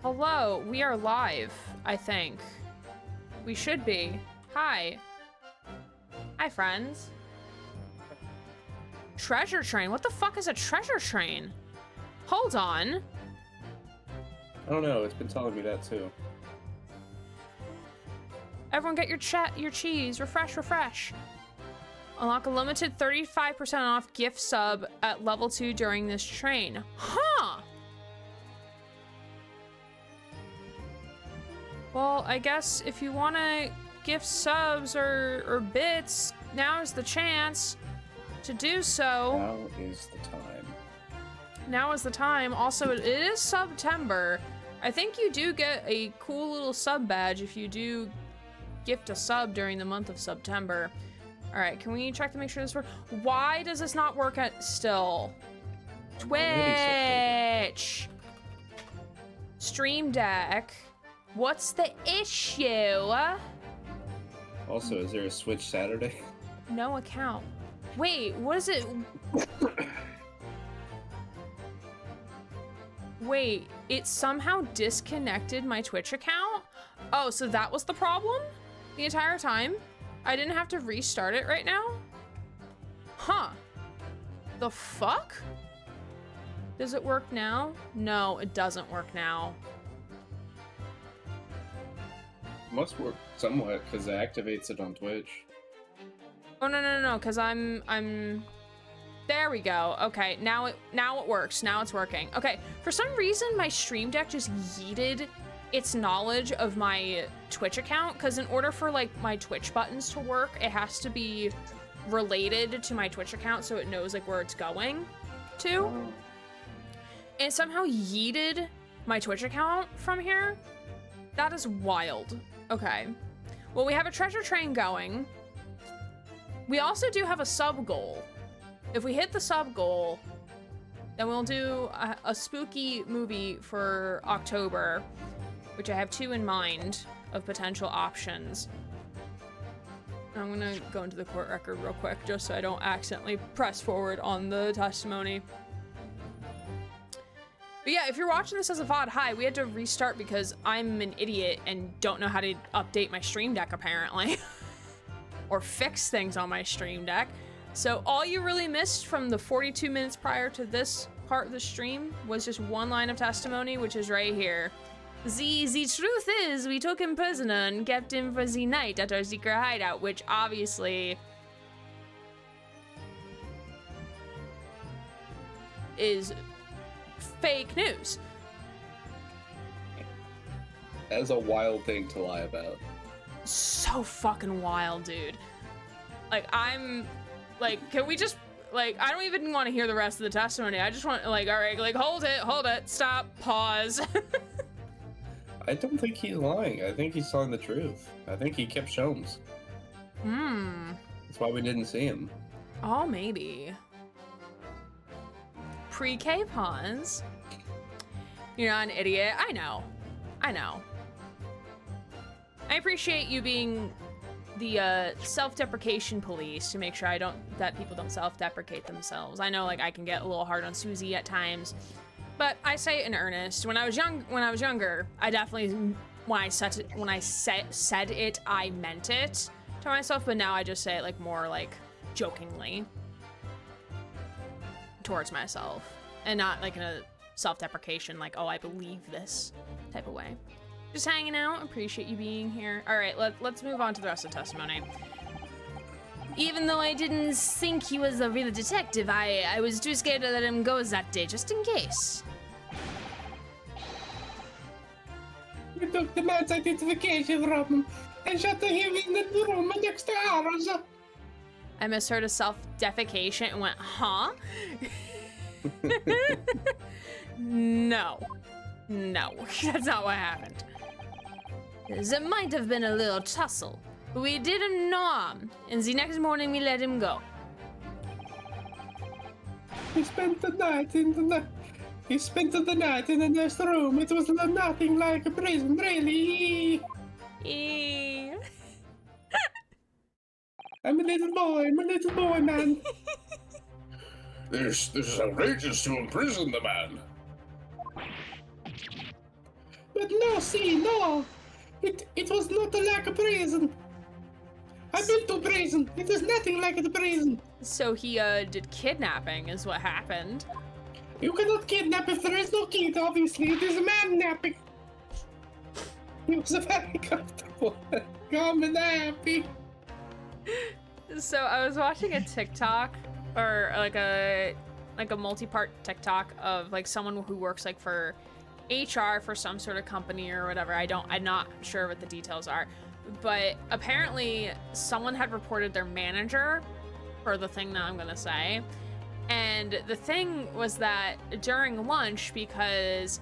Hello, we are live, I think. We should be. Hi. Hi, friends. Treasure train? What the fuck is a treasure train? Hold on. I don't know, it's been telling me that too. Everyone get your cheese. Refresh, refresh. Unlock a limited 35% off gift sub at level 2 during this train. Huh! Well, I guess if you want to gift subs or bits, now is the chance to do so. Now is the time. Now is the time. Also, it is September. I think you do get a cool little sub badge if you do gift a sub during the month of September. All right, can we check to make sure this works? Why does this not work at still? Twitch. Stream Deck. What's the issue? Also, is there a Switch Saturday? No account. Wait, what is it? Wait, it somehow disconnected my Twitch account? Oh, so that was the problem the entire time? I didn't have to restart it right now? Huh. The fuck? Does it work now? No, it doesn't work now. Must work somewhat, because it activates it on Twitch. Oh, no, because I'm... There we go. Okay, now it works. Now it's working. Okay, for some reason, my Stream Deck just yeeted its knowledge of my Twitch account, because in order for, like, my Twitch buttons to work, it has to be related to my Twitch account so it knows, like, where it's going to. Oh. And it somehow yeeted my Twitch account from here. That is wild. Okay. Well, we have a treasure train going. We also do have a sub goal. If we hit the sub goal, then we'll do a spooky movie for October, which I have 2 in mind of potential options. I'm gonna go into the court record real quick just so I don't accidentally press forward on the testimony. But yeah, if you're watching this as a VOD, hi, we had to restart because I'm an idiot and don't know how to update my Stream Deck, apparently. Or fix things on my Stream Deck. So all you really missed from the 42 minutes prior to this part of the stream was just one line of testimony, which is right here. The truth is, we took him prisoner and kept him for the night at our secret hideout, which obviously is fake news. That is a wild thing to lie about. So fucking wild, dude. Like, I'm, like, can we just, like, I don't even want to hear the rest of the testimony. I just want, like, all right, like, hold it, stop, pause. I don't think he's lying. I think he's telling the truth. I think he kept Sholmes. That's why we didn't see him. Oh, maybe. Pre-K pause. You're not an idiot. I know. I appreciate you being the self-deprecation police to make sure that people don't self-deprecate themselves. I know, like, I can get a little hard on Susie at times, but I say it in earnest. When I was younger, I definitely, when I said it, I meant it to myself. But now I just say it like more like jokingly towards myself, and not like in a self-deprecation, like, oh, I believe this type of way. Just hanging out. Appreciate you being here. All right, let's move on to the rest of the testimony. Even though I didn't think he was a real detective, I was too scared to let him go that day, just in case. We took the man's identification from him and shut him in the room next to ours. I misheard a self-defecation and went, huh? No, that's not what happened. There might have been a little tussle, but we didn't know him, and the next morning we let him go. He spent the night in the next room. It was nothing like a prison, really. I'm a little boy, man. This is outrageous to imprison the man. But no, see, no. It was not like a prison. I've been to prison. It is nothing like a prison. So he did kidnapping is what happened. You cannot kidnap if there is no kid, obviously. It is a man napping. He was very comfortable, calm and happy. So I was watching a TikTok or like a multi-part TikTok of like someone who works like for HR for some sort of company or whatever. I'm not sure what the details are, but apparently someone had reported their manager for the thing that I'm gonna say. And the thing was that during lunch, because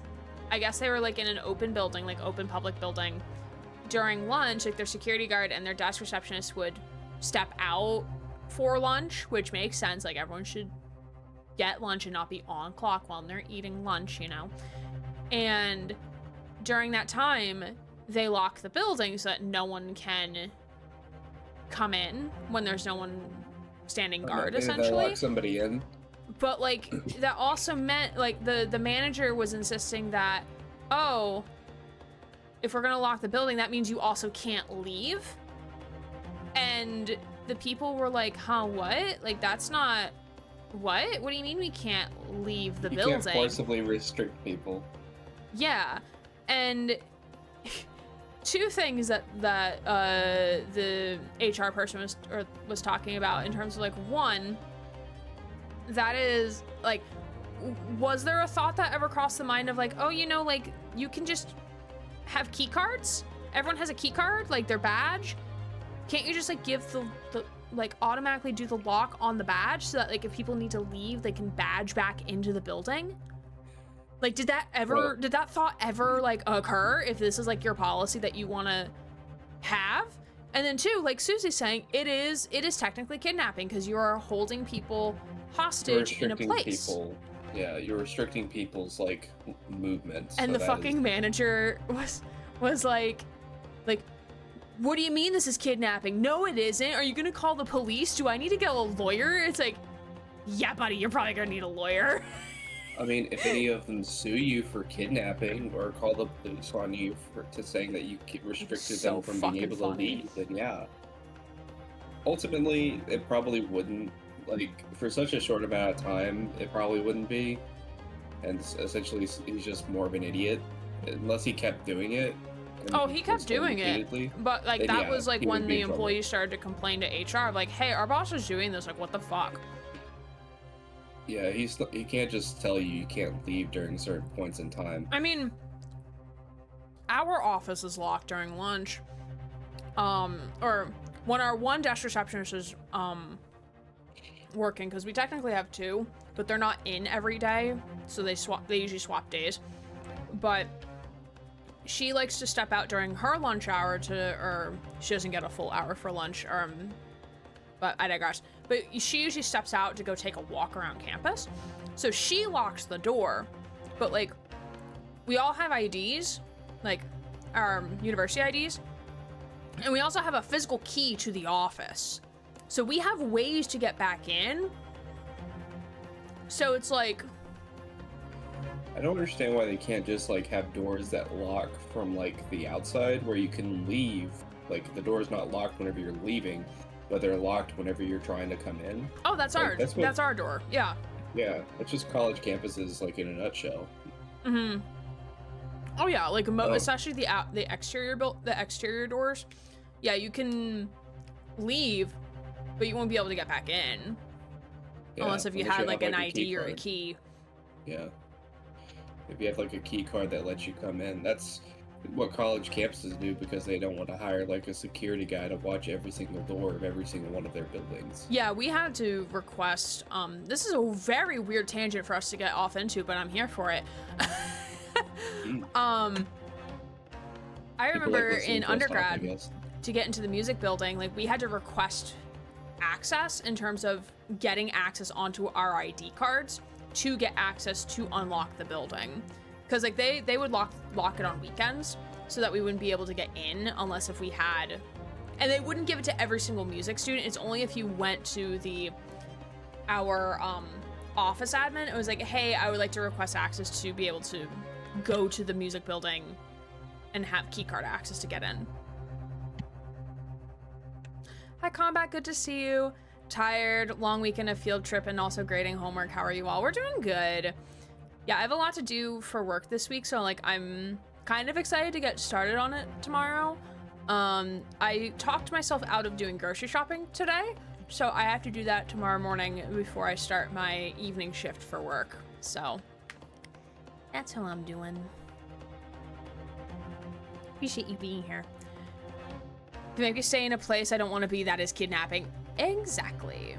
I guess they were like in an open building, like open public building, during lunch, like their security guard and their desk receptionist would step out for lunch, which makes sense. Like everyone should get lunch and not be on clock while they're eating lunch, you know? And during that time, they lock the building so that no one can come in when there's no one standing guard, essentially. They lock somebody in. But like that also meant like the manager was insisting that, oh, if we're gonna lock the building, that means you also can't leave. And the people were like, huh, what? Like that's not what? What do you mean we can't leave the building? You can't forcibly restrict people. Yeah, and two things that the HR person was talking about in terms of like, one, that is like, was there a thought that ever crossed the mind of like, oh, you know, like you can just have key cards? Everyone has a key card, like their badge. Can't you just like give the like automatically do the lock on the badge so that like if people need to leave, they can badge back into the building? Like, did that thought ever like occur if this is like your policy that you want to have? And then two, like Susie's saying, it is technically kidnapping because you are holding people hostage in a place. You're restricting people's like movements. And so the fucking manager was like, what do you mean this is kidnapping? No, it isn't. Are you gonna call the police? Do I need to get a lawyer? It's like, yeah, buddy, you're probably gonna need a lawyer. I mean, if any of them sue you for kidnapping or call the police on you for saying that you restricted them from being able to leave, then yeah. Ultimately, it probably wouldn't, like, for such a short amount of time, it probably wouldn't be. And essentially, he's just more of an idiot. Unless he kept doing it. Oh, he kept doing it. But, like, that was, like, when the employees started to complain to HR, like, hey, our boss is doing this, like, what the fuck? Yeah, he can't just tell you can't leave during certain points in time. I mean, our office is locked during lunch. Or when our one desk receptionist is working, because we technically have two, but they're not in every day, so they usually swap days. But she likes to step out during her lunch hour or she doesn't get a full hour for lunch, but I digress. But she usually steps out to go take a walk around campus. So she locks the door, but like, we all have IDs, like our university IDs, and we also have a physical key to the office. So we have ways to get back in. So it's like, I don't understand why they can't just like have doors that lock from like the outside where you can leave. Like the door is not locked whenever you're leaving, but they're locked whenever you're trying to come in. Oh, that's like, that's our door. Yeah. Yeah, it's just college campuses like in a nutshell. Mm-hmm. Oh yeah, like especially the exterior doors. Yeah, you can leave, but you won't be able to get back in unless if you had like an ID or a key. Yeah. If you have like a key card that lets you come in, that's what college campuses do because they don't want to hire like a security guy to watch every single door of every single one of their buildings. Yeah, we had to request, this is a very weird tangent for us to get off into, but I'm here for it. I remember in undergrad, to get into the music building, like we had to request access in terms of getting access onto our ID cards to get access to unlock the building. Because like they would lock it on weekends so that we wouldn't be able to get in unless if we had, and they wouldn't give it to every single music student. It's only if you went to our office admin. It was like, hey, I would like to request access to be able to go to the music building and have keycard access to get in. Hi, Combat. Good to see you. Tired, long weekend of field trip, and also grading homework. How are you all? We're doing good. Yeah, I have a lot to do for work this week, so like I'm kind of excited to get started on it tomorrow. I talked myself out of doing grocery shopping today, so I have to do that tomorrow morning before I start my evening shift for work. So that's how I'm doing. Appreciate you being here. To make me stay in a place I don't want to be, that is kidnapping. Exactly.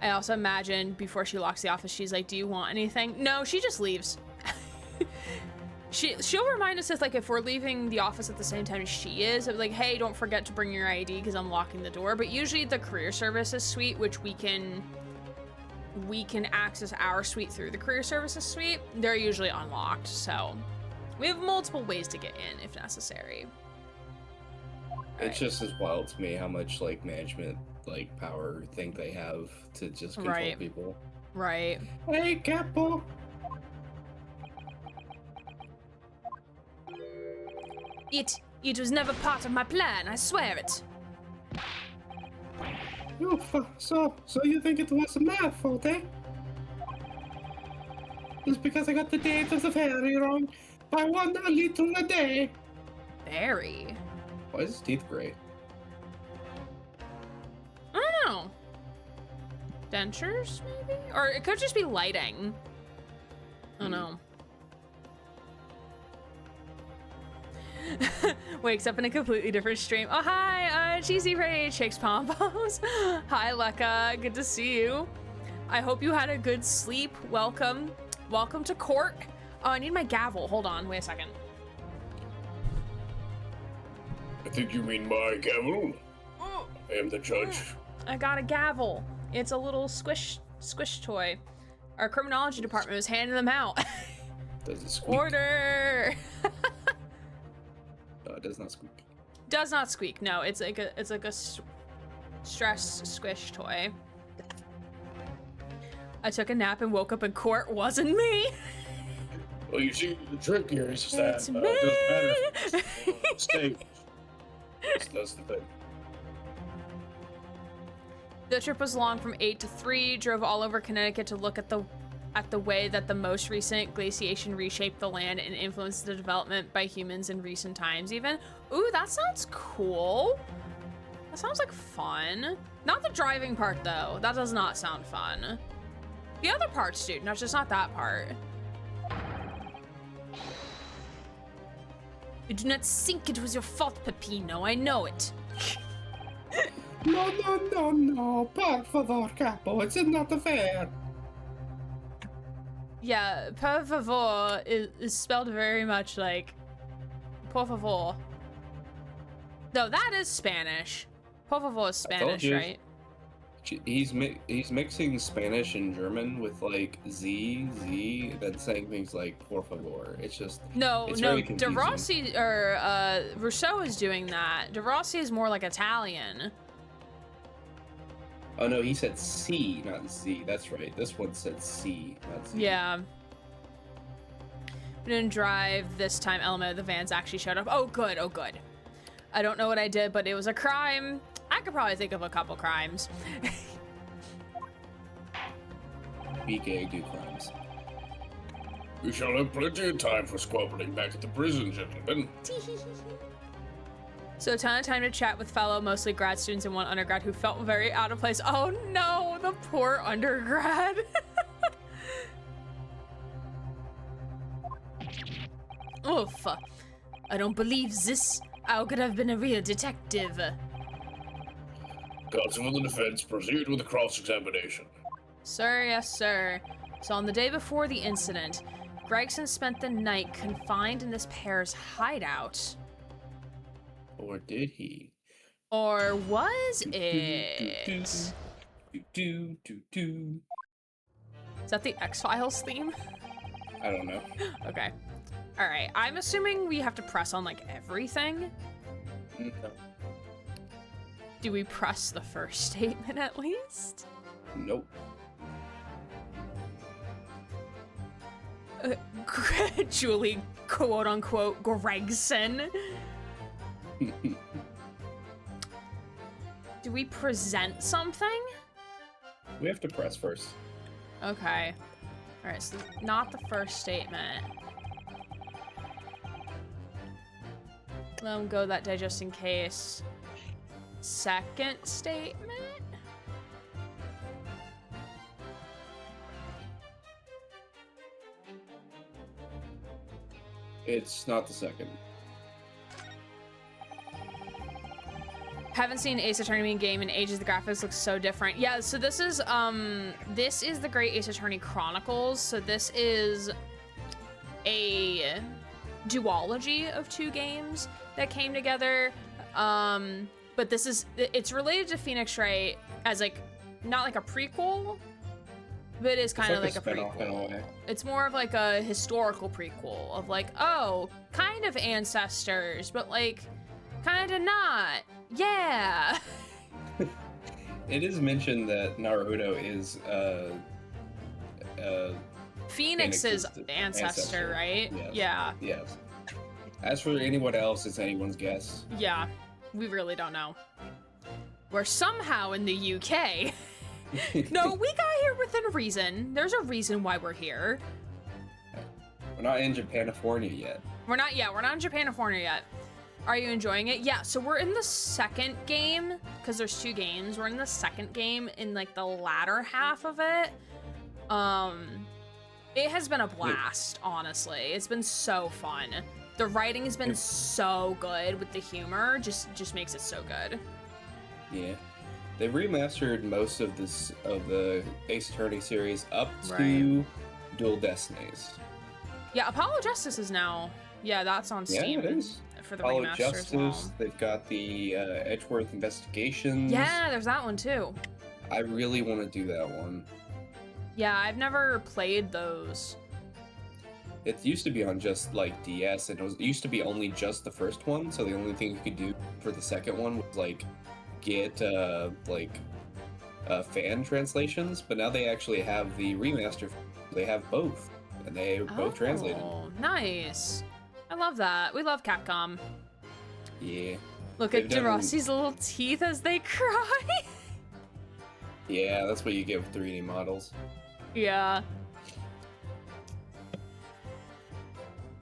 I also imagine before she locks the office, she's like, do you want anything? No, she just leaves. She'll remind us if we're leaving the office at the same time as she is, like, hey, don't forget to bring your ID because I'm locking the door. But usually the career services suite, which we can access our suite through the career services suite, they're usually unlocked. So we have multiple ways to get in if necessary. It's just as wild to me how much like management power think they have to just control people. Right. Hey, Capo. It was never part of my plan, I swear it. So you think it was my fault, eh? It's because I got the date of the fairy wrong by 1 little a day. Fairy? Why is his teeth gray? I don't know. Dentures, maybe? Or it could just be lighting. I don't know. Wakes up in a completely different stream. Oh, hi, Cheesy Rage, Shakes Pompos. Hi, Lekka, good to see you. I hope you had a good sleep. Welcome to court. Oh, I need my gavel. Hold on, wait a second. I think you mean my gavel. I am the judge. I got a gavel. It's a little squish toy. Our criminology department was handing them out. Does it squeak? Order. No, it does not squeak. Does not squeak. No, it's like a stress squish toy. I took a nap and woke up in court. Wasn't me. Well, you see, the trick here is that It's it me. doesn't matter if it's a mistake. That's the thing. The trip was long from 8 to 3. Drove all over Connecticut to look at the way that the most recent glaciation reshaped the land and influenced the development by humans in recent times even. Ooh, that sounds cool. That sounds like fun. Not the driving part though. That does not sound fun. The other parts, dude. No, just not that part. You do not think it was your fault, Peppino. I know it. No. Per favor, Capo. It's not fair. Yeah, per favor is spelled very much like por favor. No, that is Spanish. Por favor is Spanish, right? He's mixing Spanish and German with like Z, then saying things like por favor. It's just no. very De confusing. Rossi or Rousseau is doing that. De Rossi is more like Italian. Oh no, he said C, not Z. That's right. This one said C, not Z. Yeah. We didn't drive this time. Element of the vans actually showed up. Oh good. I don't know what I did, but it was a crime. I could probably think of a couple crimes. BK do crimes. We shall have plenty of time for squabbling back at the prison, gentlemen. So a ton of time to chat with fellow, mostly grad students and one undergrad who felt very out of place. Oh no, the poor undergrad. Oof. I don't believe this. I could have been a real detective. Counsel for the defense, proceed with the cross-examination. Sir, yes, sir. So on the day before the incident, Gregson spent the night confined in this pair's hideout. Or did he? Or was it? Is that the X-Files theme? I don't know. Okay. All right. I'm assuming we have to press on like everything. No. Do we press the first statement at least? Nope. Julie, quote unquote, Gregson. Do we present something? We have to press first. Okay. All right, so not the first statement. Let him go that day just in case. Second statement? It's not the second. Haven't seen Ace Attorney in game in ages. The graphics look so different. Yeah, so this is the Great Ace Attorney Chronicles. So this is a duology of 2 games that came together. But it's related to Phoenix Wright as like not like a prequel, but it is kind of like a spin-off in a prequel. way. It's more of like a historical prequel of like, oh, kind of ancestors, but like kind of not. Yeah. It is mentioned that Naruto is Phoenix's Phoenix's ancestor, right? Yes. Yeah. Yes. As for anyone else, it's anyone's guess. Yeah. We really don't know. We're somehow in the UK. No, we got here within reason. There's a reason why we're here. We're not in Japanifornia yet. We're not in Japanifornia yet. Are you enjoying it? Yeah, so we're in the second game, because there's 2 games. We're in the second game in like the latter half of it. It has been a blast, honestly. It's been so fun. The writing has been so good with the humor, just makes it so good. Yeah. They remastered most of the Ace Attorney series up to Dual Destinies. Yeah, Apollo Justice is now. Yeah, that's on Steam. Yeah, it is. For the Apollo remaster Justice, as well. they've got the Edgeworth Investigations. Yeah, there's that one too. I really want to do that one. Yeah, I've never played those. It used to be on just like DS, and it used to be only just the first one. So the only thing you could do for the second one was like get fan translations. But now they actually have the remaster. They have both, and they are both translated. Oh, nice. I love that. We love Capcom. Yeah. Look at DeRossi's little teeth as they cry. Yeah, that's what you get with 3D models. Yeah.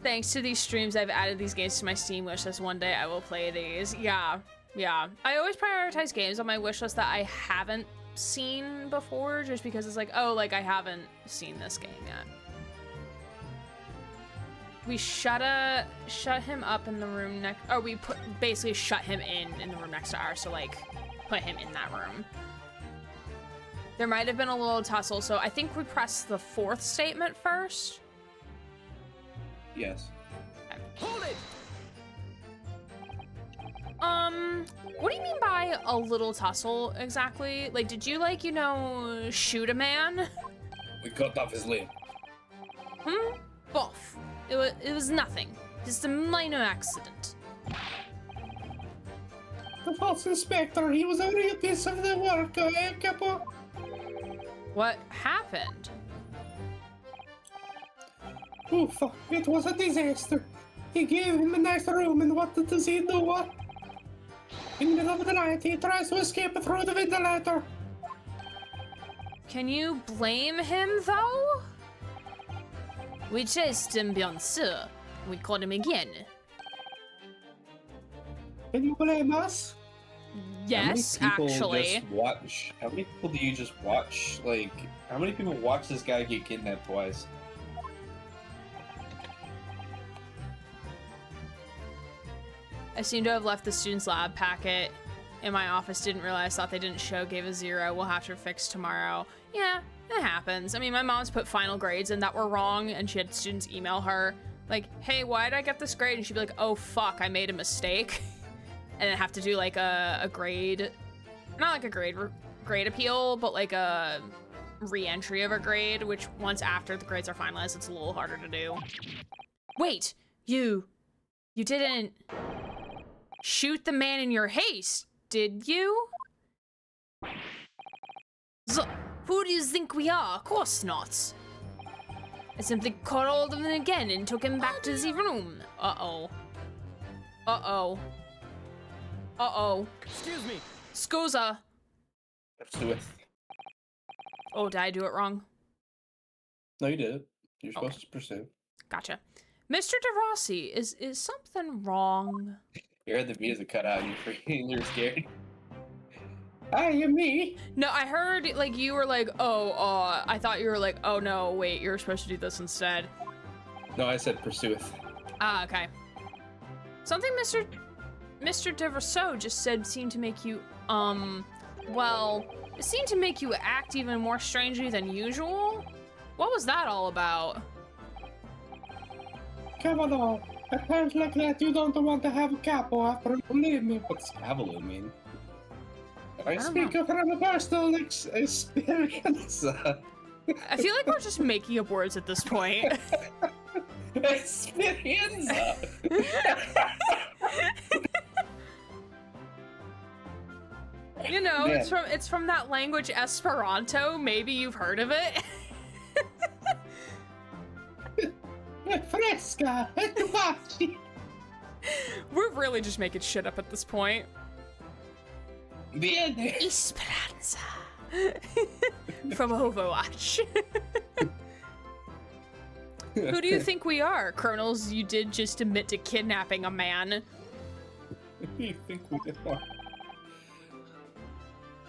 Thanks to these streams, I've added these games to my Steam wishlist. One day I will play these. Yeah. I always prioritize games on my wishlist that I haven't seen before, just because it's like, oh, like I haven't seen this game yet. We shut him up in the room next, or we basically shut him in the room next to ours, so like put him in that room. There might have been a little tussle, so I think we pressed the 4th statement first. Yes. Okay. Hold it! What do you mean by a little tussle exactly? Like, did you like, shoot a man? We cut off his limb. Both. It was nothing. Just a minor accident. The false inspector, he was only a piece of the work, Capo? What happened? Oof, it was a disaster. He gave him a nice room, and what does he do? In the middle of the night, he tries to escape through the ventilator. Can you blame him, though? We chased him, bien sûr. We caught him again. Can you blame us? Yes, How many people actually. just watch? How many people do you just watch? Like, how many people watch this guy get kidnapped twice? I seem to have left the student's lab packet in my office. Didn't realize, thought they didn't show, gave a 0. We'll have to fix tomorrow. Yeah, it happens. I mean, my mom's put final grades in that were wrong, and she had students email her, like, hey, why did I get this grade? And she'd be like, oh, fuck, I made a mistake. And then have to do, like, a grade, not like a grade appeal, but like a re-entry of a grade, which once after the grades are finalized, it's a little harder to do. Wait, you didn't shoot the man in your haste, did you? So, who do you think we are? Of course not. I simply called him again and took him back to the room. Uh-oh. Uh-oh. Uh-oh. Excuse me. Scusa. Pursueth. Oh, did I do it wrong? No, you did. You're Okay. supposed to pursue. Gotcha. Mr. DeRossi, is something wrong? You heard the music cut out and you're scared. Hi, you me. No, I heard, like, you were like, oh, I thought you were like, oh no, wait, you're supposed to do this instead. No, I said pursueth. Ah, okay. Something Mr. DeRossi just said seemed to make you, well, it seemed to make you act even more strangely than usual. What was that all about? Come on. At times like that, you don't want to have a capo after you leave me. What's Avalon mean? I speak from a personal experience. I feel like we're just making up words at this point. Experienza. You know, Yeah. it's from that language Esperanto. Maybe you've heard of it. Fresca, e tu facci. We're really just making shit up at this point. Viene. Esperanza. From Overwatch. Who do you think we are? Colonels, you did just admit to kidnapping a man. You think we are?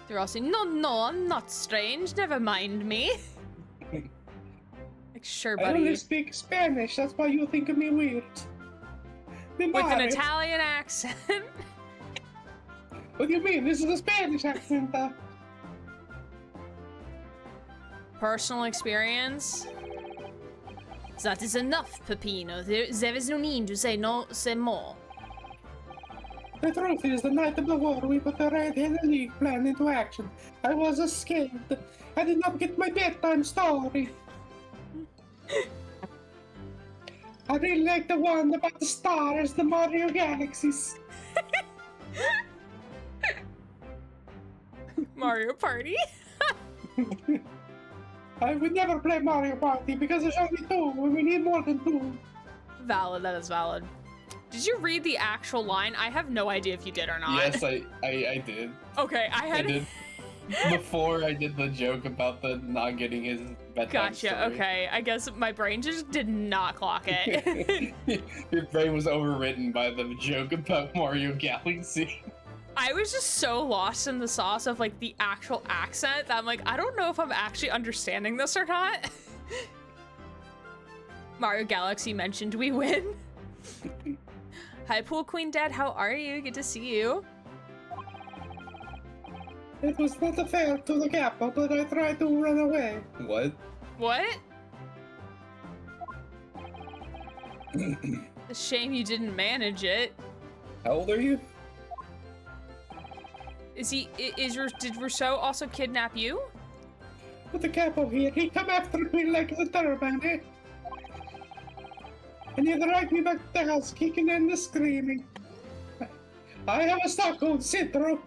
They're all saying, no, I'm not strange. Never mind me. Like, sure, I only buddy. speak Spanish, that's why you think of me weird. With an Italian accent. What do you mean? This is a Spanish accent. Personal experience? That is enough, Peppino. There is no need to say more. The truth is, the night of the war, we put the Red Hand League plan into action. I was scared. I did not get my bedtime story. I really like the one about the stars, the Mario Galaxies. Mario Party? I would never play Mario Party because there's only two, and we need more than two. Valid, that is valid. Did you read the actual line? I have no idea if you did or not. Yes, I did. Okay, I did. Before I did the joke about the not getting his bedtime Gotcha, story. okay. I guess my brain just did not clock it. Your brain was overwritten by the joke about Mario Galaxy. I was just so lost in the sauce of like the actual accent that I'm like, I don't know if I'm actually understanding this or not. Mario Galaxy mentioned we win. Hi, Pool Queen Dad, how are you? Good to see you. It was not fair to the Kappa, but I tried to run away. What? What? A shame you didn't manage it. How old are you? Did Rousseau also kidnap you? But the Kappa here, he come after me like a turban, eh? And he dragged me back to the house, kicking and screaming. I have a Stockholm syndrome.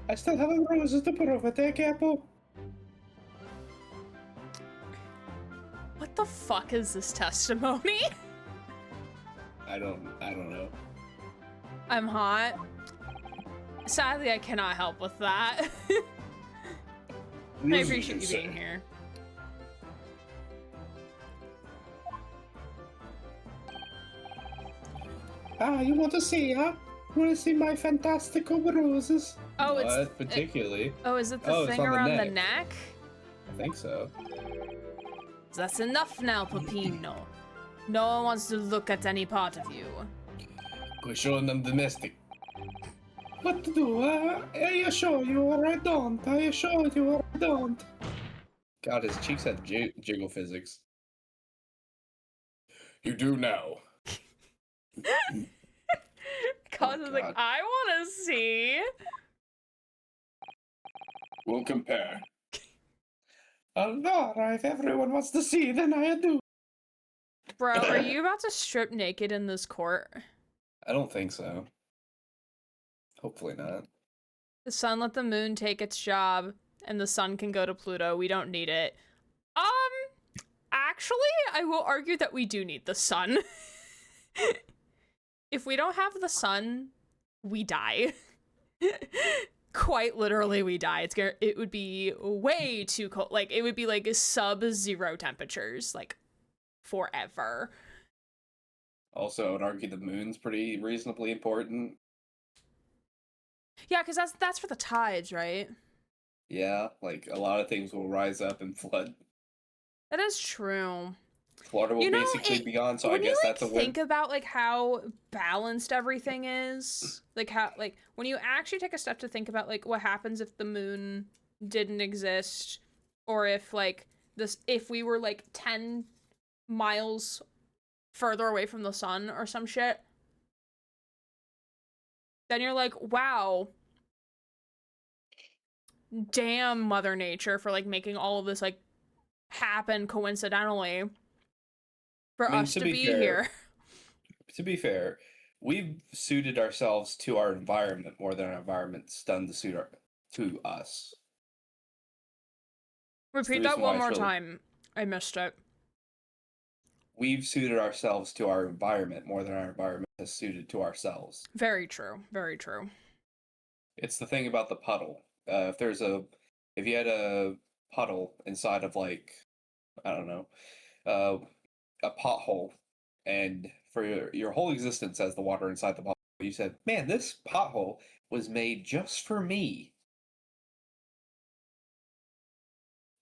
I still have roses to prove it, eh, Capo? What the fuck is this testimony? I don't know. I'm hot. Sadly, I cannot help with that. I appreciate you being here. Ah, you want to see, huh? You want to see my fantastical roses? Oh, What particularly? is it the Oh, it's thing on the around the neck. neck? I think so. That's enough now, Peppino. No one wants to look at any part of you. We're showing them domestic. What to do? I assure you, or I don't. I assure you, or I don't. God, his cheeks have jiggle physics. You do now. Cause is like, God. I want to see. We'll compare. Allora, if everyone wants to see, then I do. Bro, are you about to strip naked in this court? I don't think so. Hopefully not. The sun let the moon take its job. and the sun can go to Pluto. We don't need it. Actually, I will argue that we do need the sun. If we don't have the sun, we die. Quite literally, we die. It would be way too cold. Like, it would be like sub-zero temperatures, like, forever. Also, I would argue the moon's pretty reasonably important. Yeah, because that's for the tides, right? Yeah, like, a lot of things will rise up and flood. That is true. Florida will basically be gone, so I guess that's a win. Think about like how balanced everything is, like how like when you actually take a step to think about like what happens if the moon didn't exist, or if like if we were like 10 miles further away from the sun or some shit, then you're like, wow, damn Mother Nature for like making all of this like happen coincidentally for us to be here. To be fair, we've suited ourselves to our environment more than our environment's done to us. Repeat that one more time. I missed it. We've suited ourselves to our environment more than our environment has suited to ourselves. Very true. Very true. It's the thing about the puddle. If you had a puddle inside of like, I don't know, a pothole, and for your whole existence as the water inside the pothole, you said, man, this pothole was made just for me.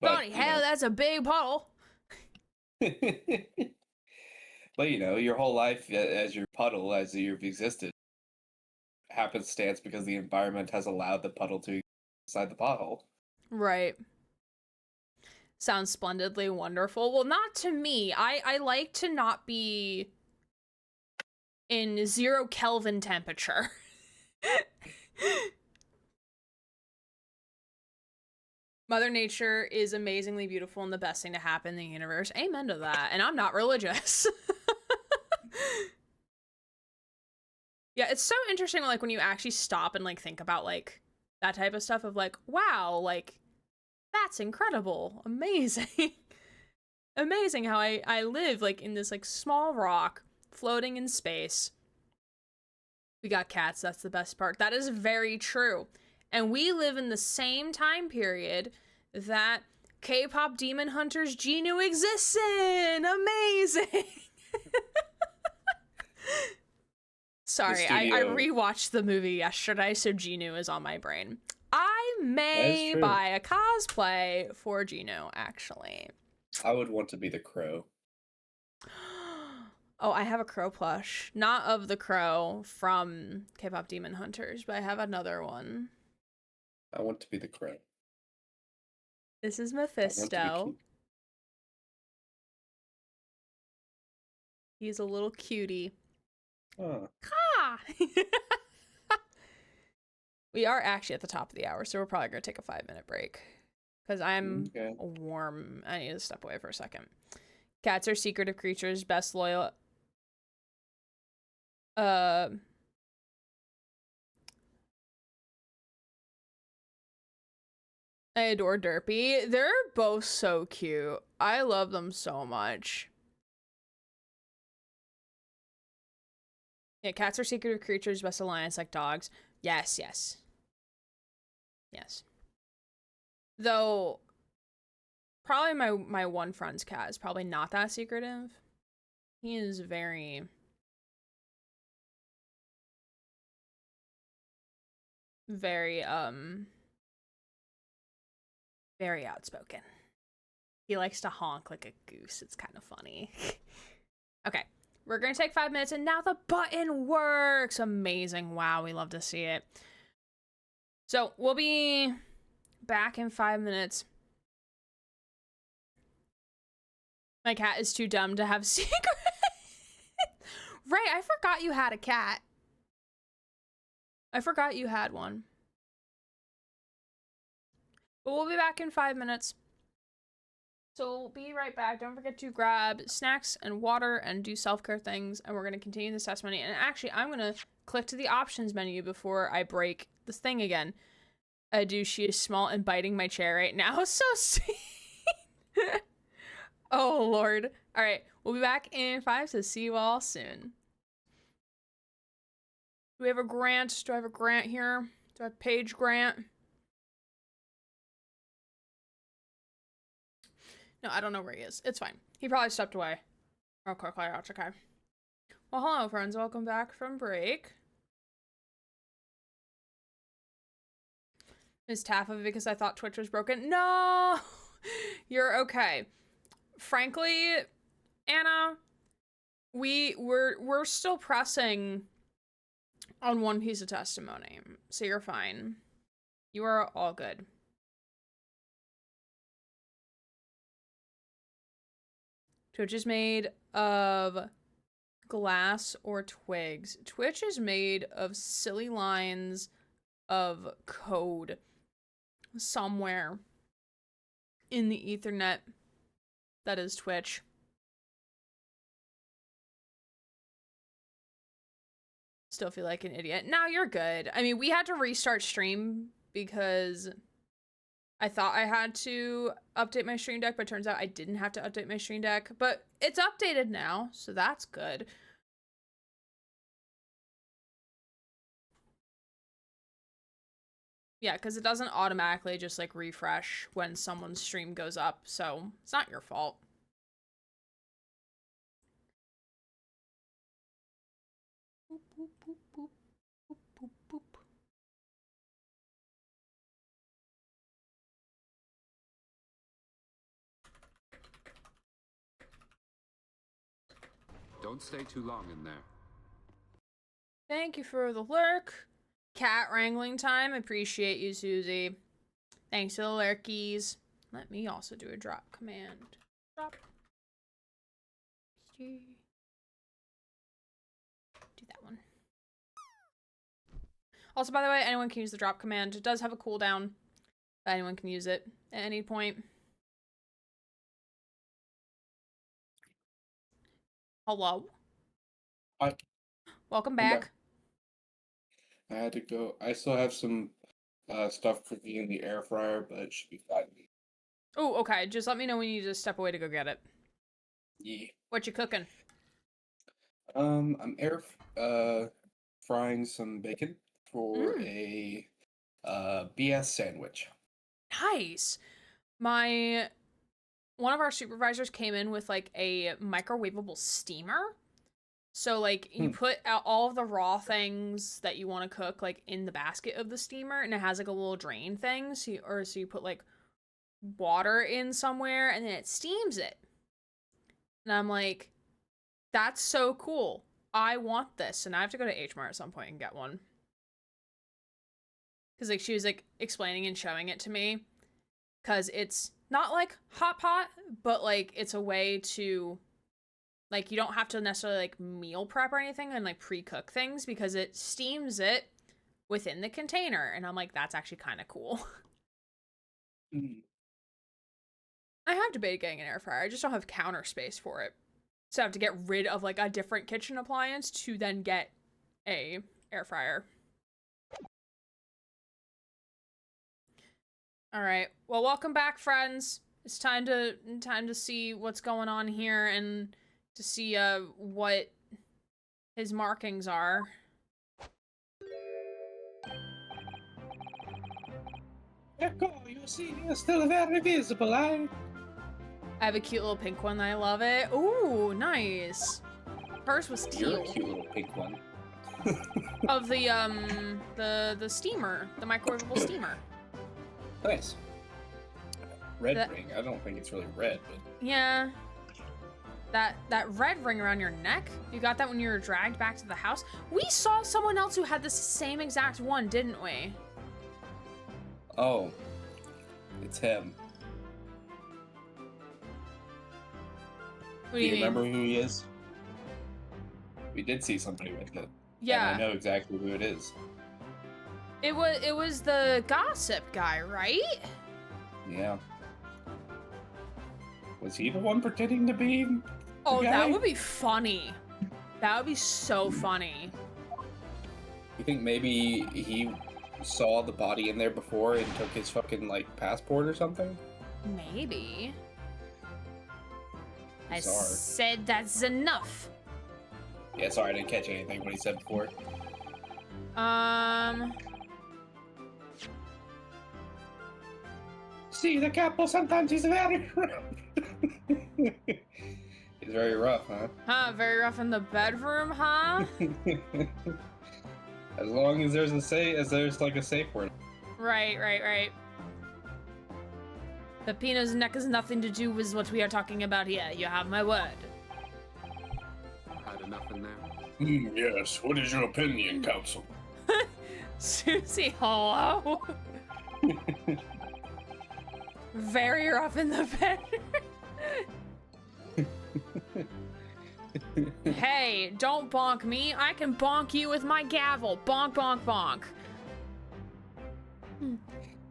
Bloody hell, that's a big puddle. But your whole life as your puddle, as you've existed, happenstance because the environment has allowed the puddle to exist inside the pothole. Right. Sounds splendidly wonderful. Well, not to me. I like to not be in 0 Kelvin temperature. Mother Nature is amazingly beautiful and the best thing to happen in the universe. Amen to that. And I'm not religious. Yeah, it's so interesting, like, when you actually stop and, like, think about, like, that type of stuff of, like, wow, like, that's incredible. Amazing. Amazing how I live, like, in this, like, small rock floating in space. We got cats, that's the best part. That is very true. And we live in the same time period that K-pop Demon Hunters Genu exists in. Amazing. Sorry, I rewatched the movie yesterday, so Genu is on my brain. I may buy a cosplay for Genu, actually. I would want to be the crow. Oh, I have a crow plush. Not of the crow from K-pop Demon Hunters, but I have another one. I want to be the crow. This is Mephisto. He's a little cutie. Oh. Ah! We are actually at the top of the hour, so we're probably going to take a 5-minute break. Because I'm warm. I need to step away for a second. Cats are secretive creatures, best loyal... I adore Derpy. They're both so cute. I love them so much. Yeah, cats are secretive creatures, best alliance like dogs. Yes, yes. Yes. Though, probably my one friend's cat is probably not that secretive. He is very... very outspoken. He likes to honk like a goose. It's kind of funny. Okay, we're gonna take 5 minutes, and now the button works. Amazing. Wow, we love to see it. So we'll be back in 5 minutes. My cat is too dumb to have secrets. Right, I forgot you had a cat. I forgot you had one. But we'll be back in 5 minutes. So we'll be right back. Don't forget to grab snacks and water and do self-care things. And we're going to continue this testimony. And actually, I'm going to click to the options menu before I break this thing again. I do. She is small and biting my chair right now. So sweet. Oh, Lord. All right. We'll be back in 5, so see you all soon. Do we have a grant? Do I have a grant here? Do I have Page Grant? No, I don't know where he is. It's fine. He probably stepped away. Real quickly. That's okay. Well, hello, friends. Welcome back from break. Ms. Taffa, because I thought Twitch was broken. No! You're okay. Frankly, Anna, we're still pressing on one piece of testimony, so you're fine. You are all good. Twitch is made of glass or twigs. Twitch is made of silly lines of code somewhere in the Ethernet that is Twitch. Still feel like an idiot. No, you're good. I mean, we had to restart stream because I thought I had to update my stream deck, but it turns out I didn't have to update my stream deck. But it's updated now, so that's good. Yeah, because it doesn't automatically just like refresh when someone's stream goes up, so it's not your fault. Boop, boop, boop, boop, boop, boop, boop. Don't stay too long in there. Thank you for the lurk. Cat wrangling time. Appreciate you, Susie. Thanks for the lurkies. Let me also do a drop command. Drop. Do that one. Also, by the way, anyone can use the drop command. It does have a cooldown. Anyone can use it at any point. Hello? Hi. Welcome I'm back. I had to go. I still have some stuff cooking in the air fryer, but it should be fine. Oh, okay. Just let me know when you need to step away to go get it. Yeah. What you cooking? I'm frying some bacon for a BS sandwich. Nice. One of our supervisors came in with like a microwavable steamer. So like you put out all of the raw things that you want to cook like in the basket of the steamer, and it has like a little drain thing. So you put like water in somewhere and then it steams it. And I'm like, that's so cool. I want this. And I have to go to H Mart at some point and get one. Because like she was like explaining and showing it to me. Because it's not like hot pot, but like it's a way to, like, you don't have to necessarily like meal prep or anything and like pre-cook things because it steams it within the container. And I'm like, that's actually kind of cool. I have debated getting an air fryer. I just don't have counter space for it. So I have to get rid of like a different kitchen appliance to then get a air fryer. All right. Well, welcome back, friends. It's time to see what's going on here and to see what his markings are. Echo, you see, you're still very visible, eh? I have a cute little pink one. I love it. Ooh, nice. Hers was teal. You're a cute little pink one. Of the steamer, the microwavable steamer. Nice. Red ring. I don't think it's really red, but yeah. That red ring around your neck. You got that when you were dragged back to the house. We saw someone else who had the same exact one, didn't we? oh, it's him. What Do you mean? remember who he is? We did see somebody with it. Yeah. And I know exactly who it is. It was the gossip guy, right? Yeah. Was he the one pretending to be the Oh, guy? that would be funny. That would be so funny. You think maybe he saw the body in there before and took his fucking, like, passport or something? Maybe. I Bizarre. said that's enough. Yeah, sorry, I didn't catch anything what he said before. See, the capo sometimes he's very rough. He's very rough, huh? Huh, very rough in the bedroom, huh? As long as there's like a safe word. Right. Peppino's neck has nothing to do with what we are talking about here. You have my word. Had enough in there. Yes, what is your opinion, counsel? Susie, hello? Very rough in the bedroom. Hey, don't bonk me. I can bonk you with my gavel. Bonk, bonk, bonk.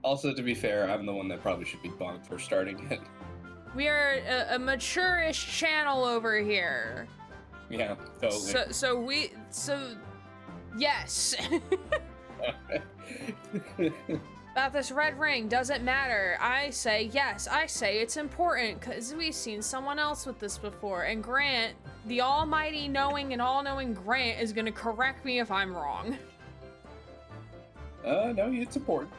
Also, to be fair, I'm the one that probably should be bonked for starting it. We are a mature-ish channel over here. Yeah, totally. So, yes. About this red ring, doesn't matter. I say yes, I say it's important, because we've seen someone else with this before, and Grant, the almighty knowing and all-knowing Grant, is gonna correct me if I'm wrong. No, it's important.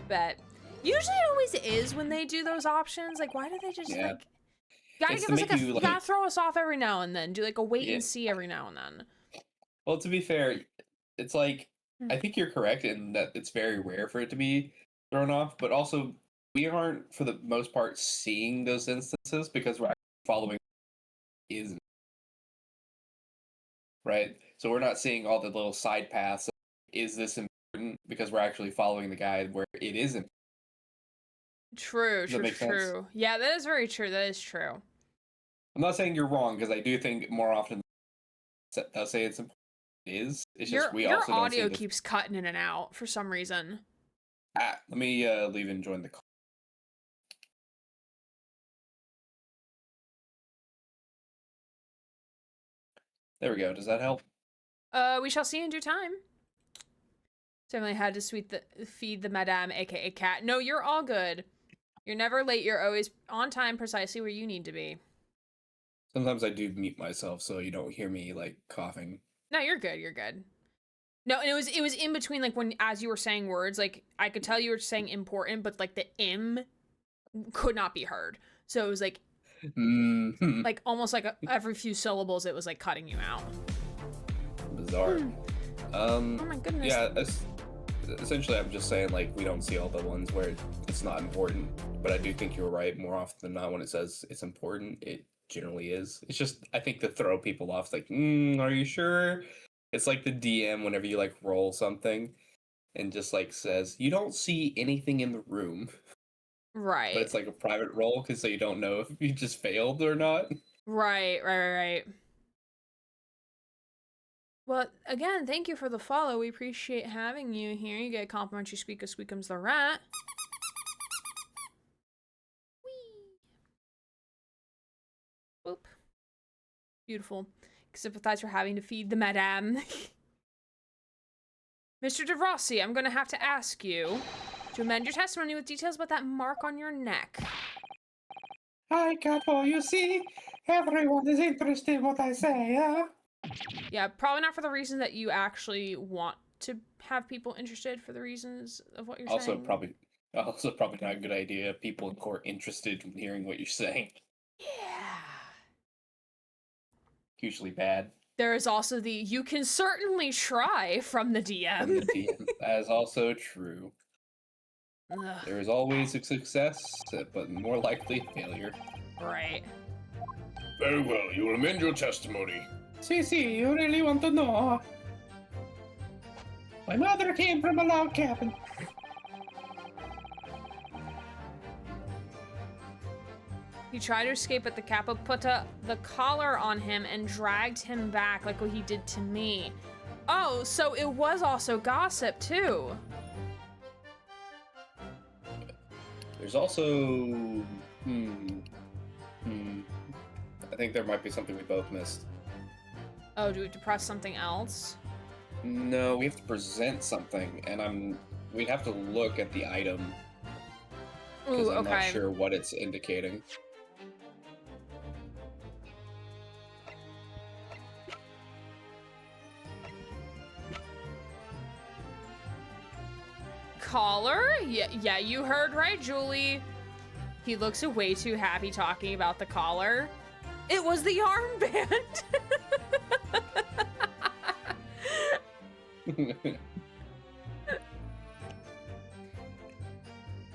Bet. Usually it always is when they do those options. Like, why do they just, like... Gotta It's give to us, like, make you, gotta like- throw us off every now and then. Do, like, a wait Yeah. and see every now and then. Well, to be fair, it's like, I think you're correct in that it's very rare for it to be thrown off, but also, we aren't, for the most part, seeing those instances because we're actually following is right? So we're not seeing all the little side paths of, is this important? Because we're actually following the guide where it isn't. True. Does that make sense? Yeah, that is very true. That is true. I'm not saying you're wrong, because I do think more often they'll say it's important. It is. It's just we Your also don't audio see keeps cutting in and out for some reason. let me leave and join the call. There we go. Does that help? We shall see in due time. Certainly had to feed the madame, aka cat. No, you're all good. You're never late. You're always on time, precisely where you need to be. Sometimes I do mute myself so you don't hear me like coughing. No, you're good. You're good. No, and it was in between, like, when as you were saying words, like I could tell you were saying important, but like the M could not be heard. So it was like, like almost like every few syllables, it was like cutting you out. Bizarre. Oh my goodness. Yeah, essentially I'm just saying, like, we don't see all the ones where it's not important, but I do think you're right. More often than not, when it says it's important, it generally is. It's just, I think, to throw people off, like, are you sure? It's like the DM whenever you, like, roll something and just, like, says, you don't see anything in the room. Right. But it's like a private roll, because so you don't know if you just failed or not. Right. Well, again, thank you for the follow. We appreciate having you here. You get a complimentary Squeakums the rat. Whee! Boop. Beautiful. Sympathize for having to feed the madame. Mr. De Rossi, I'm gonna have to ask you to amend your testimony with details about that mark on your neck. Hi, capo, you see? Everyone is interested in what I say, huh? Yeah, probably not for the reason that you actually want to have people interested, for the reasons of what you're saying. Also, probably not a good idea. People in court interested in hearing what you're saying. Yeah. Usually bad. There is also the you can certainly try from the DM. From the DM. That is also true. Ugh, There is always a success, but more likely a failure. right. Very well, you will amend your testimony. See, you really want to know? My mother came from a log cabin. He tried to escape, but the capo put the collar on him and dragged him back like what he did to me. Oh, so it was also gossip too. There's also... I think there might be something we both missed. Oh, do we have to press something else? No, we have to present something, and I'm we'd have to look at the item. Ooh, Because I'm not okay. sure what it's indicating. Collar? Yeah, you heard right, Julie. He looks way too happy talking about the collar. It was the armband.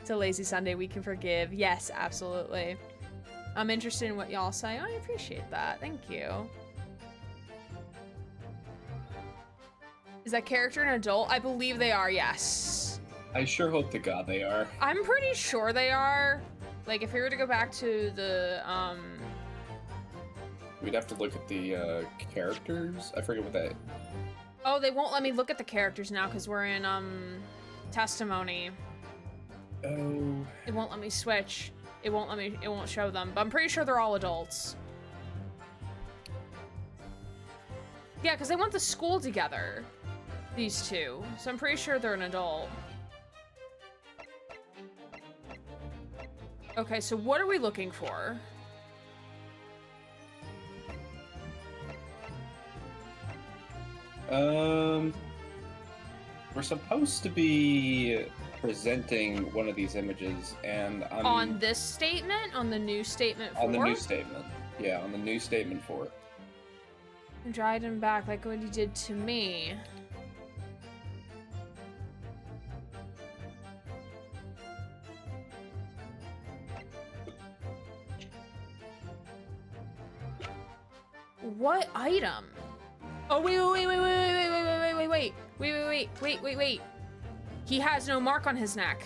It's a lazy Sunday, we can forgive. Yes, absolutely. I'm interested in what y'all say. I appreciate that. Thank you. Is that character an adult? I believe they are, yes. I sure hope to God they are. I'm pretty sure they are. Like, if we were to go back to the, We'd have to look at the characters. I forget what that. Oh, they won't let me look at the characters now because we're in, testimony. Oh. It won't let me switch. It won't show them. But I'm pretty sure they're all adults. Yeah, because they went to school together. These two. So I'm pretty sure they're an adult. Okay, so what are we looking for? We're supposed to be presenting one of these images, and I'm On this statement? On the new statement 4? on the new statement. Yeah, on the new statement 4. Dried him back like what he did to me. What item? Oh, wait. He has no mark on his neck.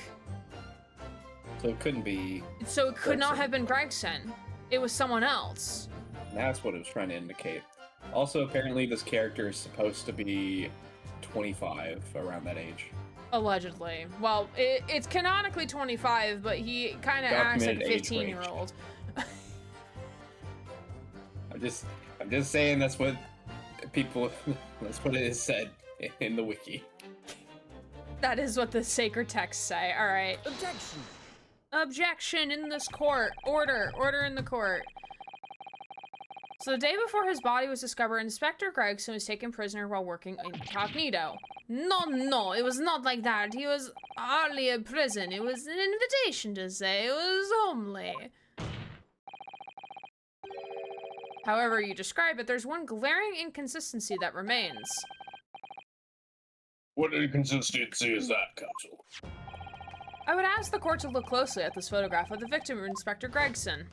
So it couldn't be. So it could not Gregson. have been Gregson. It was someone else. That's what it was trying to indicate. Also, apparently, this character is supposed to be 25, around that age. Allegedly. Well, it's canonically 25, but he kind of acts like a Documented age 15-year-old. I'm just saying that's what people. That's what it is said in the wiki. That is what the sacred texts say. All right. Objection. Objection in this court. Order. Order in the court. So the day before his body was discovered, Inspector Gregson was taken prisoner while working incognito. No, it was not like that. He was hardly a prison. It was an invitation to say. It was homely. However you describe it, there's one glaring inconsistency that remains. What inconsistency is that, Counsel? I would ask the court to look closely at this photograph of the victim, Inspector Gregson.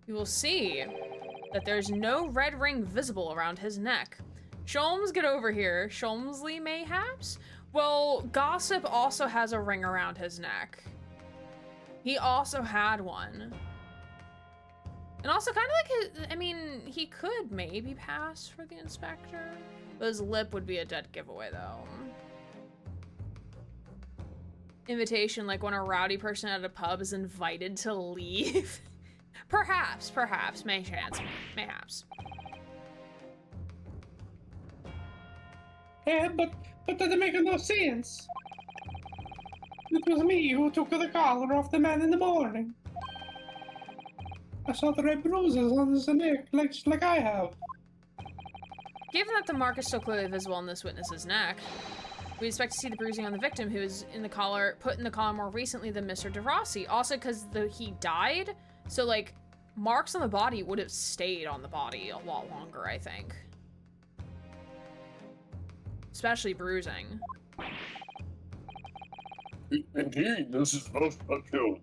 You will see that there's no red ring visible around his neck. Sholmes, get over here. Sholmesley, mayhaps? Well, Gossip also has a ring around his neck. He also had one. And also kind of like he could maybe pass for the inspector. But his lip would be a dead giveaway though. Invitation, like when a rowdy person at a pub is invited to leave. Perhaps, mayhaps. Yeah, but that make no sense. It was me who took the collar off the man in the morning. I saw the red bruises on his neck, like I have. Given that the mark is so clearly visible on this witness's neck, we expect to see the bruising on the victim who is put in the collar more recently than Mr. DeRossi. Also, because he died, so like marks on the body would have stayed on the body a lot longer, I think. Especially bruising. Indeed, this is most peculiar.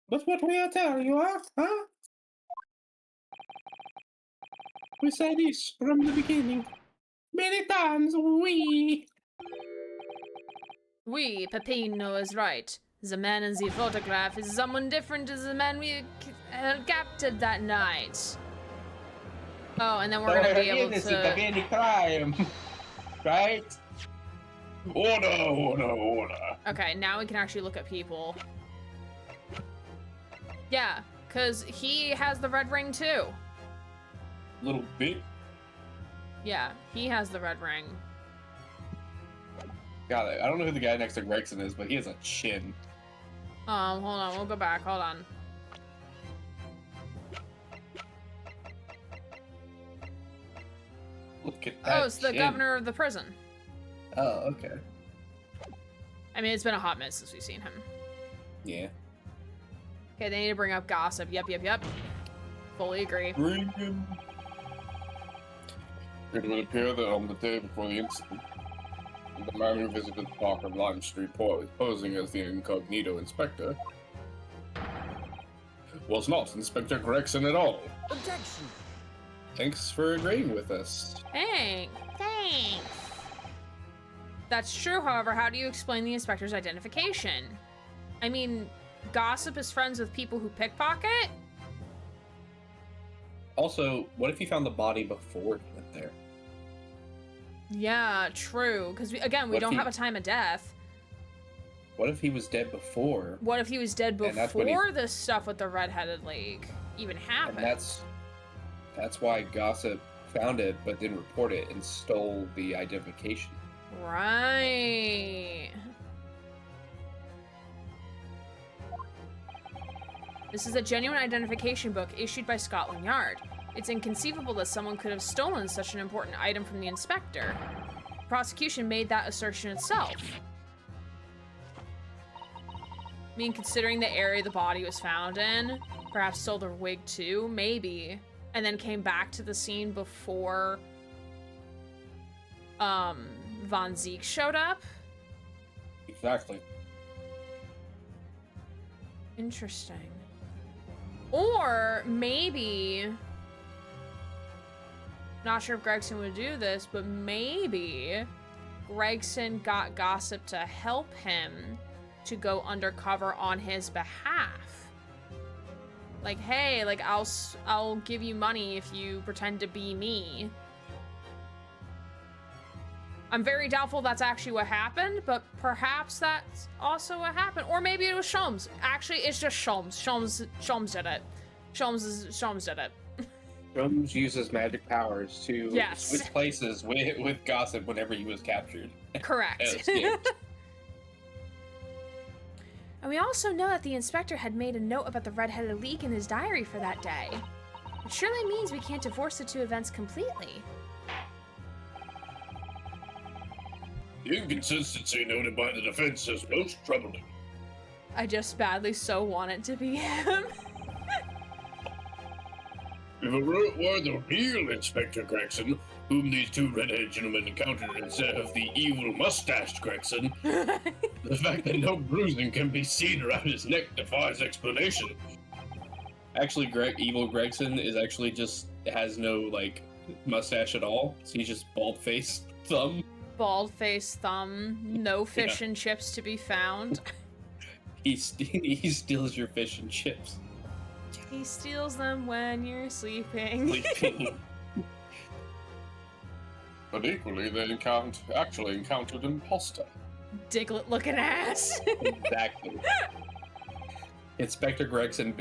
But what will I tell you, huh? We said this from the beginning. Many times, Peppino is right. The man in the photograph is someone different to the man we captured that night. Oh, and then we're gonna be able to... any crime, right? Order. Okay, now we can actually look at people. Yeah, because he has the red ring too. Little bit. Yeah, he has the red ring. God, I don't know who the guy next to Gregson is, but he has a chin. Hold on, we'll go back. Hold on. Look at that. Oh, it's the chin. governor of the prison. Oh, okay. I mean, it's been a hot minute since we've seen him. Yeah. Okay, they need to bring up gossip. Yep. Fully agree. Bring him. It would appear that on the day before the incident, the man who visited the park on Lime Street posing as the incognito inspector was not Inspector Gregson at all. Objection. Thanks for agreeing with us. Thanks. That's true, however, how do you explain the inspector's identification? I mean, gossip is friends with people who pickpocket? Also, what if you found the body before he went there? Yeah, true. Because, again, we What if don't he- have a time of death. What if he was dead before? What if he was dead And that's when before this stuff with the Red-Headed League even And happened? that's why Gossip found it but didn't report it and stole the identification. Right. This is a genuine identification book issued by Scotland Yard. It's inconceivable that someone could have stolen such an important item from the inspector. The prosecution made that assertion itself. I mean, considering the area the body was found in, perhaps stole the wig too, maybe. And then came back to the scene before Von Zieks showed up. Exactly. Interesting. Or maybe, not sure if Gregson would do this, but maybe Gregson got Gossip to help him to go undercover on his behalf. Like, hey, like I'll give you money if you pretend to be me. I'm very doubtful that's actually what happened, but perhaps that's also what happened. Or maybe it was Sholmes. Actually, it's just Sholmes. Sholmes did it. Sholmes did it. Jones uses magic powers to Yes. switch places with Gossip whenever he was captured. Correct. Escaped. And we also know that the inspector had made a note about the Red-Headed League in his diary for that day. It surely means we can't divorce the two events completely. The inconsistency noted by the defense is most troubling. I just badly so want it to be him. If it were the real Inspector Gregson, whom these two red-headed gentlemen encountered instead of the evil mustached Gregson, the fact that no bruising can be seen around his neck defies explanation. Actually, evil Gregson is actually just has no like mustache at all. So he's just bald face thumb. Bald face thumb, no fish and chips to be found. He steals your fish and chips. He steals them when you're sleeping. Sleeping. But equally, they actually encountered an imposter. Diglett looking ass. Exactly. Inspector Gregson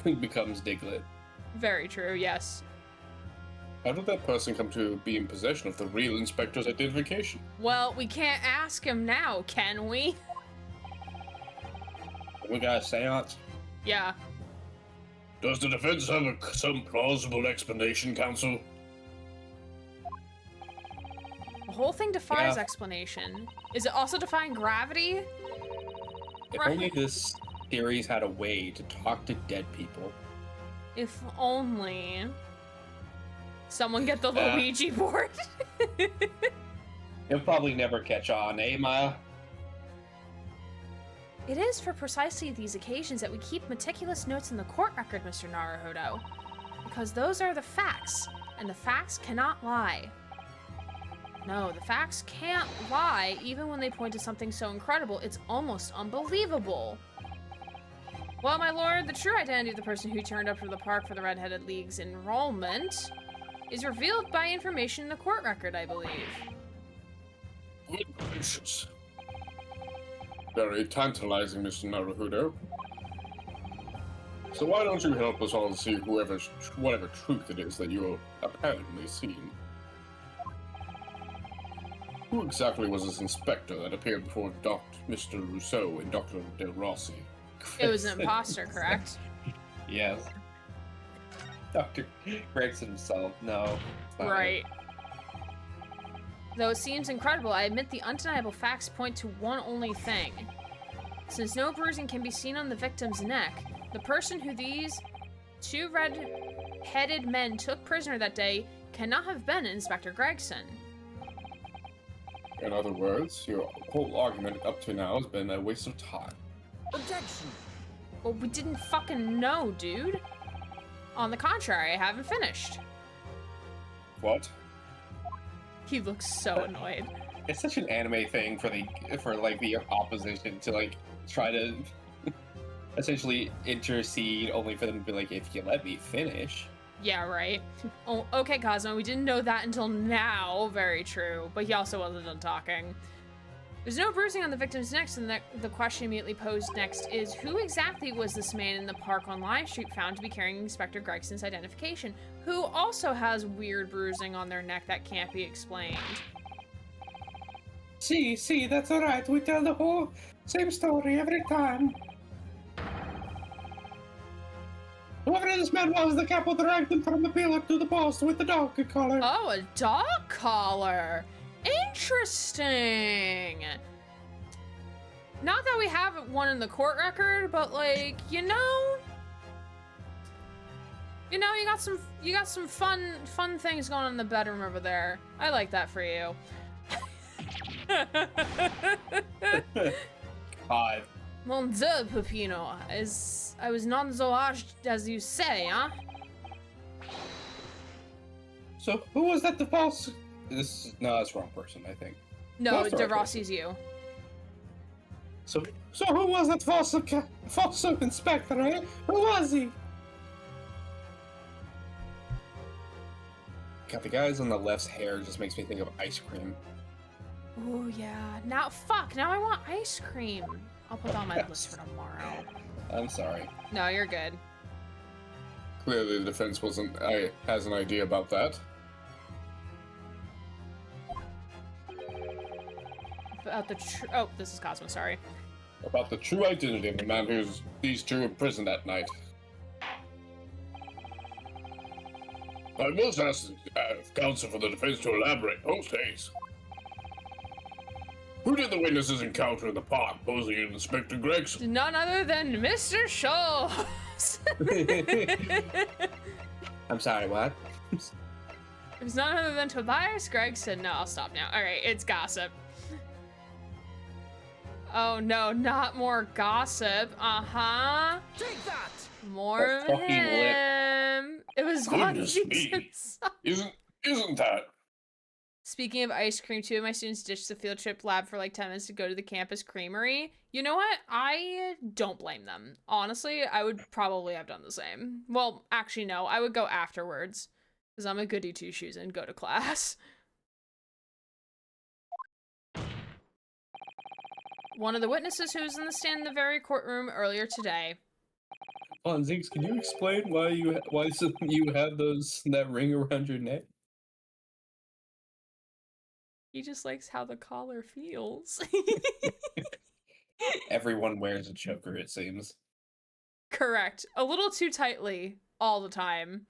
becomes Diglett. Very true, yes. How did that person come to be in possession of the real Inspector's identification? Well, we can't ask him now, can we? We got a seance. Yeah. Does the defense have some plausible explanation, counsel? The whole thing defies Yeah. explanation. Is it also defying gravity? If Right. only this series had a way to talk to dead people. If only. Someone get the Yeah. Luigi board. He'll probably never catch on, eh, Maya? It is for precisely these occasions that we keep meticulous notes in the court record, Mr. Naruhodo. Because those are the facts, and the facts cannot lie. No, the facts can't lie, even when they point to something so incredible, it's almost unbelievable. Well, my lord, the true identity of the person who turned up to the park for the Red-Headed League's enrollment is revealed by information in the court record, I believe. Good gracious. Very tantalizing, Mr. Naruhodo. So why don't you help us all see whatever truth it is that you're apparently seeing? Who exactly was this inspector that appeared before Mr. Rousseau and Dr. Del Rossi? It was an imposter, correct? Yes. Dr. Gregson himself. No. it's not Right. Though it seems incredible, I admit the undeniable facts point to one only thing. Since no bruising can be seen on the victim's neck, the person who these two red-headed men took prisoner that day cannot have been Inspector Gregson. In other words, your whole argument up to now has been a waste of time. Objection! Well, we didn't fucking know, dude. On the contrary, I haven't finished. What? He looks so annoyed. It's such an anime thing for the opposition to like try to essentially intercede, only for them to be like, if you let me finish. Yeah, right. Oh, okay, Cosmo, we didn't know that until now. Very true. But he also wasn't done talking. There's no bruising on the victim's neck, and the question immediately posed next is, who exactly was this man in the park on Live Street found to be carrying Inspector Gregson's identification, who also has weird bruising on their neck that can't be explained? See, that's alright. We tell the whole same story every time. Whoever this man was, the capo dragged him from the pillar to the post with the dog collar. Oh, a dog collar. Interesting. Not that we have one in the court record, but like, you got some fun things going on in the bedroom over there. I like that for you. God. Mon Dieu, Peppino, I was not so harsh as you say, huh? So, who was that the false? That's the wrong person, I think. No, That's the right De Rossi's you. So who was that false inspector, eh? Who was he? God, the guys on the left's hair just makes me think of ice cream. Oh yeah. Now I want ice cream. I'll put that on my list for tomorrow. I'm sorry. No, you're good. Clearly the defense has an idea about that. About oh, this is Cosmo, sorry. About the true identity of the man who's these two imprisoned that night. I must ask counsel for the defense to elaborate. Post haste. Who did the witnesses encounter in the park, posing as Inspector Gregson? None other than Mr. Schultz. I'm sorry, what? It was none other than Tobias Gregson. No, I'll stop now. All right, it's gossip. Oh no, not more gossip. Uh-huh. Take that! More That of fucking lip. him. It was fun. Goodness me. Isn't that? Speaking of ice cream, 2 of my students ditched the field trip lab for like 10 minutes to go to the campus creamery. You know what? I don't blame them. Honestly, I would probably have done the same. Well, actually, no. I would go afterwards. Because I'm a goody two-shoes and go to class. One of the witnesses who was in the stand in the very courtroom earlier today. Zieks, can you explain why you have that ring around your neck? He just likes how the collar feels. Everyone wears a choker, it seems. Correct. A little too tightly all the time.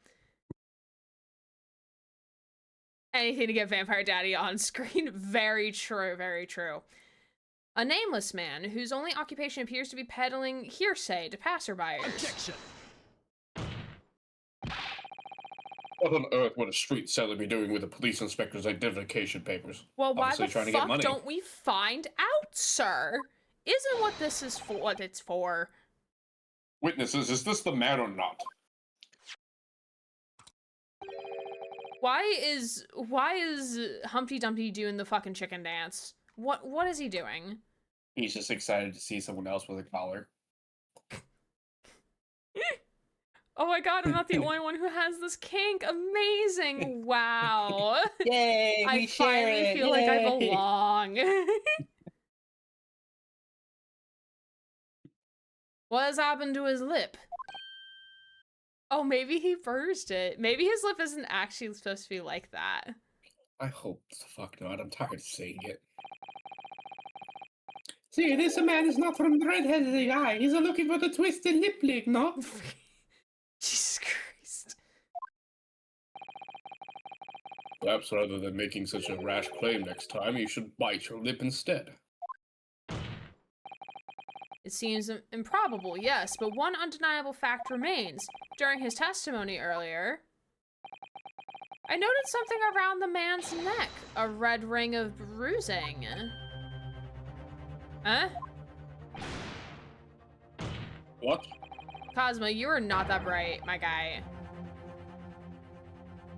Anything to get Vampire Daddy on screen. Very true, very true. A nameless man whose only occupation appears to be peddling hearsay to passerbyers. Objection! What on earth would a street seller be doing with a police inspector's identification papers? Well, why Obviously the trying to get fuck money. don't we find out, sir? Isn't what this is for what it's for? Witnesses, is this the man or not? Why is Humpty Dumpty doing the fucking chicken dance? What is he doing? He's just excited to see someone else with a collar. Oh my god, I'm not the only one who has this kink. Amazing. Wow. Yay! I We share finally it. feel like I Yay. belong. What has happened to his lip? Oh, maybe he bruised it. Maybe his lip isn't actually supposed to be like that. I hope the fuck not. I'm tired of saying it. See, this man is not from the red-headed guy. He's looking for the twisted lip lick, no? Jesus Christ. Perhaps rather than making such a rash claim next time, you should bite your lip instead. It seems improbable, yes, but one undeniable fact remains. During his testimony earlier, I noted something around the man's neck. A red ring of bruising. Huh? What? Cosmo, you are not that bright, my guy.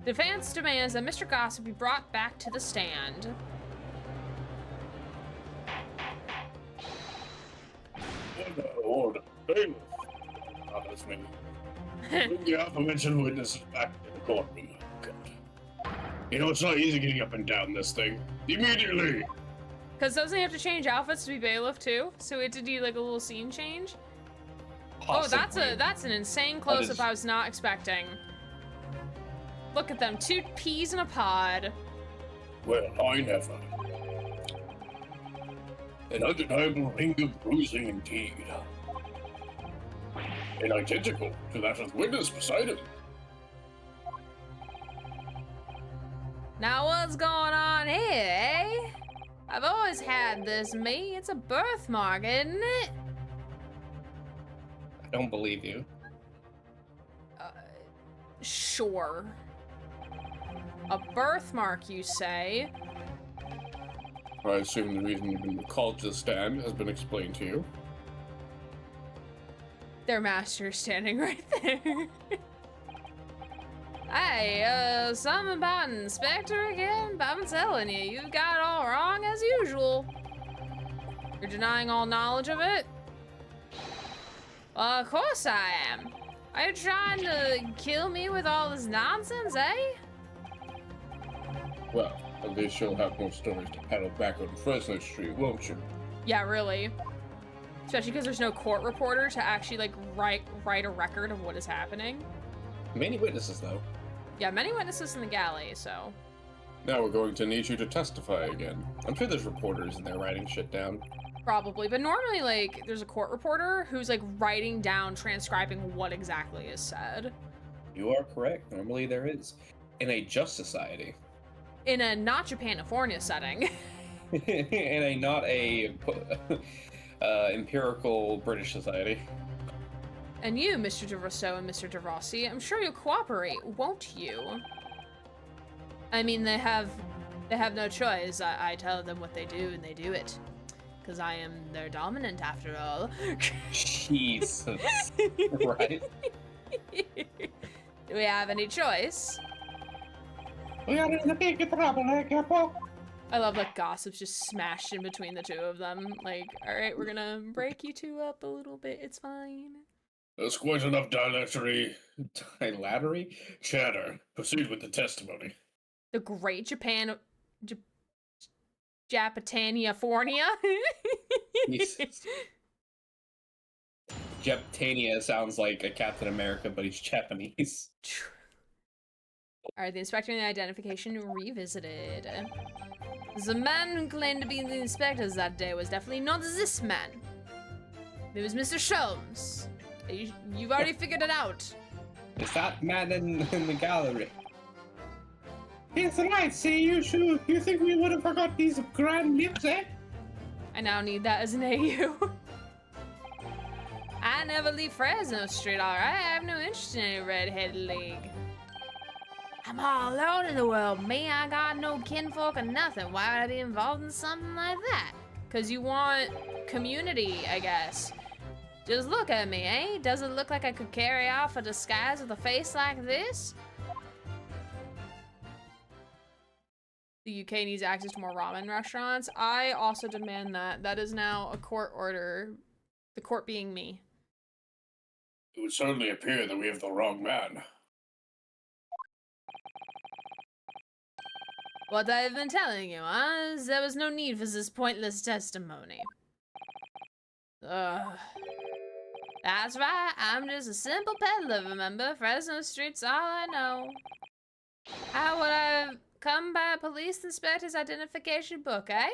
Defense demands that Mr. Gossip be brought back to the stand. Order. Bailiff. Not listening. Bring the aforementioned witnesses back to the courtroom. God. You know, it's not easy getting up and down this thing. Immediately! Because doesn't he have to change outfits to be bailiff too? So we had to do like a little scene change? Possibly. Oh, that's an insane close-up I was not expecting. Look at them, 2 peas in a pod. Well, I never. An undeniable ring of bruising indeed. And identical to that of the witness beside him. Now what's going on here, eh? I've always had this, me. It's a birthmark, isn't it? I don't believe you. Sure. A birthmark, you say? I assume the reason you've been called to the stand has been explained to you. Their master's standing right there. Hey, something about Inspector again? But I'm telling you, you got it all wrong as usual. You're denying all knowledge of it? Well, of course I am. Are you trying to kill me with all this nonsense, eh? Well, at least you'll have more stories to peddle back on Fresno Street, won't you? Yeah, really. Especially because there's no court reporter to actually, like, write a record of what is happening. Many witnesses, though. Yeah, many witnesses in the galley, so... Now we're going to need you to testify again. I'm sure there's reporters in there writing shit down. Probably, but normally, like, there's a court reporter who's, like, writing down, transcribing what exactly is said. You are correct. Normally there is. In a just society. In a not Japanifornia setting. In a not a empirical British society. And you, Mr. DeRousseau and Mr. DeRossi, I'm sure you'll cooperate, won't you? I mean, they have no choice. I tell them what they do, and they do it. Because I am their dominant, after all. Jesus. Right? Do we have any choice? We are in a big trouble, eh, Capo? I love that Gossip's just smashed in between the two of them. Like, alright, we're gonna break you two up a little bit, it's fine. There's quite enough dilatatory Dilatatory? chatter. Proceed with the testimony. The Great Japatania-fornia? Jesus. Jeptania sounds like a Captain America, but he's Japanese. Alright, the inspector and the identification revisited. The man who claimed to be the inspectors that day was definitely not this man. It was Mr. Sholmes. You've already figured it out. Is that man in the gallery? It's right, see, you think we would have forgot these grand lips, eh? I now need that as an AU. I never leave Fresno Street, alright? I have no interest in any red-headed league. I'm all alone in the world, me. I got no kinfolk or nothing. Why would I be involved in something like that? Cause you want community, I guess. Just look at me, eh? Does it look like I could carry off a disguise with a face like this? The UK needs access to more ramen restaurants. I also demand that. That is now a court order. The court being me. It would certainly appear that we have the wrong man. What I've been telling you, huh? Is there was no need for this pointless testimony. Ugh. That's right, I'm just a simple peddler, remember? Fresno Street's all I know. How would I come by a police inspector's identification book, eh?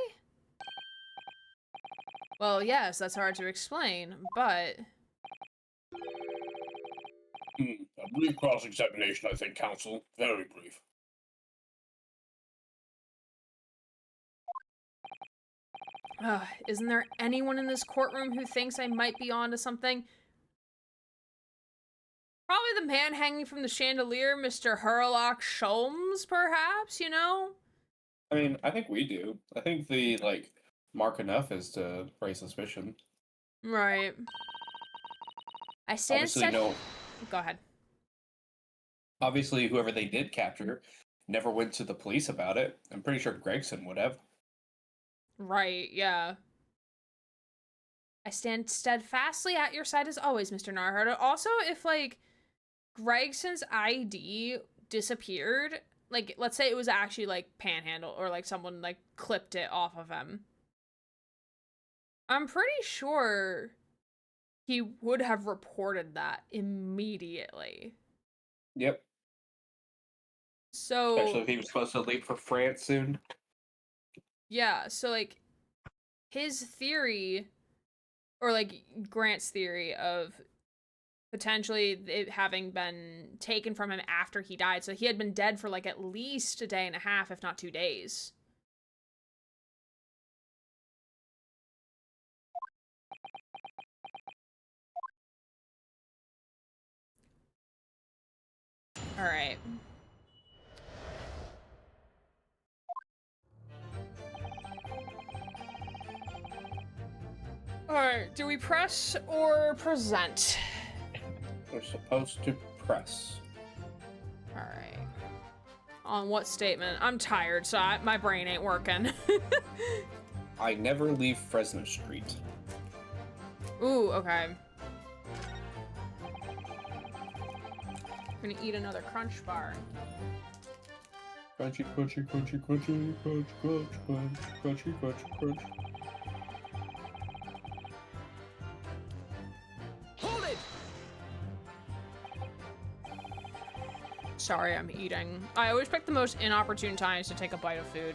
Well, yes, that's hard to explain, but... A brief cross-examination, I think, counsel. Very brief. Isn't there anyone in this courtroom who thinks I might be onto something? Probably the man hanging from the chandelier, Mr. Herlock Sholmes, perhaps, you know? I mean, I think we do. I think the, like, mark enough is to raise suspicion. Right. I stand Obviously, no. Go ahead. Obviously, whoever they did capture never went to the police about it. I'm pretty sure Gregson would have. Right, yeah. I stand steadfastly at your side as always, Mr. Narhart. Also, if, like, Gregson's ID disappeared, like, let's say it was actually, like, panhandle, or, like, someone, like, clipped it off of him. I'm pretty sure he would have reported that immediately. Yep. So... Especially if he was supposed to leave for France soon. Yeah, so, like, his theory, or, like, Grant's theory of potentially it having been taken from him after he died. So he had been dead for, like, at least a day and a half, if not 2 days. All right. Alright, do we press or present? We're supposed to press. Alright. On what statement? I'm tired, so my brain ain't working. I never leave Fresno Street. Ooh, okay. I'm gonna eat another crunch bar. Crunchy, crunchy, crunchy, crunchy, crunch, crunch, crunch, crunchy, crunch, crunch. Hold it! Sorry, I'm eating. I always pick the most inopportune times to take a bite of food.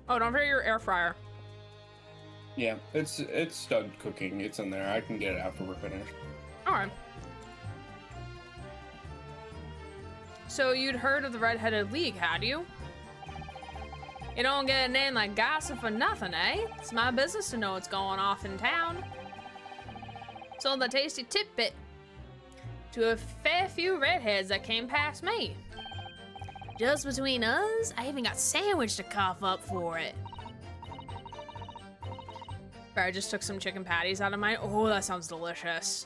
Oh, don't forget your air fryer. Yeah, it's done cooking. It's in there. I can get it after we're finished. Alright. So you'd heard of the Red-Headed League, had you? You don't get a name like Gossip for nothing, eh? It's my business to know what's going off in town. Sold a tasty tidbit to a fair few redheads that came past me. Just between us, I even got sandwich to cough up for it. I just took some chicken patties out of mine. Oh, that sounds delicious.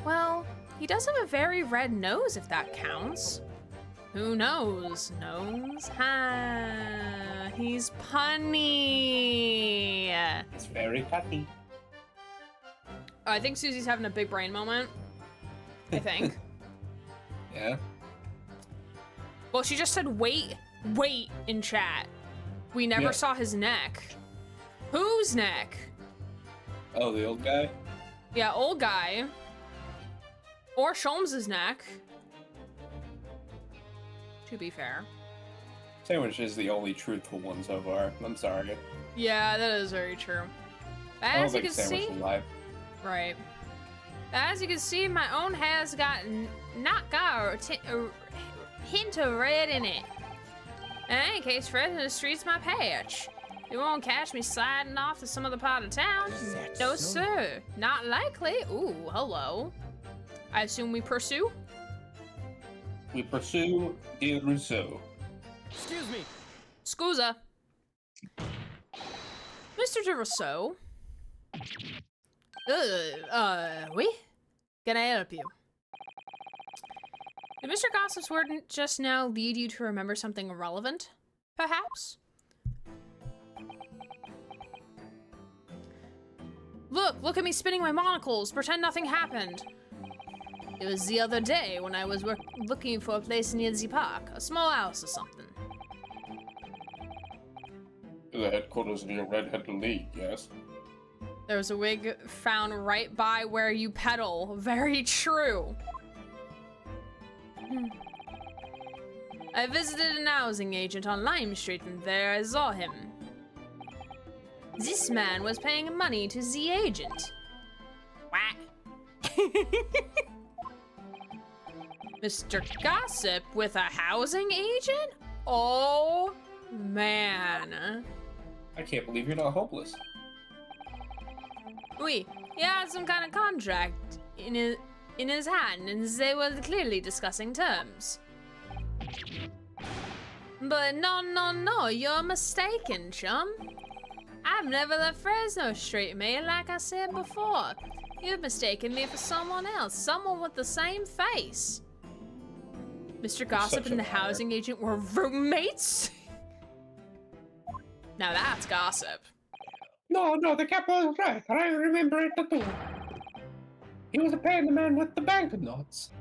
Well, he does have a very red nose, if that counts. Who knows? Nose? Ha! He's punny. It's very punny. I think Susie's having a big brain moment. I think. Yeah. Well, she just said wait in chat. We never saw his neck. Whose neck? Oh, the old guy? Yeah, old guy. Or Sholmes' neck. To be fair. Sandwich is the only truthful one so far. I'm sorry. Yeah, that is very true. I don't As you think can Sandwich see, alive. right. As you can see, my own hair's got not got a hint of red in it. In any case, Fresno Street's my patch. You won't catch me sliding off to some other part of town. No, sir. Not likely. Ooh, hello. I assume we pursue? We pursue De Rousseau. Excuse me. Scusa. Mr. De Rousseau? Oui? Can I help you? Did Mr. Gossip's word just now lead you to remember something relevant? Perhaps? Look at me spinning my monocles. Pretend nothing happened. It was the other day when I was looking for a place near the park. A small house or something. The headquarters of your Red-Headed League, yes? There was a wig found right by where you pedal. Very true. I visited an housing agent on Lime Street, and there I saw him. This man was paying money to the agent. What? Mr. Gossip with a housing agent? Oh, man. I can't believe you're not homeless. Oui, he had some kind of contract in his hand, and they were clearly discussing terms. But no, you're mistaken, chum. I've never left Fresno Street, mate, like I said before. You've mistaken me for someone else, someone with the same face. Mr. Gossip Such and a the liar. housing agent were roommates? Now that's gossip. No, the capo was right. I remember it too. He was paying the man with the banknotes.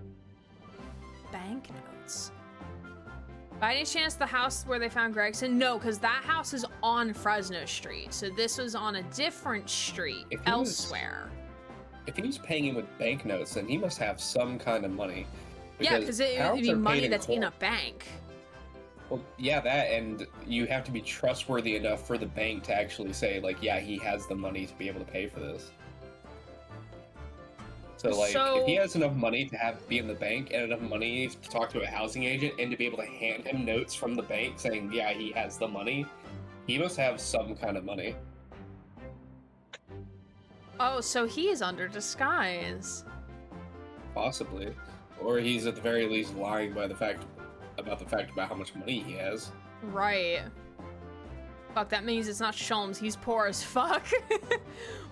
Banknotes. By any chance the house where they found Gregson? No, because that house is on Fresno Street. So this was on a different street If he was- elsewhere. If he's paying him with banknotes, then he must have some kind of money. Yeah, because it would pounds be are money paid that's in a coin. bank. Well, yeah, that, and you have to be trustworthy enough for the bank to actually say, like, yeah, he has the money to be able to pay for this. So, like, So- if he has enough money to be in the bank and enough money to talk to a housing agent and to be able to hand him notes from the bank saying, yeah, he has the money, he must have some kind of money. Oh, so he is under disguise. Possibly. Or he's at the very least lying by the fact about how much money he has. Right. Fuck, that means it's not Sholmes. He's poor as fuck.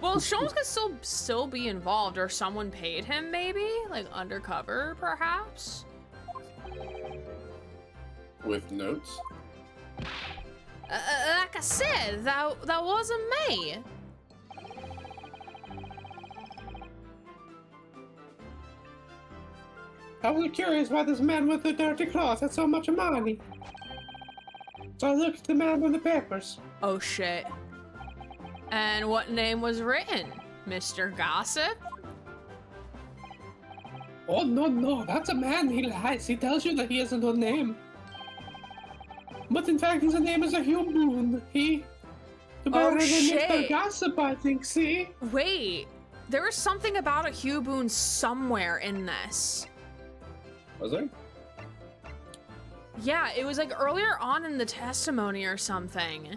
Well, Sholmes could still be involved, or someone paid him, maybe? Like, undercover, perhaps? With notes? Like I said, that wasn't me. I was curious why this man with the dirty clothes had so much money. So I looked at the man on the papers. Oh, shit. And what name was written? Mr. Gossip? Oh, no, that's a man. He lies. He tells you that he has no name. But in fact, his name is a Hugh Boone. The better than shit. Mr. Gossip, I think, see? Wait, there was something about a Hugh Boone somewhere in this. Was there? Yeah, it was like earlier on in the testimony or something.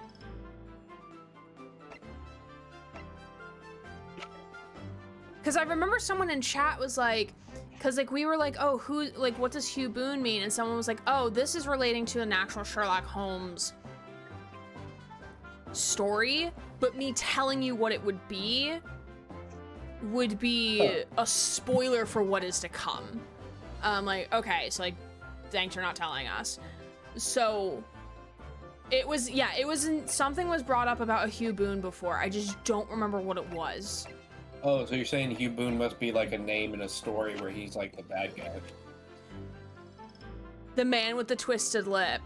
Because I remember someone in chat was like, because like we were like, oh, what does Hugh Boone mean? And someone was like, oh, this is relating to an actual Sherlock Holmes story, but me telling you what it would be a spoiler for what is to come. Like, okay, so like, thanks for not telling us. So, something was brought up about a Hugh Boone before. I just don't remember what it was. Oh, so you're saying Hugh Boone must be like a name in a story where he's like the bad guy. The man with the twisted lip.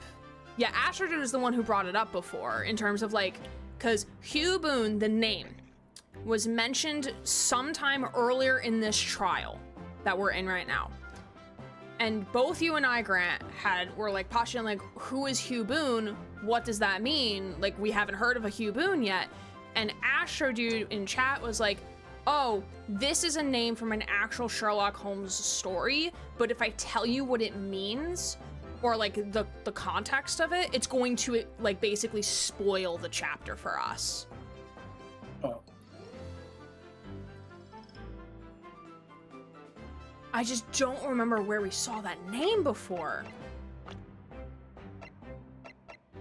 Yeah, Astrid was the one who brought it up before, in terms of like, because Hugh Boone, the name, was mentioned sometime earlier in this trial that we're in right now. And both you and I, Grant, were like postulating like, who is Hugh Boone? What does that mean? Like, we haven't heard of a Hugh Boone yet. And Astro Dude in chat was like, oh, this is a name from an actual Sherlock Holmes story, but if I tell you what it means, or like the context of it, it's going to like basically spoil the chapter for us. Oh. I just don't remember where we saw that name before.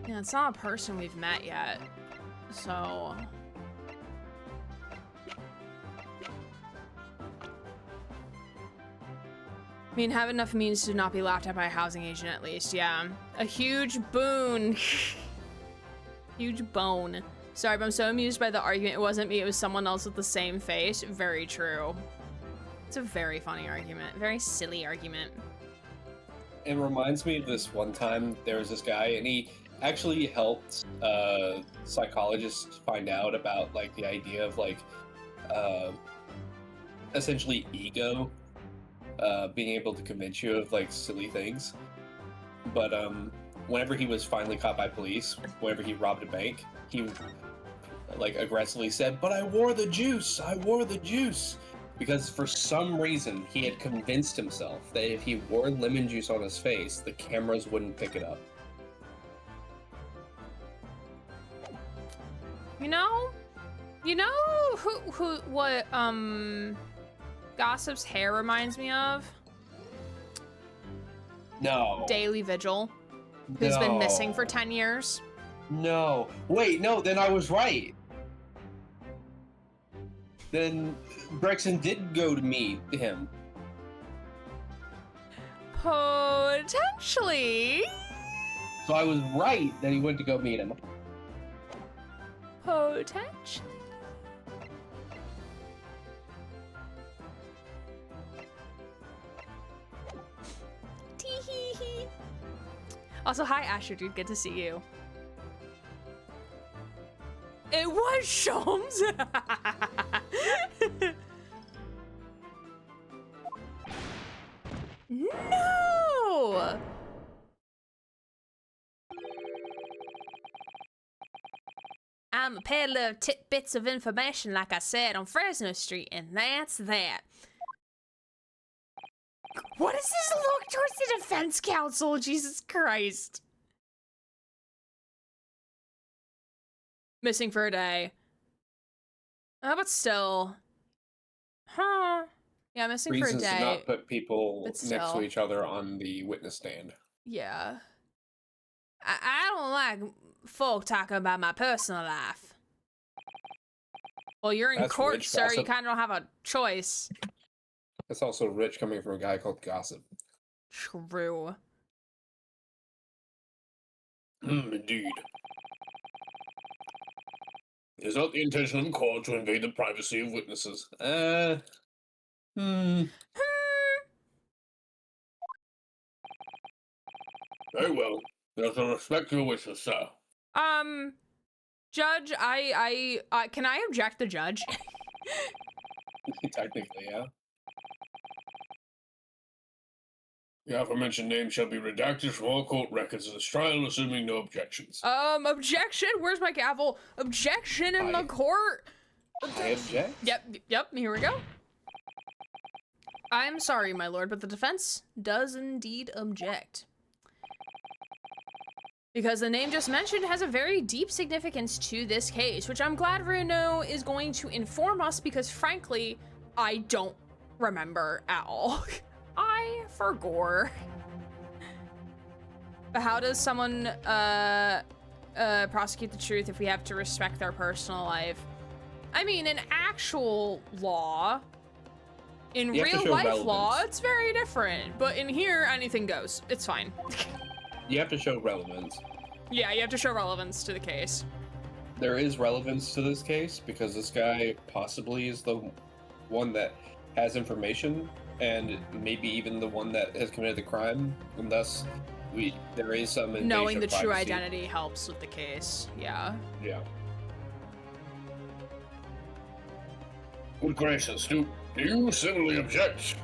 Yeah, it's not a person we've met yet, so... I mean, have enough means to not be laughed at by a housing agent, at least, yeah. A huge boon. Huge bone. Sorry, but I'm so amused by the argument. It wasn't me, it was someone else with the same face. Very true. It's a very funny argument. Very silly argument. It reminds me of this one time there was this guy, and he actually helped psychologists find out about like the idea of like essentially ego being able to convince you of like silly things. But whenever he was finally caught by police, whenever he robbed a bank, he like aggressively said, "But I wore the juice. I wore the juice." Because for some reason he had convinced himself that if he wore lemon juice on his face, the cameras wouldn't pick it up. You know what Gossip's hair reminds me of? No. Daily Vigil, who's been missing for 10 years. No. Wait, no, then I was right. Then Gregson did go to meet him. Potentially. So I was right that he went to go meet him. Potentially. Tee-hee-hee. Also, hi Asher, dude. Good to see you. It was Shums. No. I'm a peddler of tidbits of information, like I said, on Fresno Street, and that's that. What is this look towards the defense counsel? Jesus Christ. Missing for a day. But still. Huh. Yeah, missing Reasons for a day. to not put people but next still. to each other on the witness stand. Yeah. I don't like folk talking about my personal life. Well, you're in That's court, rich sir. You gossip. kind of don't have a choice. That's also rich coming from a guy called Gossip. True. Indeed. It is not the intention of the court to invade the privacy of witnesses. Very well. I shall respect your wishes, sir. Judge, can I object the judge? Technically, yeah. The aforementioned name shall be redacted from all court records of this trial, assuming no objections. Objection? Where's my gavel? Objection in the court? I object. Yep, here we go. I'm sorry, my lord, but the defense does indeed object. Because the name just mentioned has a very deep significance to this case, which I'm glad Reno is going to inform us because, frankly, I don't remember at all. I forgot. But how does someone prosecute the truth if we have to respect their personal life? I mean, in actual law, in real life law, it's very different. But in here, anything goes. It's fine. You have to show relevance. Yeah, you have to show relevance to the case. There is relevance to this case because this guy possibly is the one that has information and maybe even the one that has committed the crime, and thus there is some invasion Knowing the of true privacy. identity helps with the case. Yeah. Yeah. Good gracious, do you civilly object,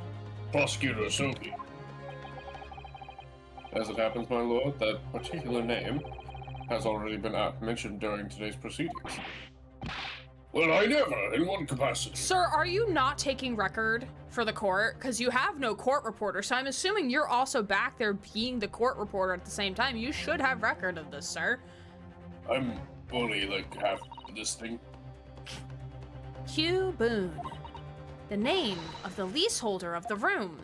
Prosecutor Asobi? As it happens, my lord, that particular name has already been mentioned during today's proceedings. Well, I never, in what capacity? Sir, are you not taking record for the court? Because you have no court reporter, so I'm assuming you're also back there being the court reporter at the same time. You should have record of this, sir. I'm only like half this thing. Q Boone. The name of the leaseholder of the room.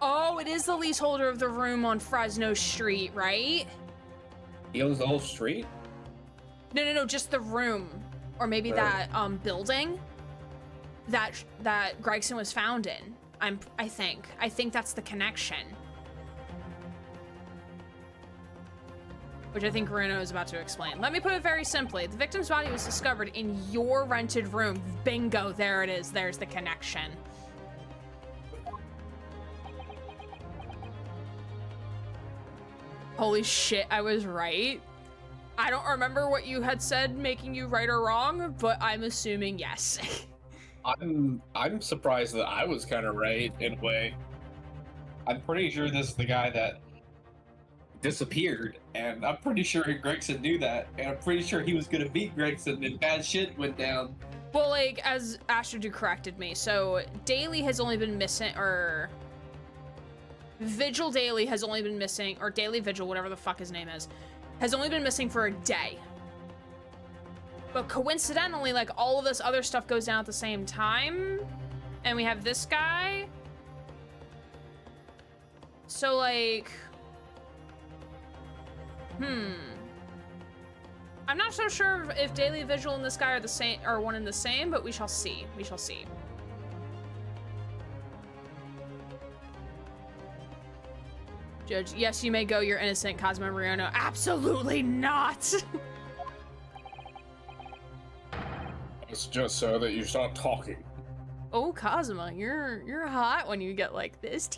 Oh, it is the leaseholder of the room on Fresno Street, right? He owns the whole street? No, just the room. Or maybe that building that Gregson was found in. I think that's the connection. Which I think Reno is about to explain. Let me put it very simply. The victim's body was discovered in your rented room. Bingo, there it is. There's the connection. Holy shit, I was right. I don't remember what you had said making you right or wrong, but I'm assuming yes. I'm surprised that I was kind of right in a way. I'm pretty sure this is the guy that disappeared, and I'm pretty sure Gregson knew that, and I'm pretty sure he was gonna meet Gregson, and bad shit went down. Well, like, as Astrid corrected me, so Daly has only been missing, or Vigil Daly has only been missing, or Daily Vigil, whatever the fuck his name is, has only been missing for a day. But coincidentally, like, all of this other stuff goes down at the same time, and we have this guy. So, like, I'm not so sure if Daily Vigil and this guy are the same, or one and the same, but we shall see. We shall see. Judge, yes, you may go. You're innocent, Cosmo Mariano. Absolutely not. I suggest, sir, that you start talking. Oh, Cosmo, you're hot when you get like this.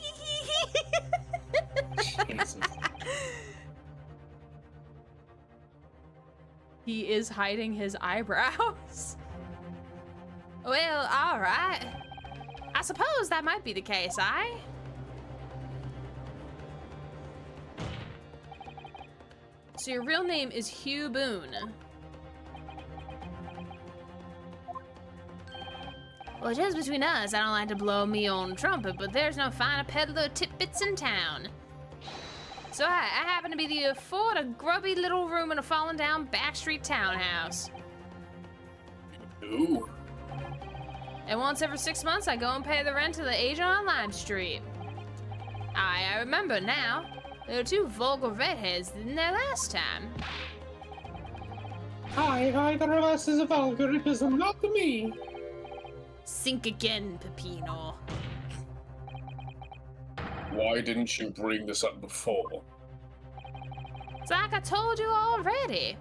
Jesus. He is hiding his eyebrows. Well, all right. I suppose that might be the case, So your real name is Hugh Boone. Well, just between us, I don't like to blow me own trumpet, but there's no finer peddler tidbits in town. So I happen to be the afford a grubby little room in a fallen down backstreet townhouse. Ooh. And once every 6 months, I go and pay the rent to the agent on Lime Street. I remember now. There were 2 vulgar redheads in there last time. Hi, either of us is a vulgarism, not to me. Sink again, Peppino. Why didn't you bring this up before? It's like I told you already.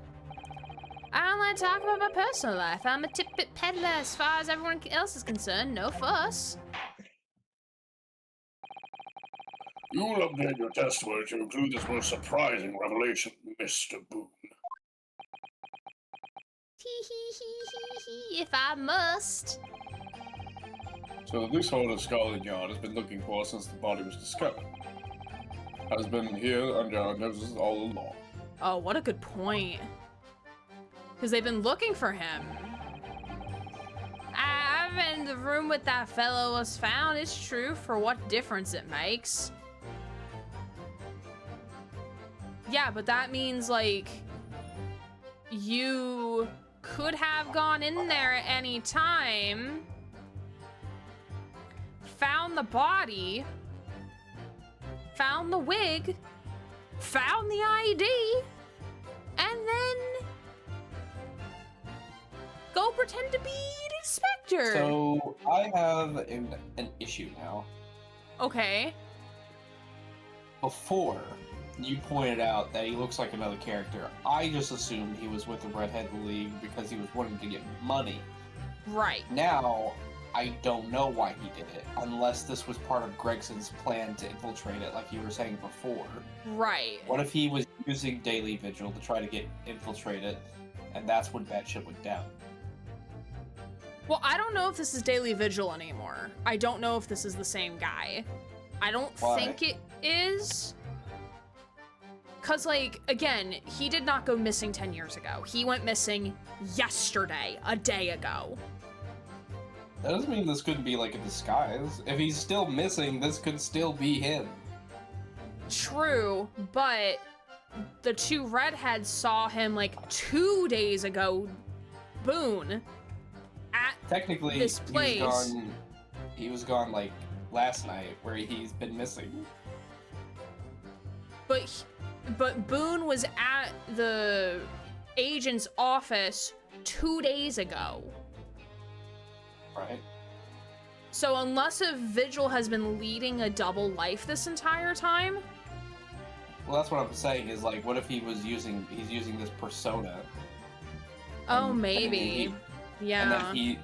I don't like to talk about my personal life. I'm a tidbit peddler as far as everyone else is concerned. No fuss. You will update your testimony to include this most surprising revelation, Mr. Boone. If I must. So the leasehold of Scotland Yard has been looking for us since the body was discovered. Has been here under our noses all along. Oh, what a good point. Because they've been looking for him. I've been in the room with that fellow was found. It's true. For what difference it makes. Yeah, but that means, like, you could have gone in there at any time, found the body, found the wig, found the ID, and then go pretend to be an inspector. So I have an issue now. Okay. Before, you pointed out that he looks like another character. I just assumed he was with the Redhead League because he was wanting to get money. Right. Now, I don't know why he did it, unless this was part of Gregson's plan to infiltrate it, like you were saying before. Right. What if he was using Daily Vigil to try to get infiltrated, and that's when bad shit went down? Well, I don't know if this is Daily Vigil anymore. I don't know if this is the same guy. I don't think it is. Because, like, again, he did not go missing 10 years ago. He went missing yesterday, a day ago. That doesn't mean this couldn't be, like, a disguise. If he's still missing, this could still be him. True, but the 2 redheads saw him, like, 2 days ago, Boone, at Technically, this place. He was gone, like, last night, where he's been missing. But Boone was at the agent's office 2 days ago. Right. So unless a Vigil has been leading a double life this entire time. Well, that's what I'm saying is, like, what if he's using this persona? Oh, maybe. Yeah. And then he,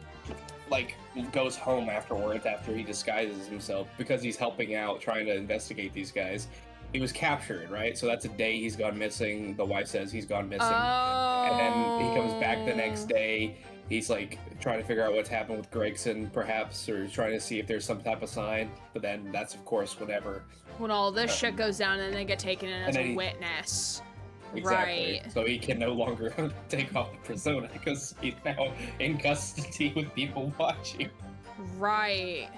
like, goes home afterwards after he disguises himself because he's helping out, trying to investigate these guys. He was captured, right? So that's a day he's gone missing. The wife says he's gone missing. Oh. And then he comes back the next day, he's like trying to figure out what's happened with Gregson, perhaps, or trying to see if there's some type of sign. But then that's of course when all this shit goes down and they get taken in as a he- witness. exactly. Right. So he can no longer take off the persona because he's now in custody with people watching. Right.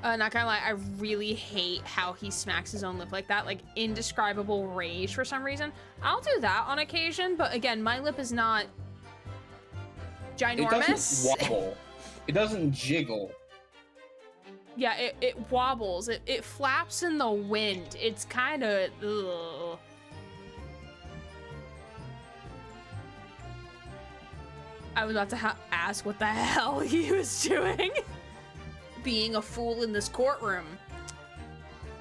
Not gonna lie, I really hate how he smacks his own lip like that, like indescribable rage for some reason. I'll do that on occasion, but again, my lip is not ginormous. It doesn't wobble. It doesn't jiggle. Yeah, it wobbles. It flaps in the wind. It's kind of ugh. I was about to ask what the hell he was doing. Being a fool in this courtroom.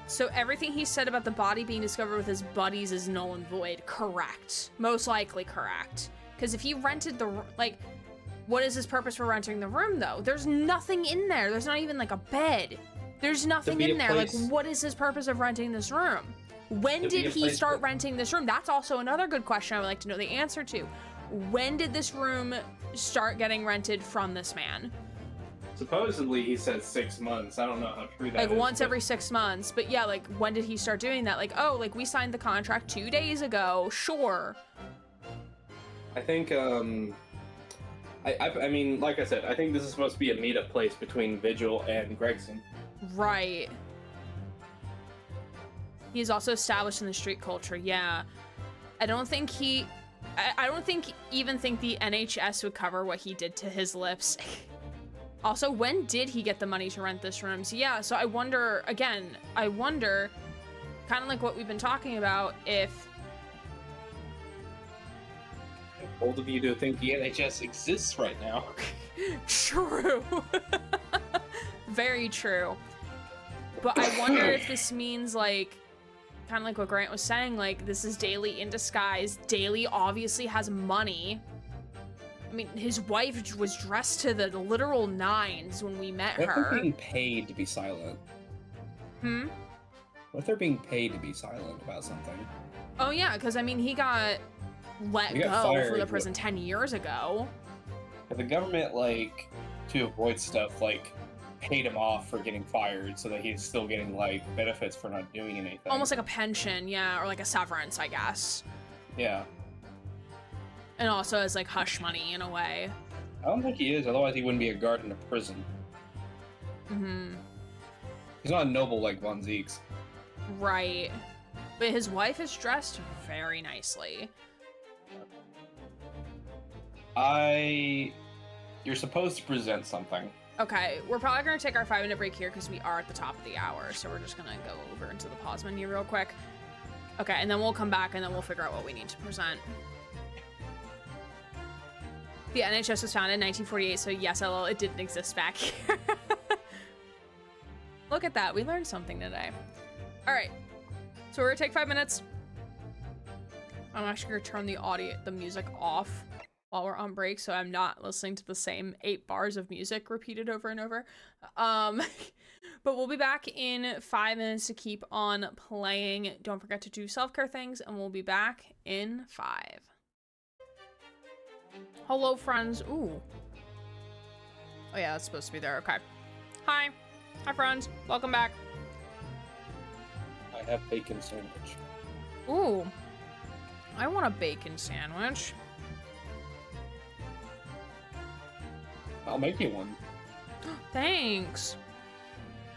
So everything he said about the body being discovered with his buddies is null and void. Correct. Most likely correct. Because if he rented the, like, what is his purpose for renting the room, though? There's nothing in there. There's not even, like, a bed. There's nothing in there. Like, what is his purpose of renting this room? When did he start renting this room? That's also another good question I would like to know the answer to. When did this room start getting rented from this man? Supposedly he said 6 months. I don't know how true that like is. Once every 6 months. But yeah, like when did he start doing that? Like, oh, like we signed the contract 2 days ago. Sure. I think, I mean, like I said, I think this is supposed to be a meetup place between Vigil and Gregson. Right. He's also established in the street culture. Yeah. I don't think even think the NHS would cover what he did to his lips. Also, when did he get the money to rent this room? So yeah, so I wonder, kind of like what we've been talking about, if... How old of you to think the NHS exists right now? True. Very true. But I wonder if this means, like, kind of like what Grant was saying, like, this is Daly in disguise. Daly obviously has money. I mean, his wife was dressed to the literal nines when we met What if her. they're being paid to be silent? Hmm? What if they're being paid to be silent about something? Oh, yeah, because, I mean, he got let He got go fired, from the what? prison 10 years ago. But the government, like, to avoid stuff, like, paid him off for getting fired so that he's still getting, like, benefits for not doing anything. Almost like a pension, yeah, or like a severance, I guess. Yeah. And also as, like, hush money in a way. I don't think he is, otherwise he wouldn't be a guard in a prison. Mm-hmm. He's not a noble like Von Zieks. Right. But his wife is dressed very nicely. You're supposed to present something. Okay, we're probably gonna take our 5-minute break here because we are at the top of the hour, so we're just gonna go over into the pause menu real quick. Okay, and then we'll come back and then we'll figure out what we need to present. The NHS was founded in 1948, so yes, LL, it didn't exist back here. Look at that, we learned something today. All right, so we're gonna take 5 minutes. I'm actually gonna turn the music off while we're on break, so I'm not listening to the same 8 bars of music repeated over and over. But we'll be back in 5 minutes to keep on playing. Don't forget to do self-care things, and we'll be back in 5. Hello, friends. Ooh. Oh yeah, that's supposed to be there. Okay. Hi. Hi, friends. Welcome back. I have bacon sandwich. Ooh. I want a bacon sandwich. I'll make you one. Thanks.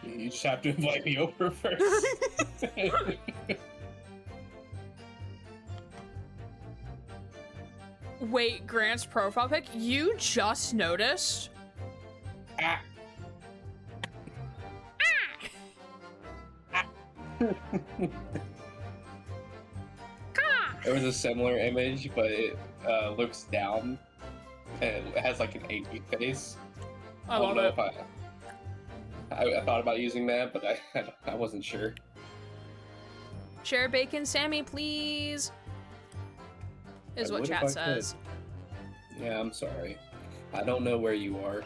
You just have to invite me over first. Wait, Grant's profile pic? You just noticed? Ah. There was a similar image, but it looks down and it has like an angry face. I don't love know it. if I thought about using that, but I wasn't sure. Share bacon, Sammy, please. Is I what would if chat I says. could. Yeah, I'm sorry. I don't know where you are.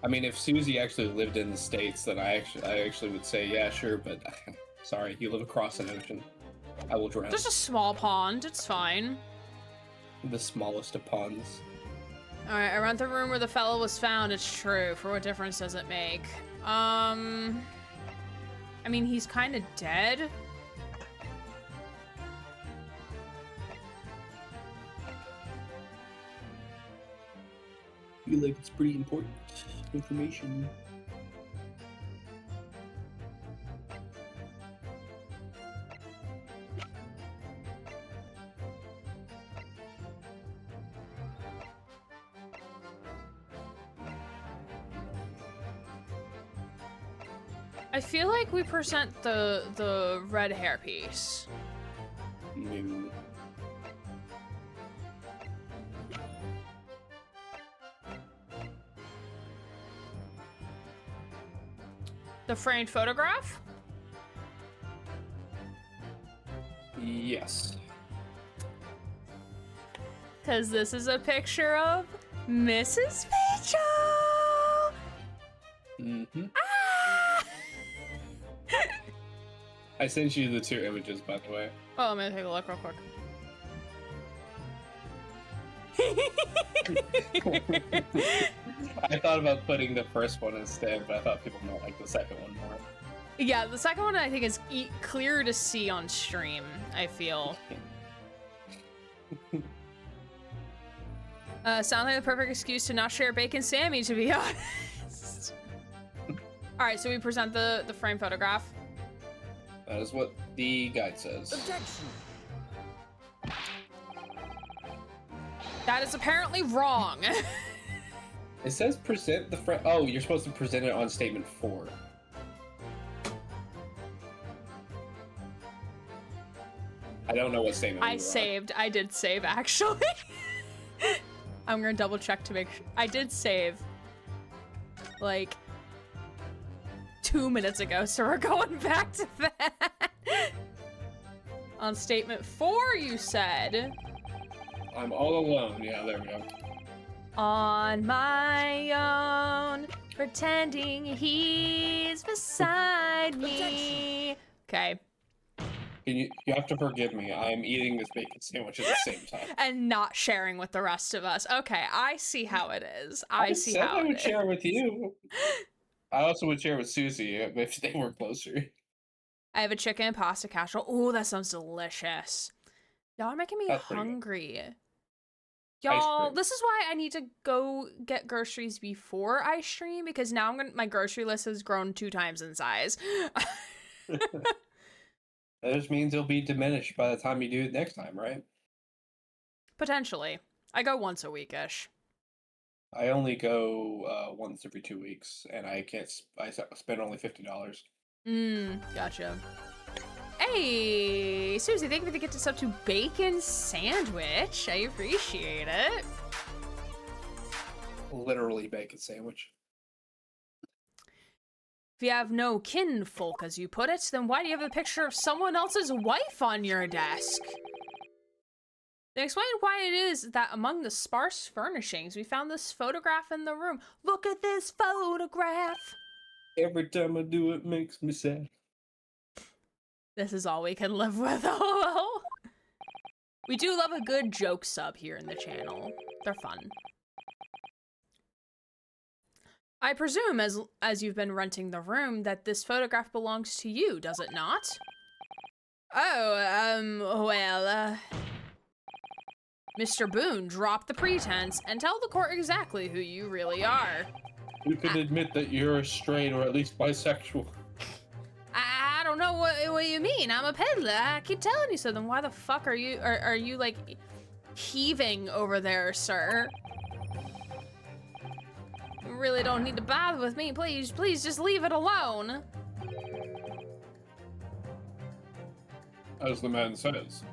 I mean, if Susie actually lived in the States, then I actually would say, yeah, sure, but Sorry, you live across an ocean. I will drown. Just a small pond. It's fine. The smallest of ponds. All right, I rent the room where the fellow was found. It's true. For what difference does it make? I mean, he's kind of dead. I feel like it's pretty important information. I feel like we present the red hairpiece. No. The framed photograph? Yes. Because this is a picture of Mrs. Mitchell! Mm-hmm. Ah! I sent you the 2 images, by the way. Oh, I'm gonna take a look real quick. I thought about putting the first one instead, but I thought people might like the second one more. Yeah, the second one I think is clearer to see on stream, I feel. Sounds like the perfect excuse to not share Bacon Sammy, to be honest. Alright, so we present the frame photograph. That is what the guide says. Objection. That is apparently wrong. It says present the frame. Oh, you're supposed to present it on statement 4. I don't know what statement. I saved. I did save, actually. I'm gonna double check to make sure. I did save. Like 2 minutes ago, so we're going back to that. On statement 4, you said. I'm all alone. Yeah, there we go. On my own, pretending he's beside me. Okay. You have to forgive me. I'm eating this bacon sandwich at the same time. And not sharing with the rest of us. Okay, I see how it is. I see how I would it is. share with you. I also would share with Susie if they were closer. I have a chicken and pasta casserole. Oh, that sounds delicious. Y'all are making me That's pretty good. hungry. Ice Y'all, cream. this is why I need to go get groceries before I stream, because now my grocery list has grown 2 times in size. That just means it'll be diminished by the time you do it next time, right? Potentially. I go once a week-ish. I only go once every 2 weeks, and I spend only $50. Gotcha. Hey, Susie, thank you for the gift sub to Bacon Sandwich. I appreciate it. Literally bacon sandwich. If you have no kinfolk, as you put it, then why do you have a picture of someone else's wife on your desk? They explained why it is that among the sparse furnishings, we found this photograph in the room. Look at this photograph! Every time I do it makes me sad. This is all we can live with, oh. We do love a good joke sub here in the channel. They're fun. I presume, as you've been renting the room, that this photograph belongs to you, does it not? Oh, well, Mr. Boone, drop the pretense and tell the court exactly who you really are. You can admit that you're straight or at least bisexual. I don't know what you mean. I'm a peddler. I keep telling you so. Then why the fuck are you like heaving over there, sir? You really don't need to bother with me. Please just leave it alone. As the man says.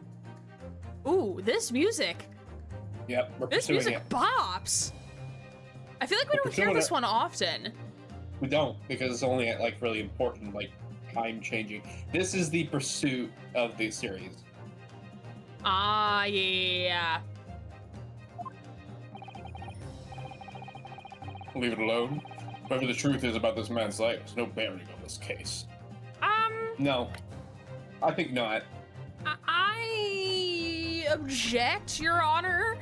Ooh, this music. Yep, we're This pursuing music it. bops. I feel like we We're don't hear pursuing this it. one often. We don't, because it's only like really important, like time changing. This is the pursuit of the series. Ah, yeah. Leave it alone. Whatever the truth is about this man's life, there's no bearing on this case. No. I think not. I object, Your Honor.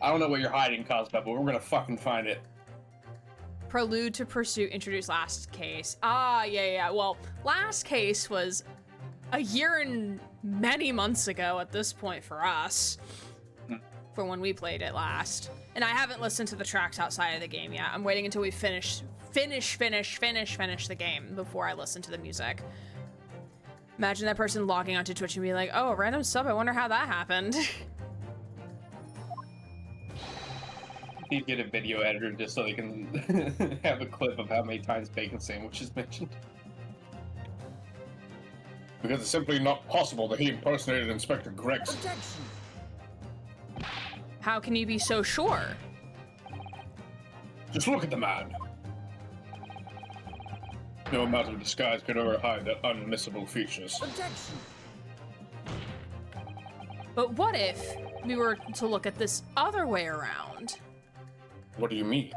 I don't know what you're hiding, Cosmo, but we're gonna fucking find it. Prelude to Pursuit introduced last case. Ah, yeah. Well, last case was a year and many months ago at this point for us. For when we played it last. And I haven't listened to the tracks outside of the game yet. I'm waiting until we finish the game before I listen to the music. Imagine that person logging onto Twitch and be like, oh, a random sub, I wonder how that happened. He'd get a video editor just so they can have a clip of how many times bacon sandwich is mentioned. Because it's simply not possible that he impersonated Inspector Gregson. How can you be so sure? Just look at the man. No amount of disguise could ever hide the unmissable features. But what if we were to look at this other way around? What do you mean?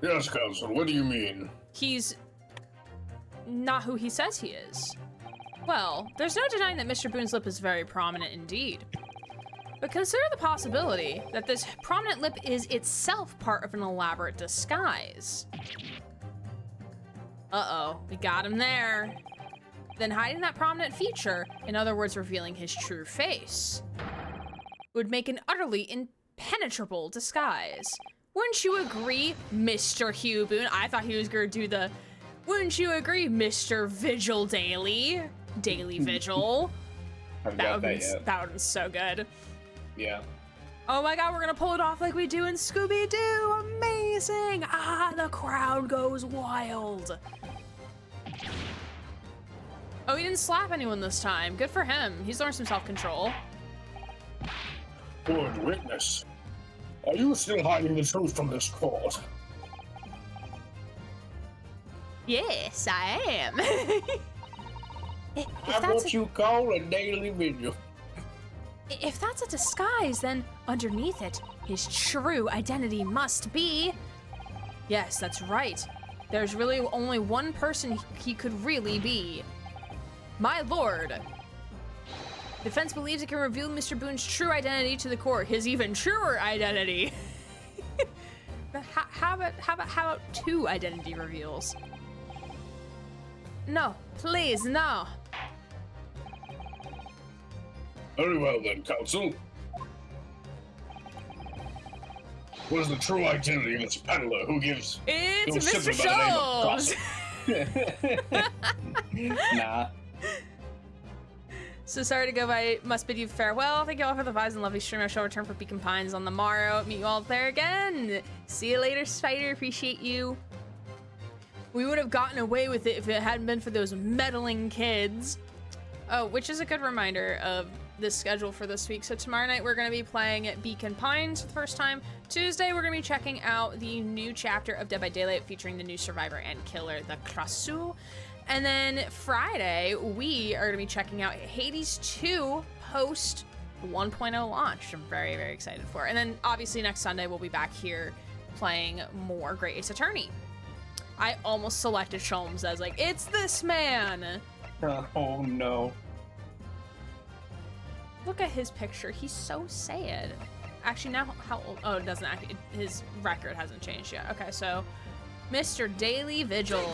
Yes, Counsel, what do you mean? He's not who he says he is. Well, there's no denying that Mr. Boone's lip is very prominent indeed. But consider the possibility that this prominent lip is itself part of an elaborate disguise. Uh-oh, we got him there. Then hiding that prominent feature, in other words, revealing his true face, would make an utterly impenetrable disguise. Wouldn't you agree, Mr. Hugh Boone? I thought he was gonna do the, wouldn't you agree, Mr. Vigil Daily? Daily Vigil. That would be so good. Yeah. Oh my god, we're gonna pull it off like we do in Scooby-Doo! Amazing! Ah, the crowd goes wild. Oh, he didn't slap anyone this time. Good for him. He's learned some self-control. Good witness. Are you still hiding the truth from this court? Yes, I am. I'm what you call a daily video. If that's a disguise, then underneath it, his true identity must be... Yes, that's right. There's really only one person he could really be. My lord. Defense believes it can reveal Mr. Boone's true identity to the court, his even truer identity. How about 2 identity reveals? No, please, no. Very well then, Counsel. What is the true identity of this peddler who gives... It's who Mr. simply by the name of Shows! Nah. So sorry to go, but I must bid you farewell. Thank you all for the vibes and lovely stream. I shall return for Beacon Pines on the morrow. Meet you all there again. See you later, Spider. Appreciate you. We would have gotten away with it if it hadn't been for those meddling kids. Oh, which is a good reminder of the schedule for this week. So tomorrow night we're going to be playing at Beacon Pines for the first time. Tuesday we're going to be checking out the new chapter of Dead by Daylight featuring the new survivor and killer, the Krasu. And then Friday we are going to be checking out Hades 2 post 1.0 launch, which I'm very, very excited for. And then obviously next Sunday we'll be back here playing more Great Ace Attorney. I almost selected Sholmes as like, it's this man. Oh no. Look at his picture. He's so sad. Actually, now how old? Oh, it doesn't actually. His record hasn't changed yet. Okay, so Mr. Daily Vigil.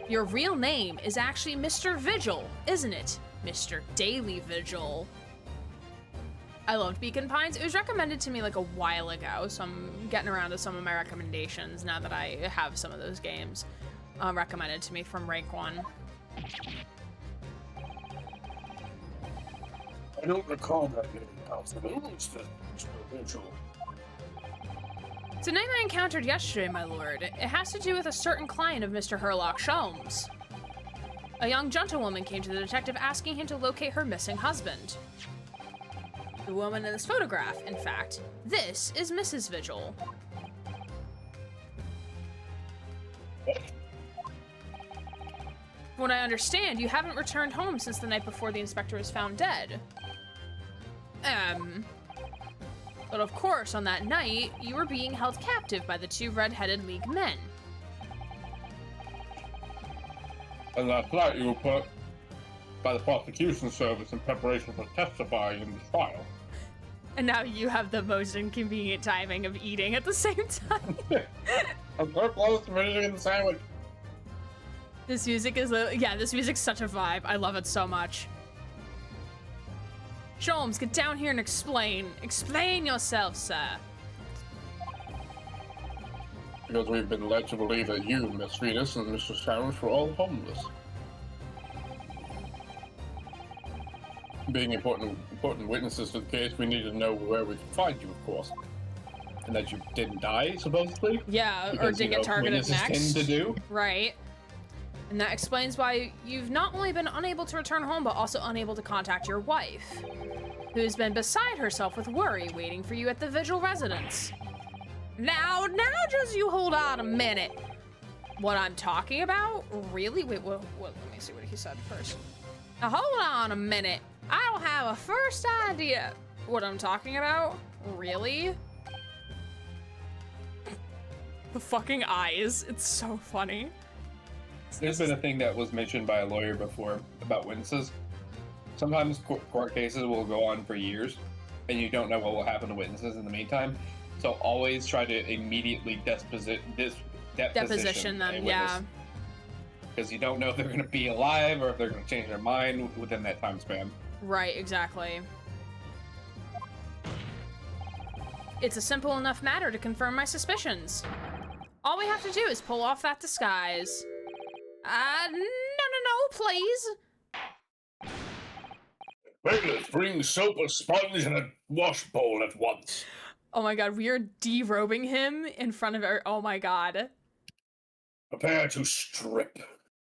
Your real name is actually Mr. Vigil, isn't it? Mr. Daily Vigil. I loved Beacon Pines. It was recommended to me like a while ago, so I'm getting around to some of my recommendations now that I have some of those games recommended to me from Rank 1. I don't recall that name, Counsel. Who's the Vigil? It's a name I encountered yesterday, my lord. It has to do with a certain client of Mr. Herlock Sholmes. A young gentlewoman came to the detective asking him to locate her missing husband. The woman in this photograph, in fact, this is Mrs. Vigil. From what I understand, you haven't returned home since the night before the inspector was found dead. But of course, on that night, you were being held captive by the 2 red-headed League men. And last night you were put by the prosecution service in preparation for testifying in the trial. And now you have the most inconvenient timing of eating at the same time. I'm so close to finishing the sandwich. This music is, yeah, this music's such a vibe. I love it so much. Sholmes, get down here and explain. Explain yourself, sir. Because we've been led to believe that you, Miss Venus, and Mr. Sandwich were all homeless. Being important witnesses to the case, we need to know where we can find you, of course. And that you didn't die, supposedly? Yeah, Because, or didn't get targeted witnesses next. tend to do. Right. And that explains why you've not only been unable to return home, but also unable to contact your wife, who's been beside herself with worry, waiting for you at the Vigil residence. Now just you hold on a minute. What I'm talking about? Really? Wait, what? Let me see what he said first. Now hold on a minute. I don't have a first idea what I'm talking about. Really? The fucking eyes. It's so funny. There's been a thing that was mentioned by a lawyer before about witnesses. Sometimes court cases will go on for years, and you don't know what will happen to witnesses in the meantime. So always try to immediately deposition Them, yeah. Because you don't know if they're going to be alive or if they're going to change their mind within that time span. Right, exactly. It's a simple enough matter to confirm my suspicions. All we have to do is pull off that disguise. No, please. Bailiff, bring soap, a sponge, and a wash bowl at once. Oh my god, we are derobing him in front of our. Oh my god. Prepare to strip.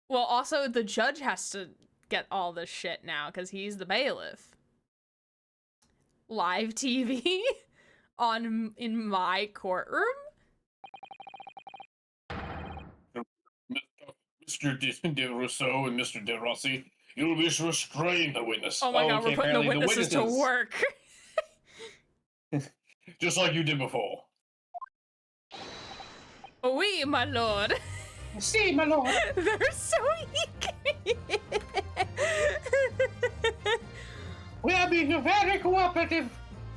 Well, also, the judge has to get all this shit now, because he's the bailiff. Live TV? In my courtroom? Mr. De Rousseau and Mr. De Rossi, you'll be to restrain the witness. Oh my god, we're okay, putting the apparently the witnesses to witnesses. work. Just like you did before. Oui, my lord. See, my lord. They're so eager. We are being very cooperative.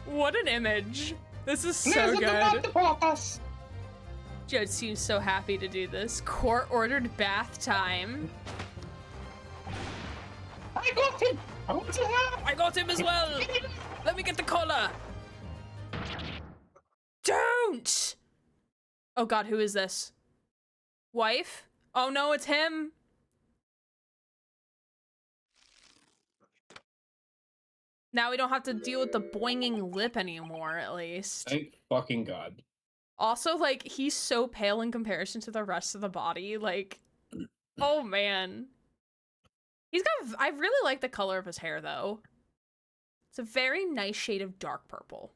What an image. This is Please so do not good. deport us. Judge seems so happy to do this. Court-ordered bath time. I got him. I want to have. I got him as well. Let me get the collar. Don't! Oh god, who is this? Wife? Oh no, it's him. Now we don't have to deal with the boinging lip anymore, at least. Thank fucking God. Also, like, he's so pale in comparison to the rest of the body. Like, oh man. He's got, I really like the color of his hair, though. It's a very nice shade of dark purple.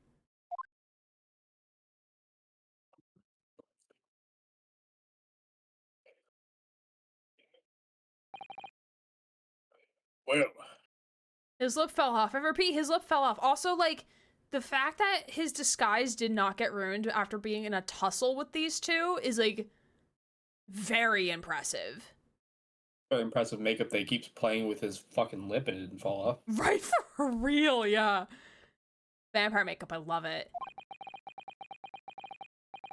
Well, His lip fell off. I repeat, his lip fell off. Also, like, the fact that his disguise did not get ruined after being in a tussle with these two is, like, very impressive. Very impressive makeup that he keeps playing with his fucking lip and it didn't fall off. Right, for real, yeah. Vampire makeup, I love it.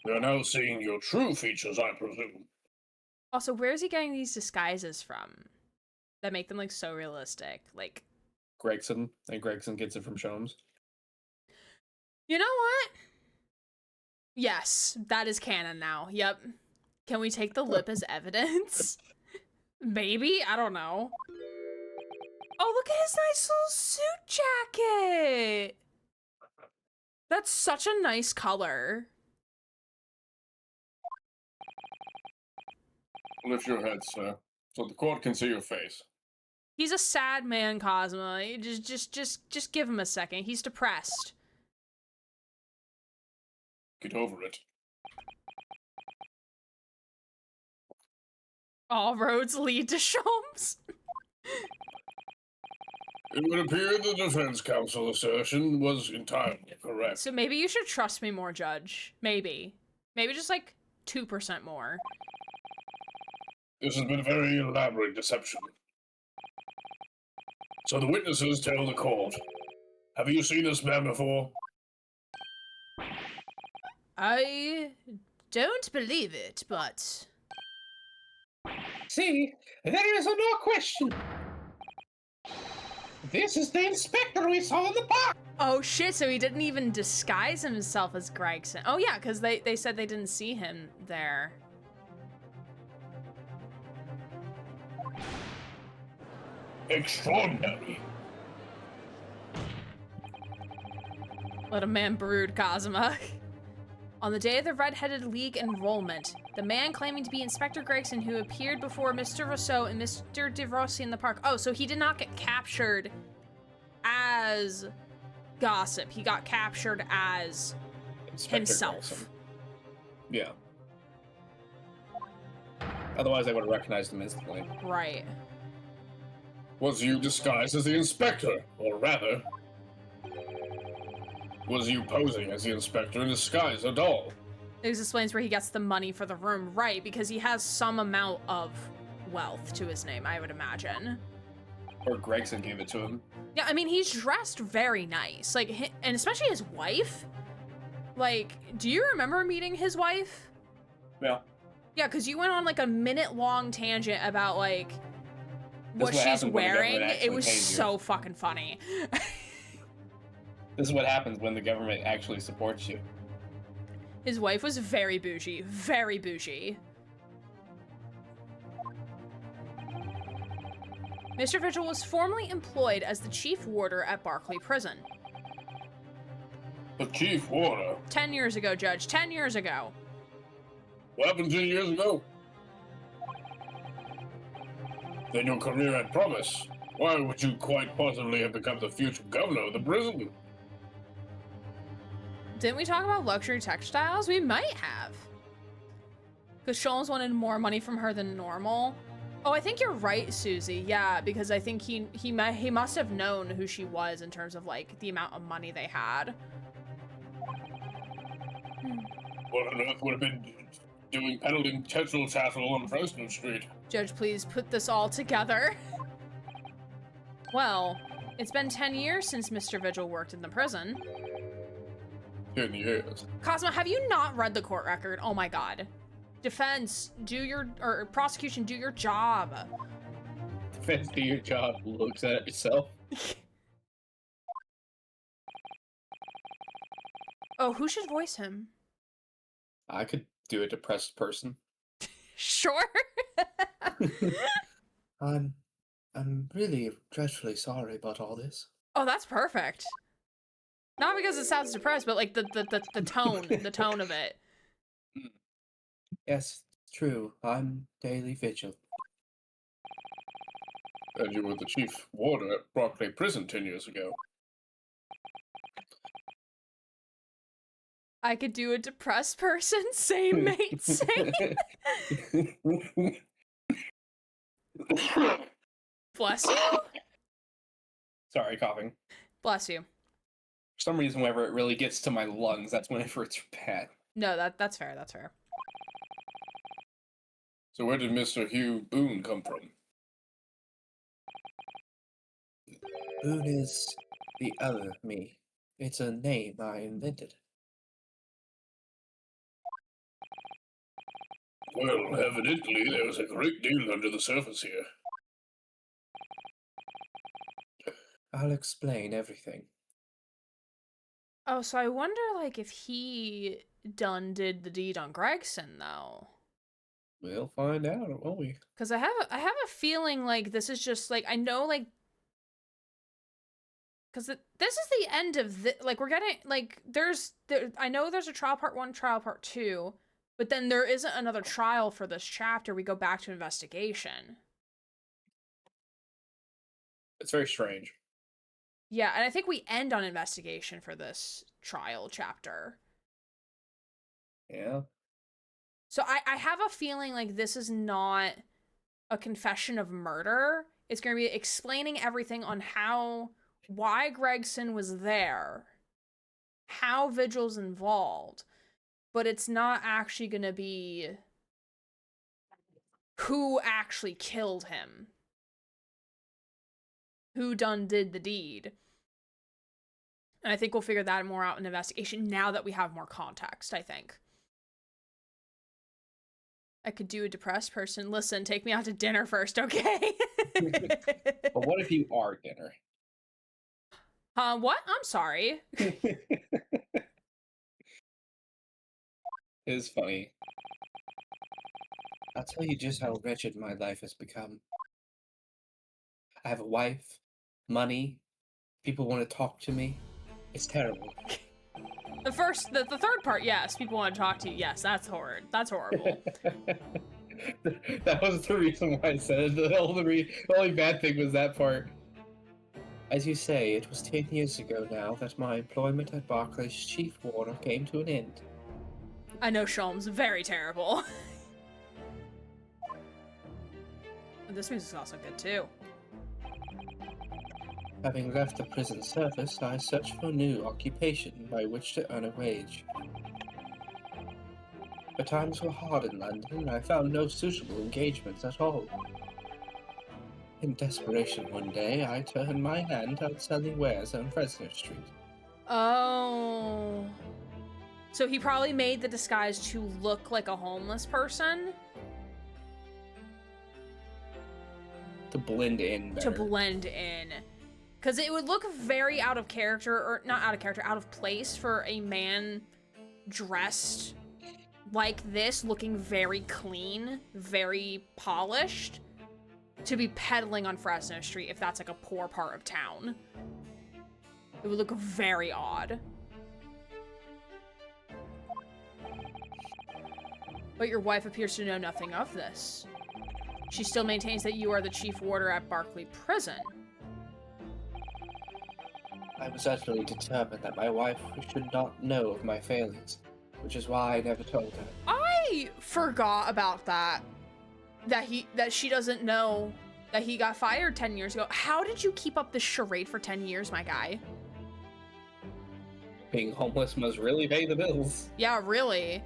you're now seeing your true features, I presume. Also, where is he getting these disguises from that make them, like, so realistic? Like, Gregson. And Gregson gets it from Sholmes. you know what? Yes, that is canon now. Yep. Can we take the lip as evidence? Maybe? I don't know. Oh, look at his nice little suit jacket! That's such a nice color. Lift your head, sir, so the court can see your face. He's a sad man, Cosmo. Just give him a second. He's depressed. Get over it. All roads lead to Sholmes. It would appear the defense counsel assertion was entirely correct. So maybe you should trust me more, Judge. Maybe. Maybe just like 2% more. This has been a very elaborate deception. So the witnesses tell the court. Have you seen this man before? I don't believe it, but... See, there is no question. This is the inspector we saw in the park. Oh shit, so he didn't even disguise himself as Gregson. Oh yeah, because they said they didn't see him there. Extraordinary. Let a man brood, Kazuma. On the day of the Red-Headed League enrollment, the man claiming to be Inspector Gregson who appeared before Mr. Rousseau and Mr. DeRossi in the park. Oh, so he did not get captured as Gossip. He got captured as Inspector himself. Gregson. Yeah. Otherwise, I would have recognized him instantly. Right. Was you disguised as the inspector? Or rather, was you posing as the inspector in disguise at all? This explains where he gets the money for the room. Right, because he has some amount of wealth to his name, I would imagine. Or Gregson gave it to him. Yeah, I mean, he's dressed very nice. Like, and especially his wife. Like, do you remember meeting his wife? Yeah. Yeah, because you went on like a minute-long tangent about like what she's happens when the wearing. government It actually was pays you. so fucking funny. This is what happens when the government actually supports you. His wife was very bougie. Very bougie. Mr. Vigil was formerly employed as the chief warder at Barclay Prison. The chief warder? 10 years ago, Judge. 10 years ago. What happened 10 years ago? Then your career had promise. Why would you quite possibly have become the future governor of the prison? Didn't we talk about luxury textiles? We might have. Because Sholmes wanted more money from her than normal. Oh, I think you're right, Susie. Yeah, because I think he must have known who she was in terms of like the amount of money they had. What on earth would have been doing peddling tetral tattle on Fresno Street? Judge, please put this all together. Well, it's been 10 years since Mr. Vigil worked in the prison. 10 years. Cosmo, have you not read the court record? Oh my god. Defense, or prosecution, do your job. Defense, do your job, looks at it yourself. Oh, who should voice him? I could do a depressed person. Sure. I'm really dreadfully sorry about all this. Oh, that's perfect. Not because it sounds depressed, but like the tone of it. Yes, it's true. I'm daily vigil. And you were the chief warder at Barclay Prison 10 years ago. I could do a depressed person. Same, mate, same. Bless you. Sorry, coughing. Bless you. For some reason, whenever it really gets to my lungs, that's whenever it's bad. No, that's fair. That's fair. So where did Mr. Hugh Boone come from? Boone is the other me. It's a name I invented. Well, evidently there was a great deal under the surface here. I'll explain everything. Oh, so I wonder, like, if he did the deed on Gregson, though. We'll find out, won't we? Because I have a feeling like this is just like, I know, like, because this is the end of the, like, we're getting, like, I know there's a trial part 1, trial part 2, but then there isn't another trial for this chapter. We go back to investigation. It's very strange. Yeah, and I think we end on investigation for this trial chapter. Yeah. So I have a feeling like this is not a confession of murder. It's going to be explaining everything on why Gregson was there, how Vigil's involved, but it's not actually going to be who actually killed him. Who did the deed. And I think we'll figure that more out in investigation now that we have more context, I think. I could do a depressed person. Listen, take me out to dinner first, okay? But what if you are dinner? What? I'm sorry. It's funny. I'll tell you just how wretched my life has become. I have a wife, money, people want to talk to me. It's terrible. The third part, yes. People want to talk to you. Yes, that's horrid. That's horrible. That was the reason why I said it. The only bad thing was that part. As you say, it was 10 years ago now that my employment at Barclay's chief warder came to an end. I know Sholm's very terrible. This music's also good too. Having left the prison service, I searched for a new occupation by which to earn a wage. The times were hard in London, and I found no suitable engagements at all. In desperation one day, I turned my hand out selling wares on Fresno Street. Oh. So he probably made the disguise to look like a homeless person? To blend in better. To blend in. Because it would look very out of character, or not out of character, out of place for a man dressed like this, looking very clean, very polished, to be peddling on Fresno Street if that's like a poor part of town. It would look very odd. But your wife appears to know nothing of this. She still maintains that you are the chief warder at Barclay Prison. I was utterly determined that my wife should not know of my failings, which is why I never told her. I forgot about that. That she doesn't know that he got fired 10 years ago. How did you keep up this charade for 10 years, my guy? Being homeless must really pay the bills. Yeah, really.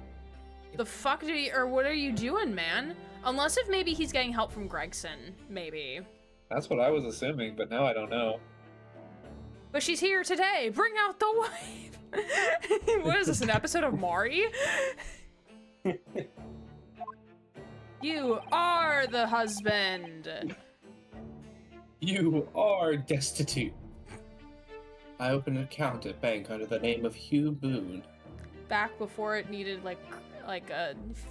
The fuck what are you doing, man? Unless if maybe he's getting help from Gregson, maybe. That's what I was assuming, but now I don't know. But she's here today. Bring out the wife. What is this, an episode of Mari? You are the husband. You are destitute. I opened an account at bank under the name of Hugh Boone. Back before it needed like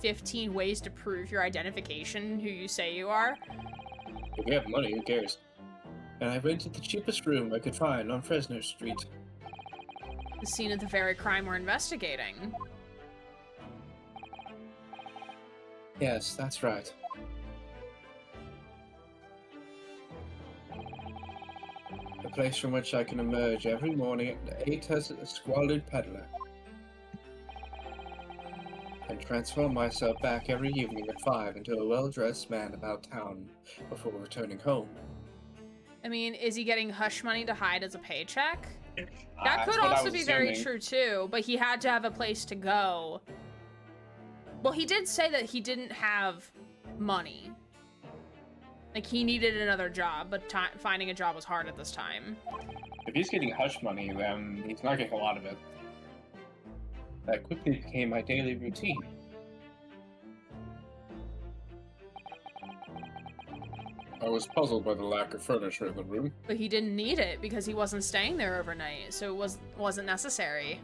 15 ways to prove your identification, who you say you are. If you have money, who cares? And I rented the cheapest room I could find on Fresno Street. The scene of the very crime we're investigating. Yes, that's right. A place from which I can emerge every morning at 8 as a squalid peddler. And transform myself back every evening at 5 into a well-dressed man about town before returning home. I mean, is he getting hush money to hide as a paycheck? That That's could what I also was be very assuming. true too, but he had to have a place to go. Well, he did say that he didn't have money. Like, he needed another job, but finding a job was hard at this time. If he's getting hush money, then he's not getting a lot of it. That quickly became my daily routine. I was puzzled by the lack of furniture in the room. But he didn't need it because he wasn't staying there overnight, so it wasn't necessary.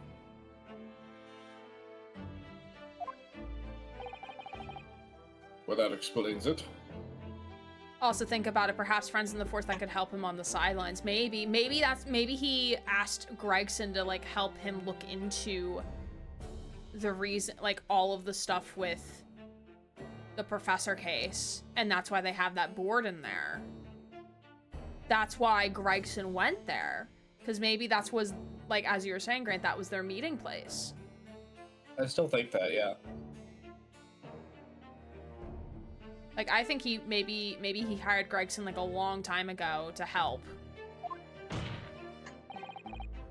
Well, that explains it. Also think about it, perhaps friends in the force that could help him on the sidelines. Maybe he asked Gregson to like help him look into the reason, like all of the stuff with the professor case, and that's why they have that board in there. That's why Gregson went there, because maybe that was, like, as you were saying, Grant, that was their meeting place. I still think that, yeah. Like, I think maybe he hired Gregson like a long time ago to help.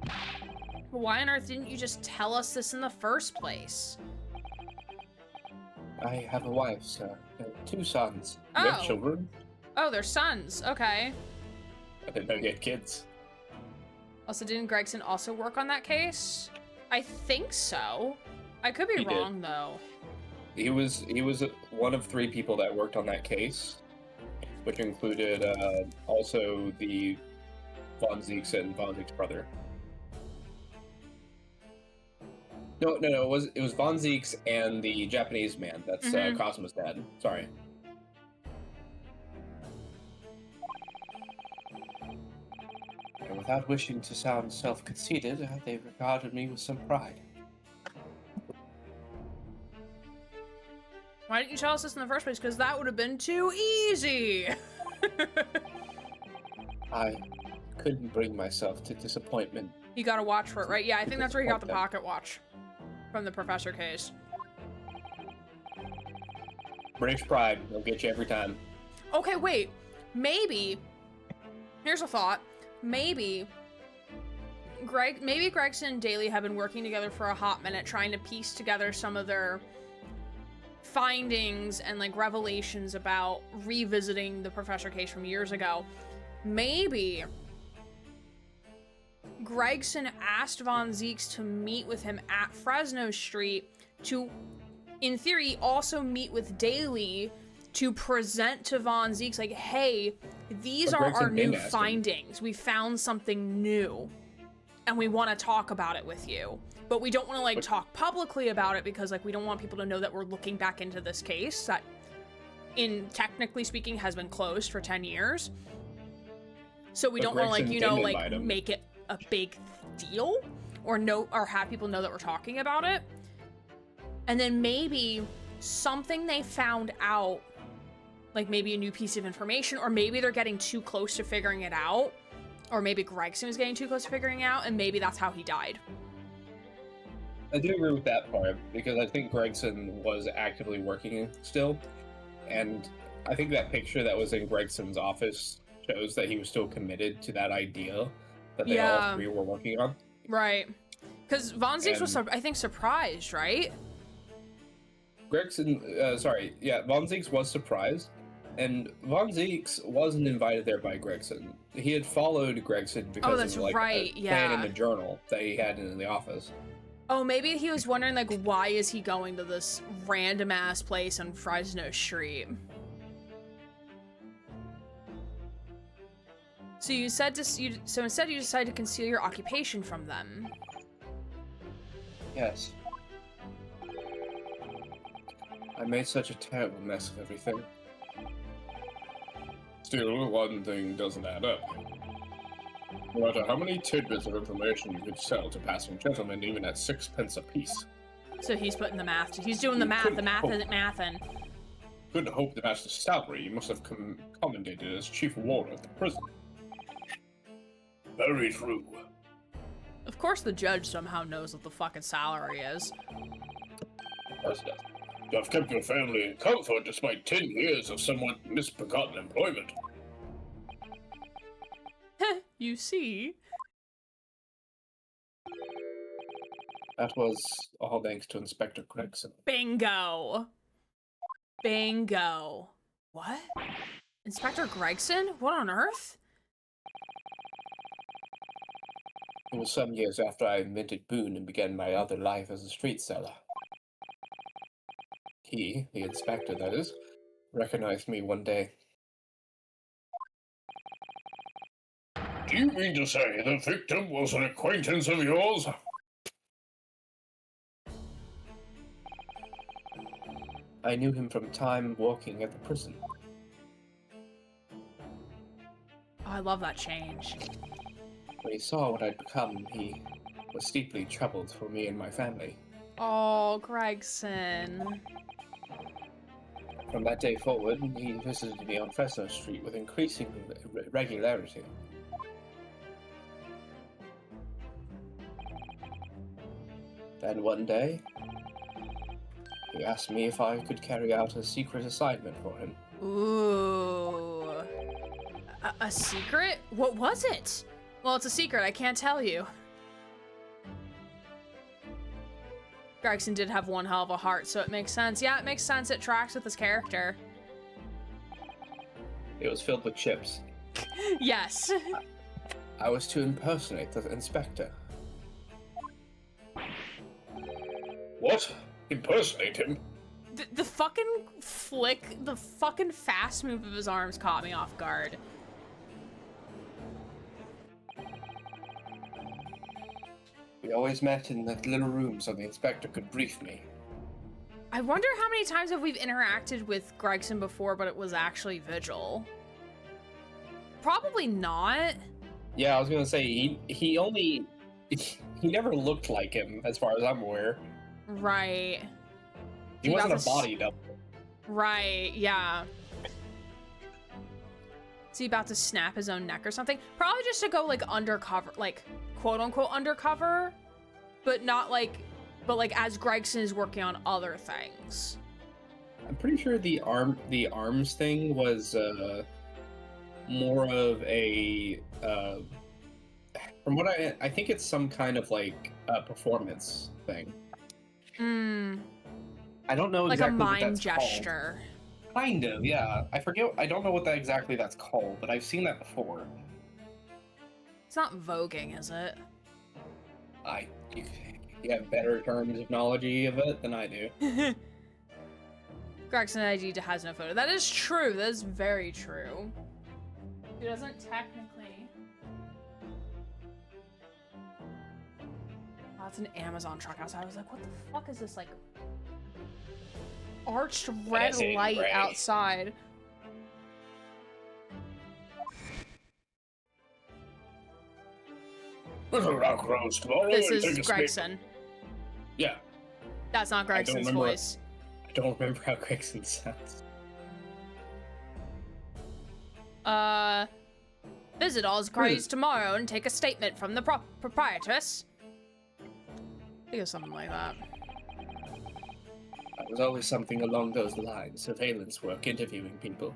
But why on earth didn't you just tell us this in the first place? I have a wife, sir, and 2 sons. You have Oh. children? Oh, they're sons. Okay. I didn't know you had kids. Also, didn't Gregson also work on that case? I think so. I could be He did. wrong, though. He was one of 3 people that worked on that case, which included also the Von Zieks and Von Zieks' brother. No, it was Von Zieks and the Japanese man. That's Mhm. Cosmo's dad. Sorry. And without wishing to sound self-conceited, they regarded me with some pride. Why didn't you tell us this in the first place? Because that would have been too easy. I couldn't bring myself to disappointment. You got a watch for it, right? Yeah, I think that's where he got the Disappoint pocket watch from the professor case. British pride. They'll get you every time. Okay, wait. Maybe. Here's a thought. Maybe Gregson and Daly have been working together for a hot minute, trying to piece together some of their findings and like revelations about revisiting the professor case from years ago. Maybe Gregson asked Von Zieks to meet with him at Fresno Street to, in theory, also meet with Daly to present to Von Zieks, like, hey, these But are our Gregson new didn't ask him. findings. We found something new, and we want to talk about it with you. But we don't want to, like, But- talk publicly about it because, like, we don't want people to know that we're looking back into this case that, technically speaking, has been closed for 10 years. So we But don't want to, like, Gregson you know, didn't like, invite him. make it a big deal or have people know that we're talking about it. And then maybe something they found out, like maybe a new piece of information, or maybe they're getting too close to figuring it out, or maybe Gregson was getting too close to figuring it out, and maybe that's how he died. I do agree with that part, because I think Gregson was actively working still, and I think that picture that was in Gregson's office shows that he was still committed to that idea that they Yeah. all 3 were working on. Right. Because Von Zieks was, And- I think, surprised, right? Von Zieks was surprised, and Von Zieks wasn't invited there by Gregson. He had followed Gregson because that's of like right, a plan in yeah. the journal that he had in the office. Oh, maybe he was wondering, like, why is he going to this random-ass place on Fresno Street? So you said so instead you decided to conceal your occupation from them. Yes. I made such a terrible mess of everything. Still, one thing doesn't add up. No matter how many tidbits of information you could sell to passing gentlemen, even at 6 pence apiece, So he's putting the math. He's doing the math. The math isn't mathin'. couldn't hope to match the salary you must have commendated as chief warder of the prison. Very true. Of course, the judge somehow knows what the fucking salary is. Of course it does. You have kept your family in comfort despite 10 years of somewhat misbegotten employment. You see. That was all thanks to Inspector Gregson. Bingo. Bingo. What? Inspector Gregson? What on earth? It was some years after I invented Boone and began my other life as a street seller. He, the inspector that is, recognized me one day. Do you mean to say the victim was an acquaintance of yours? I knew him from time working at the prison. Oh, I love that change. When he saw what I'd become, he was deeply troubled for me and my family. Oh, Gregson. From that day forward, he visited me on Fresno Street with increasing regularity. Then one day, he asked me if I could carry out a secret assignment for him. Ooh. A secret? What was it? Well, it's a secret. I can't tell you. Gregson did have one hell of a heart, so it makes sense. Yeah, it makes sense. It tracks with his character. It was filled with chips. Yes. I was to impersonate the inspector. What? Impersonate him? The fucking flick, the fucking fast move of his arms caught me off guard. We always met in that little room so the inspector could brief me. I wonder how many times have we interacted with Gregson before, but it was actually Vigil. Probably not. Yeah, I was gonna say he never looked like him as far as I'm aware. Right. He You wasn't got a body double. Right, yeah. Is he about to snap his own neck or something? Probably just to go like undercover, like quote unquote undercover, but not like, but like as Gregson is working on other things. I'm pretty sure the arms thing was more of a from what I think it's some kind of like performance thing. I don't know Like exactly a what mind that's gesture. called. Kind of, yeah. I forget. I don't know what exactly that's called, but I've seen that before. It's not voguing, is it? You have better terms of knowledge of it than I do. Gregson ID has no photo. That is true. That is very true. He doesn't technically. Oh, it's an Amazon truck outside. I was like, what the fuck is this, like, arched red light outside? Little rock rose tomorrow. This and take is a Gregson. Yeah. That's not Gregson's remember- voice. I don't remember how Gregson sounds. Visit Oz Craze tomorrow and take a statement from the proprietress. I think it's something like that. It was always something along those lines. Surveillance work, interviewing people.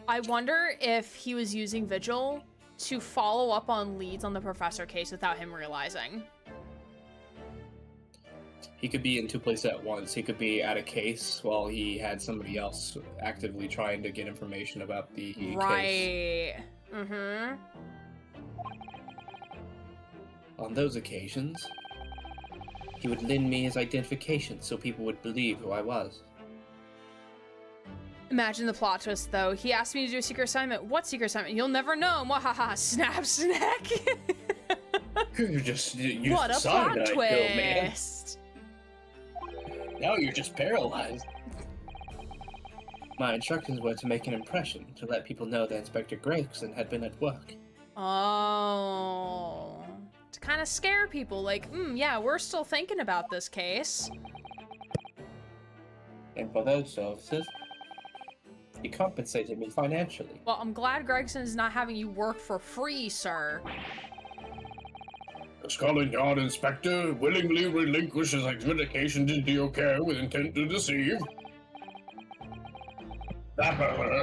I wonder if he was using Vigil to follow up on leads on the professor case without him realizing. He could be in two places at once. He could be at a case while he had somebody else actively trying to get information about the case. Right. Mm-hmm. On those occasions, he would lend me his identification so people would believe who I was. Imagine the plot twist, though. He asked me to do a secret assignment. What secret assignment? You'll never know. Mwahaha. Snaps neck. You just used What the a cyanide plot pill, man. twist. Now you're just paralyzed. My instructions were to make an impression, to let people know that Inspector Gregson had been at work. Oh. To kind of scare people, like, yeah, we're still thinking about this case. And for those services, he compensated me financially. Well, I'm glad Gregson's not having you work for free, sir. The Scotland Yard inspector willingly relinquishes identification to your care with intent to deceive. That,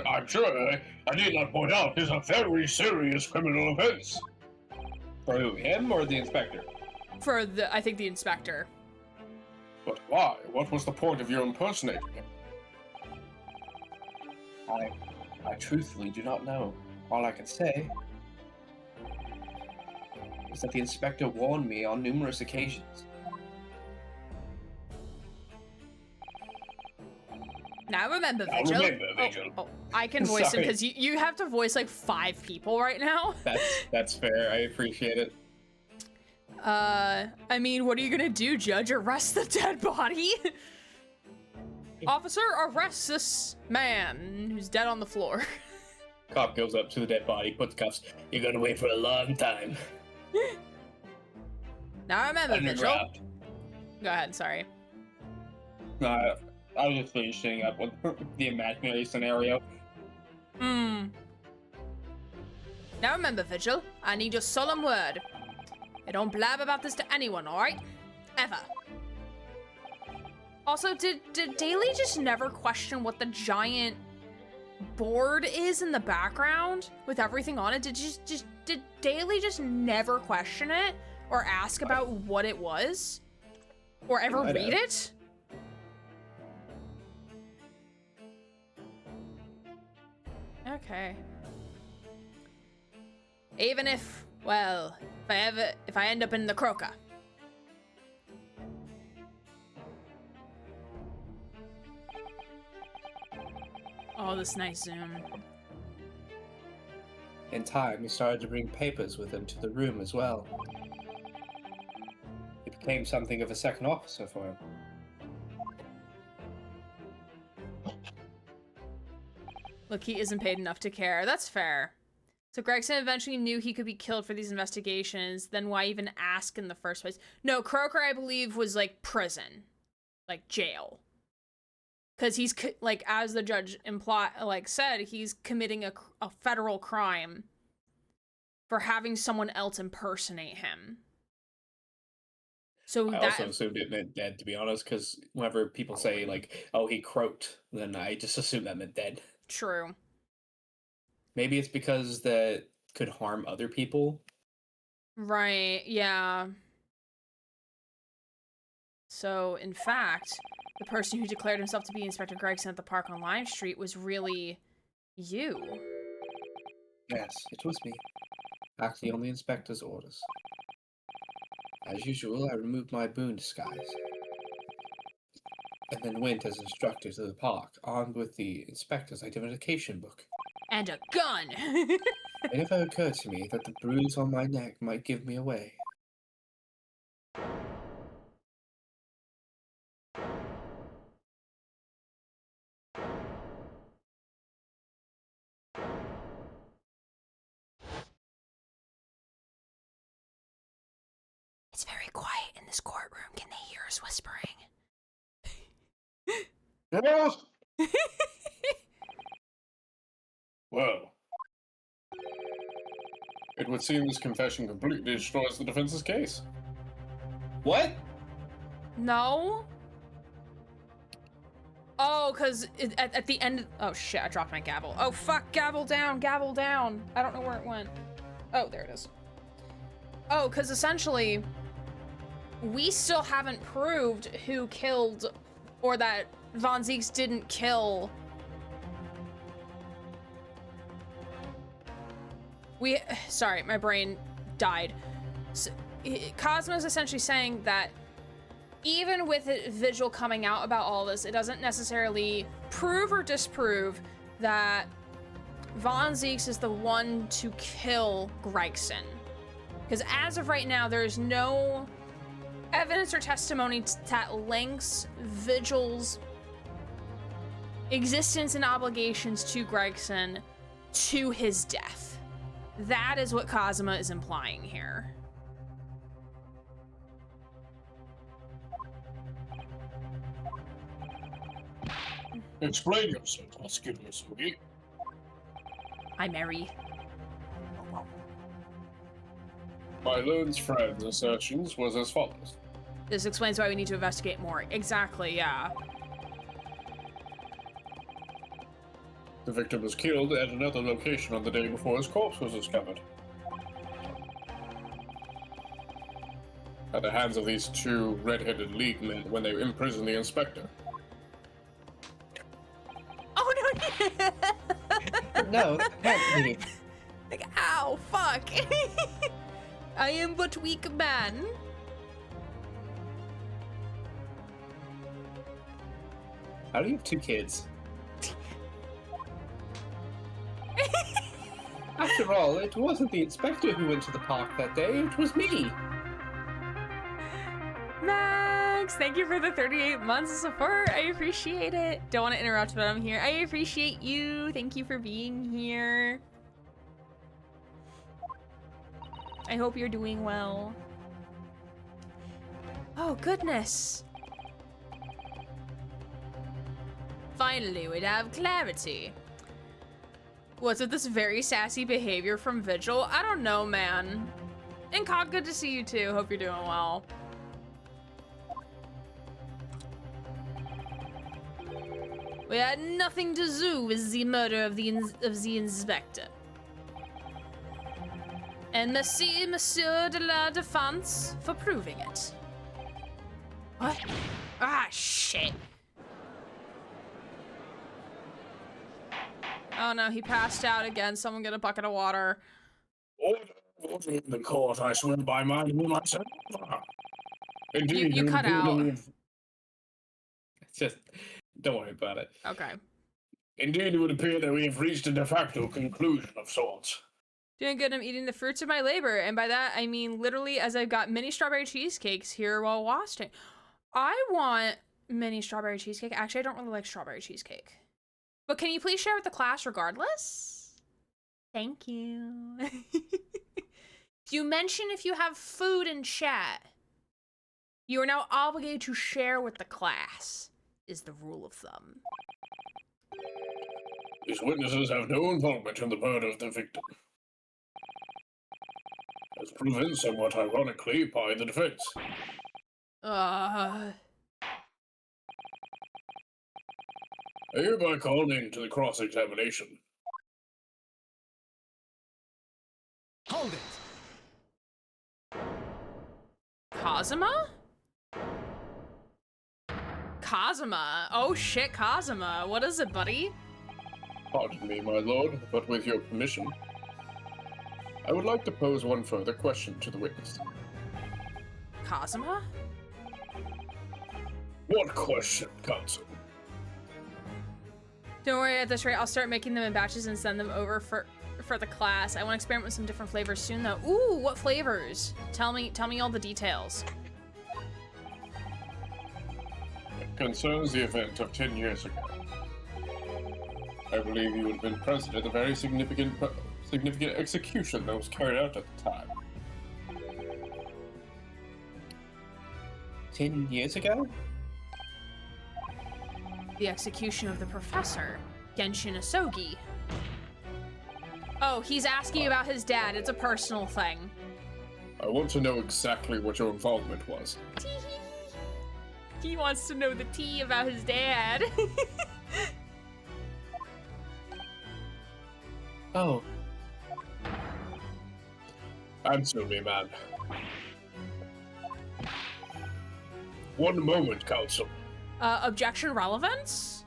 I'm sure, I need not point out, is a very serious criminal offense. For who, him or the inspector? For the, I think the inspector. But why? What was the point of your impersonating him? I truthfully do not know. All I can say is that the inspector warned me on numerous occasions. Now remember, Now Vigil. remember, Vigil. Oh, I can voice him Sorry. because you have to voice like 5 people right now. That's fair. I appreciate it. I mean, what are you gonna do, Judge? Arrest the dead body? Officer, arrest this man who's dead on the floor. Cop goes up to the dead body, puts cuffs. You're gonna wait for a long time. Now remember, Vigil. Underground. Go ahead, sorry. I was just finishing up with the imaginary scenario. Now remember, Vigil, I need your solemn word. I don't blab about this to anyone, alright? Ever. Also, did Daly just never question what the giant board is in the background with everything on it? Did Daly just never question it or ask about what it was? Or ever might read have. it? Okay. Even if, well, if I end up in the croaker. Oh, this nice zoom. In time, he started to bring papers with him to the room as well. He became something of a second officer for him. Look, he isn't paid enough to care. That's fair. So Gregson eventually knew he could be killed for these investigations. Then why even ask in the first place? No, Croker, I believe, was like prison, like jail. Because he's like, as the judge said, he's committing a federal crime for having someone else impersonate him. So I that also assumed it meant dead, to be honest, because whenever people say, like, oh, he croaked, then I just assume that meant dead. True. Maybe it's because that could harm other people. Right, yeah. So, in fact, the person who declared himself to be Inspector Gregson at the park on Lime Street was really you. Yes, it was me, acting on the inspector's orders. As usual, I removed my boon disguise, and then went as instructor to the park, armed with the inspector's identification book. And a gun! It never occurred to me that the bruise on my neck might give me away. It's very quiet in this courtroom. Can they hear us whispering? Yes! Well, it would seem this confession completely destroys the defense's case. What? No? Oh, because at the end... Oh, shit, I dropped my gavel. Oh, fuck, gavel down, gavel down. I don't know where it went. Oh, there it is. Oh, because essentially, we still haven't proved who killed, or that Von Zieks didn't kill. Sorry, my brain died. So, Cosmo's essentially saying that even with Vigil coming out about all this, it doesn't necessarily prove or disprove that Von Zieks is the one to kill Gregson. Because as of right now, there's no evidence or testimony that links Vigil's existence and obligations to Gregson to his death. That is what Cosmo is implying here. Explain yourself, Osculus, okay? Hi, Mary. My loon's friend's assertions was as follows. This explains why we need to investigate more. Exactly, yeah. The victim was killed at another location on the day before his corpse was discovered. At the hands of these two red-headed league men when they imprisoned the inspector. Oh, no! No, that can't be. Like, ow, fuck. I am but weak man. How do you have two kids? After all, it wasn't the inspector who went to the park that day, it was me. Max, thank you for the 38 months of support. I appreciate it. Don't want to interrupt, but I'm here. I appreciate you. Thank you for being here. I hope you're doing well. Oh, goodness. Finally, we'd have clarity. What's with this very sassy behavior from Vigil? I don't know, man. Incog, good to see you too. Hope you're doing well. We had nothing to do with the murder of the inspector. And merci, Monsieur de la Défense, for proving it. What? Ah, shit. Oh no, he passed out again. Someone get a bucket of water. Order in the court, I swear by my name, I said. Indeed, You cut out. It's just, don't worry about it. Okay. Indeed, it would appear that we have reached a de facto conclusion of sorts. Doing good, I'm eating the fruits of my labor, and by that I mean literally as I've got mini strawberry cheesecakes here while watching. I want mini strawberry cheesecake. Actually, I don't really like strawberry cheesecake. But can you please share with the class regardless? Thank you. You mention if you have food in chat. You are now obligated to share with the class, is the rule of thumb. These witnesses have no involvement in the murder of the victim. As proven somewhat ironically by the defense. Uh... I hereby call in to the cross-examination. Hold it! Kazuma? Kazuma? Oh shit, Kazuma. What is it, buddy? Pardon me, my lord, but with your permission, I would like to pose one further question to the witness. Kazuma? What question, counsel? Don't worry, at this rate, I'll start making them in batches and send them over for the class. I want to experiment with some different flavors soon, though. Ooh, what flavors? Tell me all the details. It concerns the event of 10 years ago. I believe you would have been present at the very significant execution that was carried out at the time. 10 years ago? The execution of the professor, Genshin Asogi. Oh, he's asking about his dad. It's a personal thing. I want to know exactly what your involvement was. He wants to know the tea about his dad. Oh. Answer me, man. One moment, counsel. Objection relevance?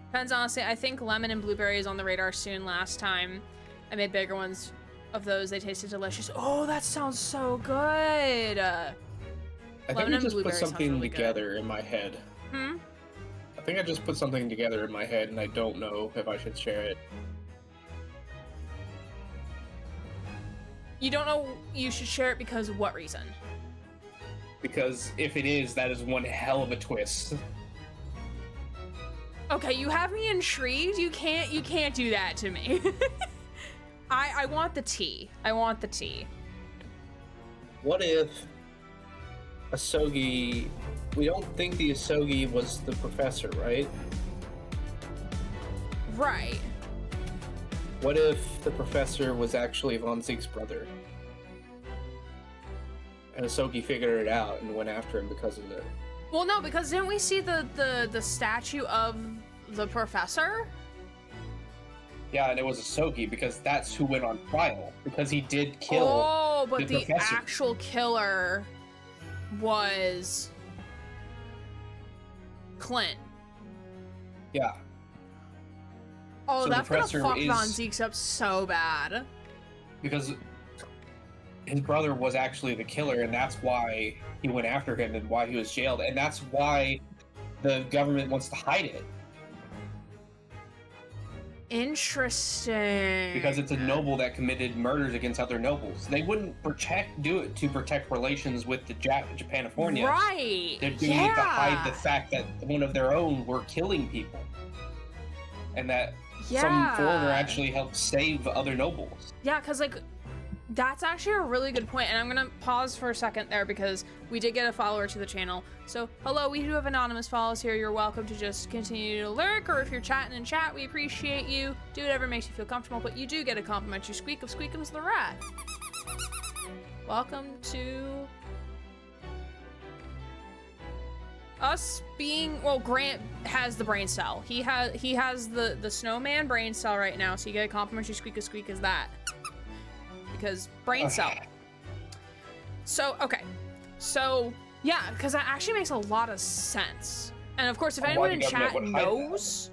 Depends, honestly. I think lemon and blueberry is on the radar soon. Last time I made bigger ones of those. They tasted delicious. Oh, that sounds so good. I think I just put something together in my head. I think I just put something together in my head, and I don't know if I should share it. You don't know you should share it because of what reason? Because if it is, that is one hell of a twist. Okay, you have me intrigued. You can't do that to me. I want the tea. I want the tea. What if Asogi... We don't think the Asogi was the professor, right? Right. What if the professor was actually Von Zieks' brother? And Asogi figured it out and went after him because of it. Well, no, because didn't we see the statue of the professor? Yeah, and it was Asogi because that's who went on trial because he did kill. Oh, but the professor. actual killer was Clint. Yeah. Oh, So that's the gonna professor fuck is- Von Zieks up so bad. Because his brother was actually the killer, and that's why he went after him and why he was jailed, and that's why the government wants to hide it. Interesting. Because it's a noble that committed murders against other nobles. They wouldn't do it to protect relations with the Japanifornia. Right. They're doing it to hide the fact that one of their own were killing people. And that some foreigner actually helped save other nobles. Yeah, because, like, that's actually a really good point, and I'm gonna pause for a second there because we did get a follower to the channel. So, hello, we do have anonymous follows here. You're welcome to just continue to lurk, or if you're chatting in chat, we appreciate you. Do whatever makes you feel comfortable, but you do get a complimentary squeak of Squeakums the Rat. Welcome to us being, well, Grant has the brain cell. He has the snowman brain cell right now, so you get a complimentary squeak of squeak as that. Because brain cell. So, okay. So, yeah, because that actually makes a lot of sense. And of course, if Why anyone the in government chat would hide that. knows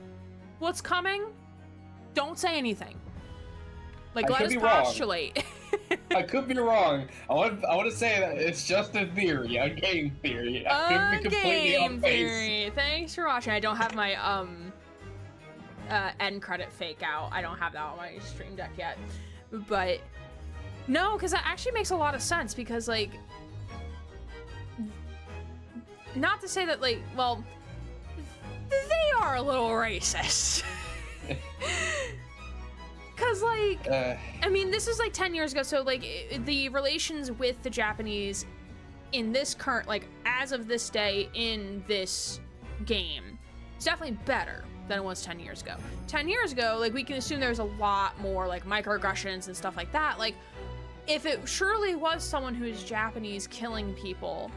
what's coming, don't say anything. Like, I let could us be wrong. postulate. I could be wrong. I want to say that it's just a theory, a game theory. I could be completely Game off base. theory. Thanks for watching. I don't have my end credit fake out. I don't have that on my stream deck yet. But no, because that actually makes a lot of sense, because like, not to say that like, well, they are a little racist. Cause like, I mean, this is like 10 years ago, so like the relations with the Japanese in this current, like as of this day in this game, is definitely better than it was 10 years ago. 10 years ago, like we can assume there's a lot more like microaggressions and stuff like that. Like if it surely was someone who is Japanese killing people,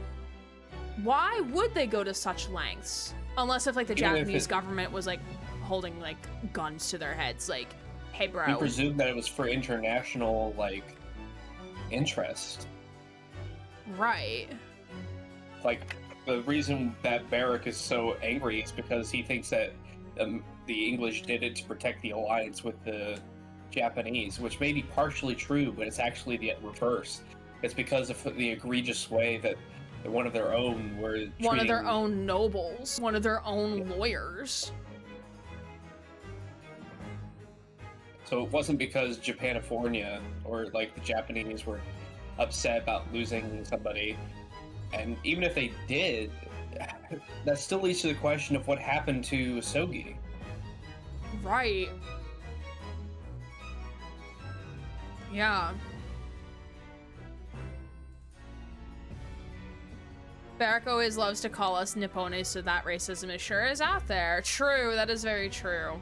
why would they go to such lengths? Unless if like the Japanese government was like holding like guns to their heads, like, hey bro. We presume that it was for international, like, interest. Right. Like, the reason that Barrack is so angry is because he thinks that the English did it to protect the alliance with the Japanese, which may be partially true, but it's actually the reverse. It's because of the egregious way that one of their own were one of their own nobles, one of their own lawyers. So it wasn't because Japanifornia or like the Japanese were upset about losing somebody. And even if they did, that still leads to the question of what happened to Sogi. Right. Yeah. Barrack always loves to call us Nippones, so that racism is sure is out there. True, that is very true.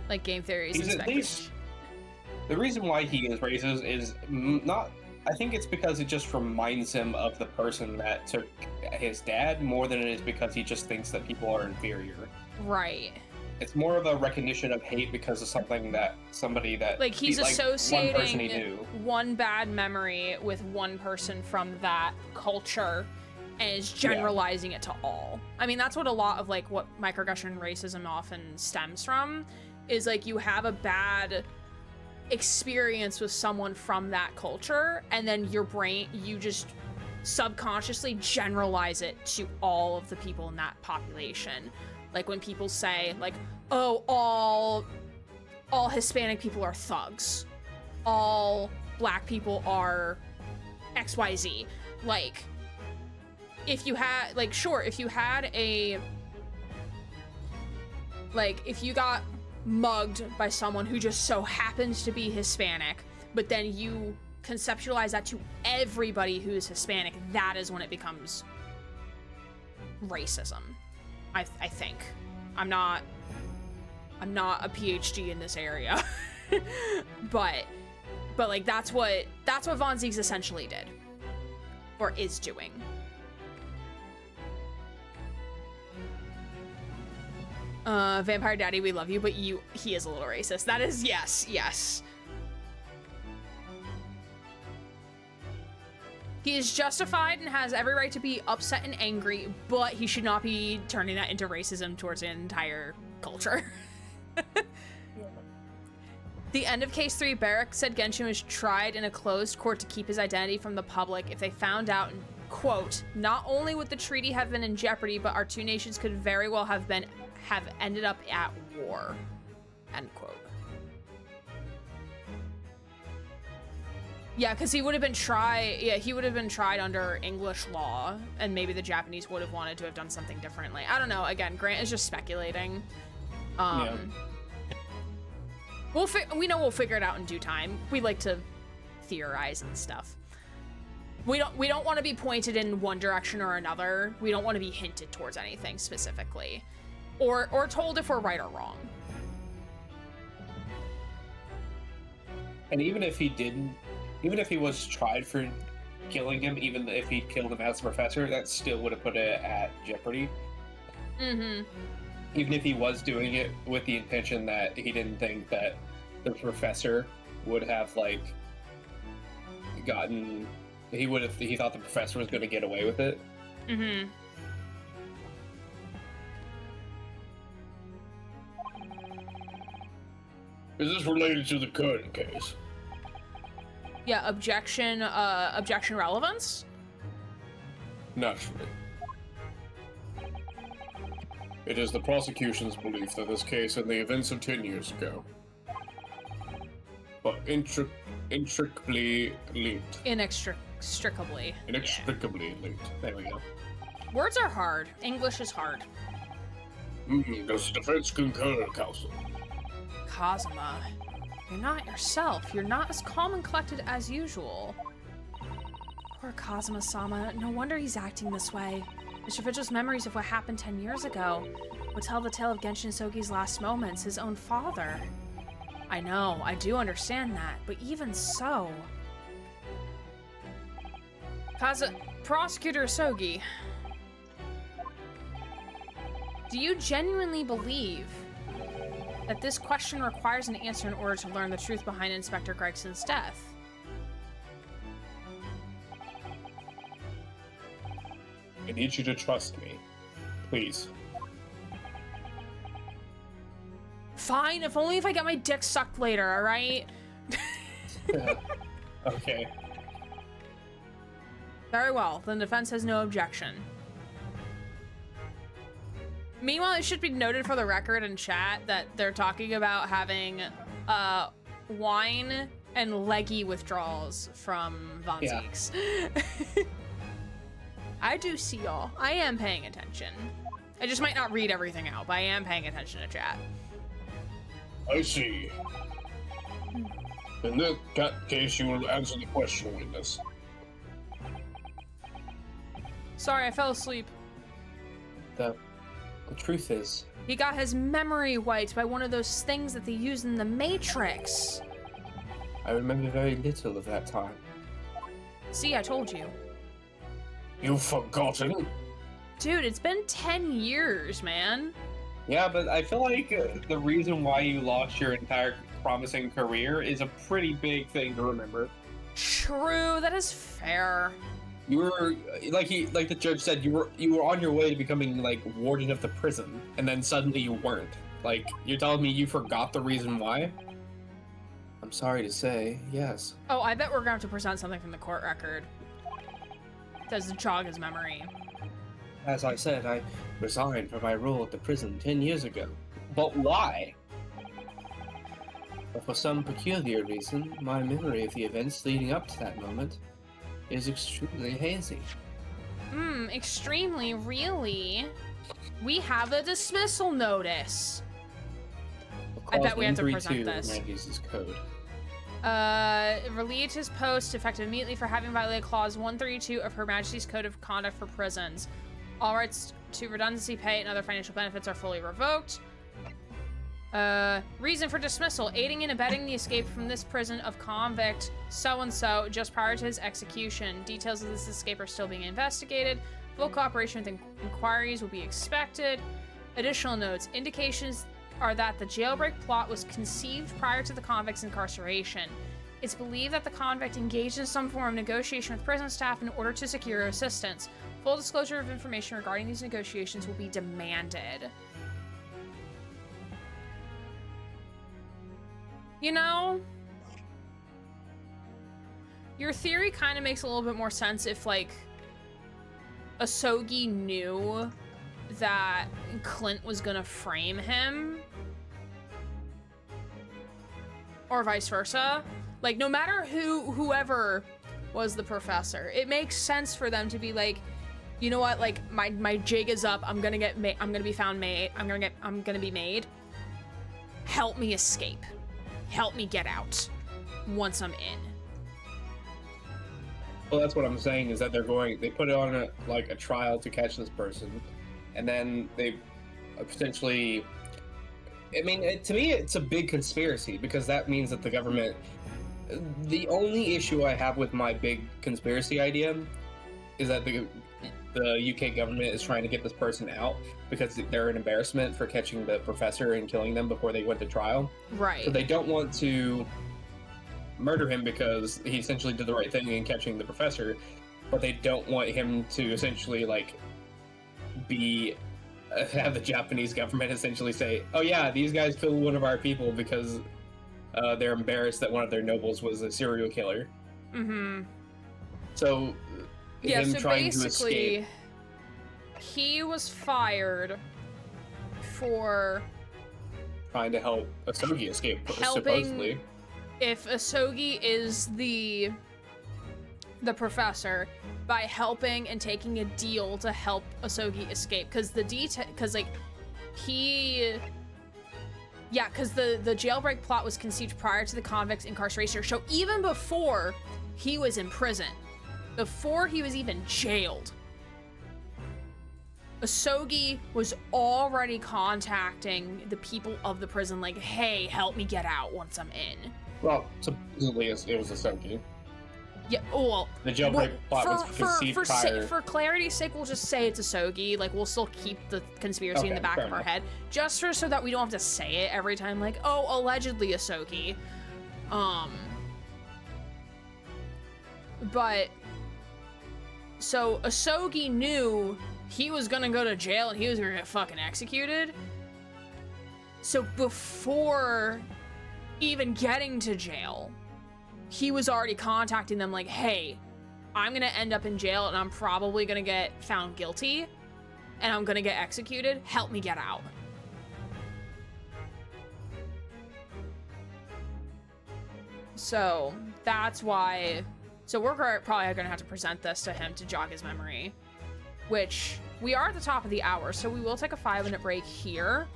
Like game theories and At least the reason why he is racist is not. I think it's because it just reminds him of the person that took his dad more than it is because he just thinks that people are inferior. Right. It's more of a recognition of hate because of something that somebody that like he's one associating person he knew. one bad memory with one person from that culture and is generalizing it to all. I mean, that's what a lot of like what microaggression and racism often stems from, is like you have a bad experience with someone from that culture and then your brain, you just subconsciously generalize it to all of the people in that population. Like when people say like, oh, all Hispanic people are thugs, all black people are XYZ. Like if you had like, sure, if you had a, like if you got mugged by someone who just so happens to be Hispanic, but then you conceptualize that to everybody who's Hispanic, that is when it becomes racism. I think. I'm not a PhD in this area. but like that's what Von Zieks essentially did. Or is doing. Vampire Daddy, we love you, but he is a little racist. That is, yes. He is justified and has every right to be upset and angry, but he should not be turning that into racism towards an entire culture. The end of case 3, Barrack said Genshin was tried in a closed court to keep his identity from the public. If they found out, quote, not only would the treaty have been in jeopardy, but our two nations could very well have ended up at war, end quote. Yeah, because he would have been tried under English law, and maybe the Japanese would have wanted to have done something differently. I don't know. Again, Grant is just speculating. We'll figure it out in due time. We like to theorize and stuff. We don't want to be pointed in one direction or another. We don't want to be hinted towards anything specifically, or told if we're right or wrong. And even if he was tried for killing him, even if he killed him as a professor, that still would have put it at jeopardy. Mm-hmm. Even if he was doing it with the intention that he didn't think that the professor would have, like, gotten. He thought the professor was going to get away with it. Mm-hmm. Is this related to the current case? Yeah, objection relevance? Naturally. It is the prosecution's belief that this case and the events of 10 years ago are intricably linked. Inextricably. Inextricably linked. There we go. Words are hard. English is hard. Does the defense concur, counsel? Kazuma, you're not yourself. You're not as calm and collected as usual. Poor Kazuma-sama. No wonder he's acting this way. Mr. Vigil's memories of what happened 10 years ago would tell the tale of Genshin Sogi's last moments, his own father. I know, I do understand that, but even so... Prosecutor Sogi, do you genuinely believe that this question requires an answer in order to learn the truth behind Inspector Gregson's death? I need you to trust me. Please. Fine, if only if I get my dick sucked later, alright? Okay. Very well, then defense has no objection. Meanwhile, it should be noted for the record in chat that they're talking about having wine and leggy withdrawals from Von Yeah. Zieks. I do see y'all. I am paying attention. I just might not read everything out, but I am paying attention to chat. I see. In that case, you will answer the question, witness. Sorry, I fell asleep. The truth is, He got his memory wiped by one of those things that they use in the Matrix. I remember very little of that time. See, I told you. You've forgotten? Dude, it's been 10 years, man. Yeah, but I feel like the reason why you lost your entire promising career is a pretty big thing to remember. True, that is fair. You were like the judge said, you were on your way to becoming like warden of the prison, and then suddenly you weren't. Like, you're telling me you forgot the reason why? I'm sorry to say, yes. Oh, I bet we're gonna have to present something from the court record. Does jog his memory. As I said, I resigned from my role at the prison 10 years ago. But why? But for some peculiar reason, my memory of the events leading up to that moment is extremely hazy. Extremely, really? We have a dismissal notice. I bet we have to present this. Randy's code. Relieved his post effective immediately for having violated Clause 132 of Her Majesty's Code of Conduct for Prisons. All rights to redundancy pay and other financial benefits are fully revoked. Reason for dismissal: aiding and abetting the escape from this prison of convict so-and-so just prior to his execution. Details of this escape are still being investigated. Full cooperation with inquiries will be expected. Additional notes: indications are that the jailbreak plot was conceived prior to the convict's incarceration. It's believed that the convict engaged in some form of negotiation with prison staff in order to secure assistance. Full disclosure of information regarding these negotiations will be demanded. You know, your theory kind of makes a little bit more sense if, like, Asogi knew that Clint was gonna frame him. Or vice versa. Like, no matter whoever was the professor, it makes sense for them to be like, you know what, like, my jig is up, I'm gonna be made. Help me escape. Help me get out once I'm in. Well, that's what I'm saying, is that they put it on a trial to catch this person, and then they potentially, I mean, to me, it's a big conspiracy, because that means that the government, the only issue I have with my big conspiracy idea is that the UK government is trying to get this person out because they're an embarrassment for catching the professor and killing them before they went to trial. Right. So they don't want to murder him because he essentially did the right thing in catching the professor, but they don't want him to essentially like have the Japanese government essentially say, "Oh yeah, these guys killed one of our people because they're embarrassed that one of their nobles was a serial killer." Mm-hmm. So Yeah, him so trying to basically, escape. he was fired for Trying to help Asogi escape, helping. supposedly. If Asogi is the professor, by helping and taking a deal to help Asogi escape, because the jailbreak plot was conceived prior to the convict's incarceration, so even before he was in prison, before he was even jailed, Asogi was already contacting the people of the prison like, hey, help me get out once I'm in. Well, supposedly it was Asogi. Yeah, well, The jailbreak plot was conceived prior. For clarity's sake, we'll just say it's Asogi. Like, we'll still keep the conspiracy in the back of our head, just so that we don't have to say it every time, like, oh, allegedly Asogi. But, so Asogi knew he was gonna go to jail and he was gonna get fucking executed. So before even getting to jail, he was already contacting them like, hey, I'm gonna end up in jail and I'm probably gonna get found guilty and I'm gonna get executed. Help me get out. So that's why, so we're probably gonna have to present this to him to jog his memory, which we are at the top of the hour, so we will take a 5-minute break here.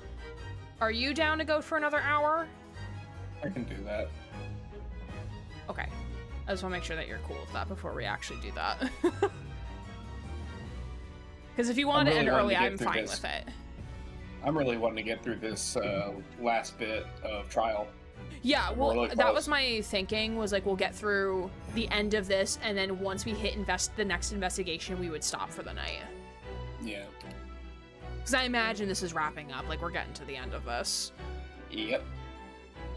Are you down to go for another hour? I can do that. Okay. I just want to make sure that you're cool with that before we actually do that. Because if you wanted to end early, I'm fine with it. I'm really wanting to get through this last bit of trial. Yeah, well, really that close. was my thinking, was like, we'll get through the end of this, and then once we hit the next investigation, we would stop for the night. Yeah. Because I imagine this is wrapping up, like, we're getting to the end of this. Yep.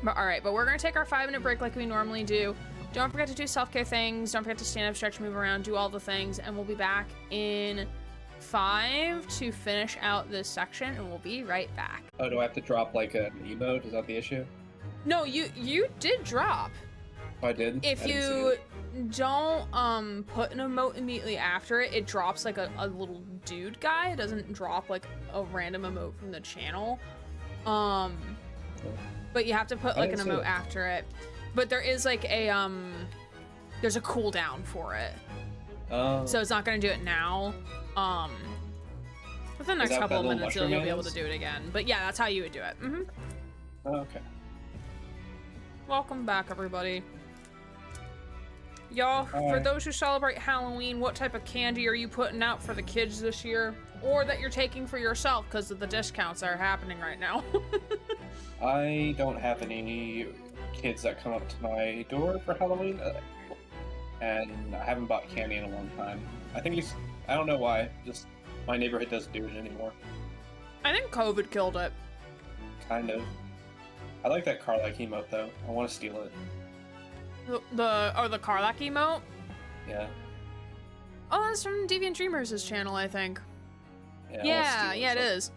But alright, but we're gonna take our 5-minute break like we normally do. Don't forget to do self-care things, don't forget to stand up, stretch, move around, do all the things, and we'll be back in 5 to finish out this section, and we'll be right back. Oh, do I have to drop like an emote? Is that the issue? No, you did drop. Oh, I did? If I didn't see you it. don't put an emote immediately after it, it drops like a little dude guy. It doesn't drop like a random emote from the channel. But you have to put like an emote after it. But there is like a there's a cooldown for it. So it's not gonna do it now. Within the next couple of minutes you'll be able to do it again. But yeah, that's how you would do it. Mm-hmm. Oh, okay. Welcome back, everybody. Y'all, for those who celebrate Halloween, what type of candy are you putting out for the kids this year? Or that you're taking for yourself because of the discounts that are happening right now? I don't have any kids that come up to my door for Halloween, and I haven't bought candy in a long time. I don't know why, just my neighborhood doesn't do it anymore. I think COVID killed it. Kind of. I like that Carlac emote though. I want to steal it. The Carlac emote? Yeah. Oh, that's from Deviant Dreamers' channel, I think. Yeah, it is.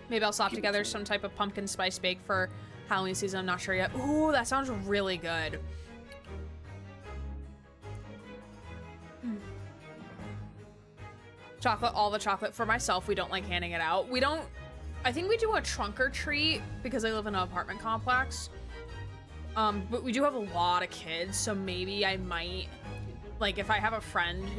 Maybe I'll slap together some type of pumpkin spice bake for Halloween season. I'm not sure yet. Ooh, that sounds really good. Chocolate, all the chocolate for myself. We don't like handing it out. I think we do a trunk or treat because I live in an apartment complex. But we do have a lot of kids, so maybe I might, like, if I have a friend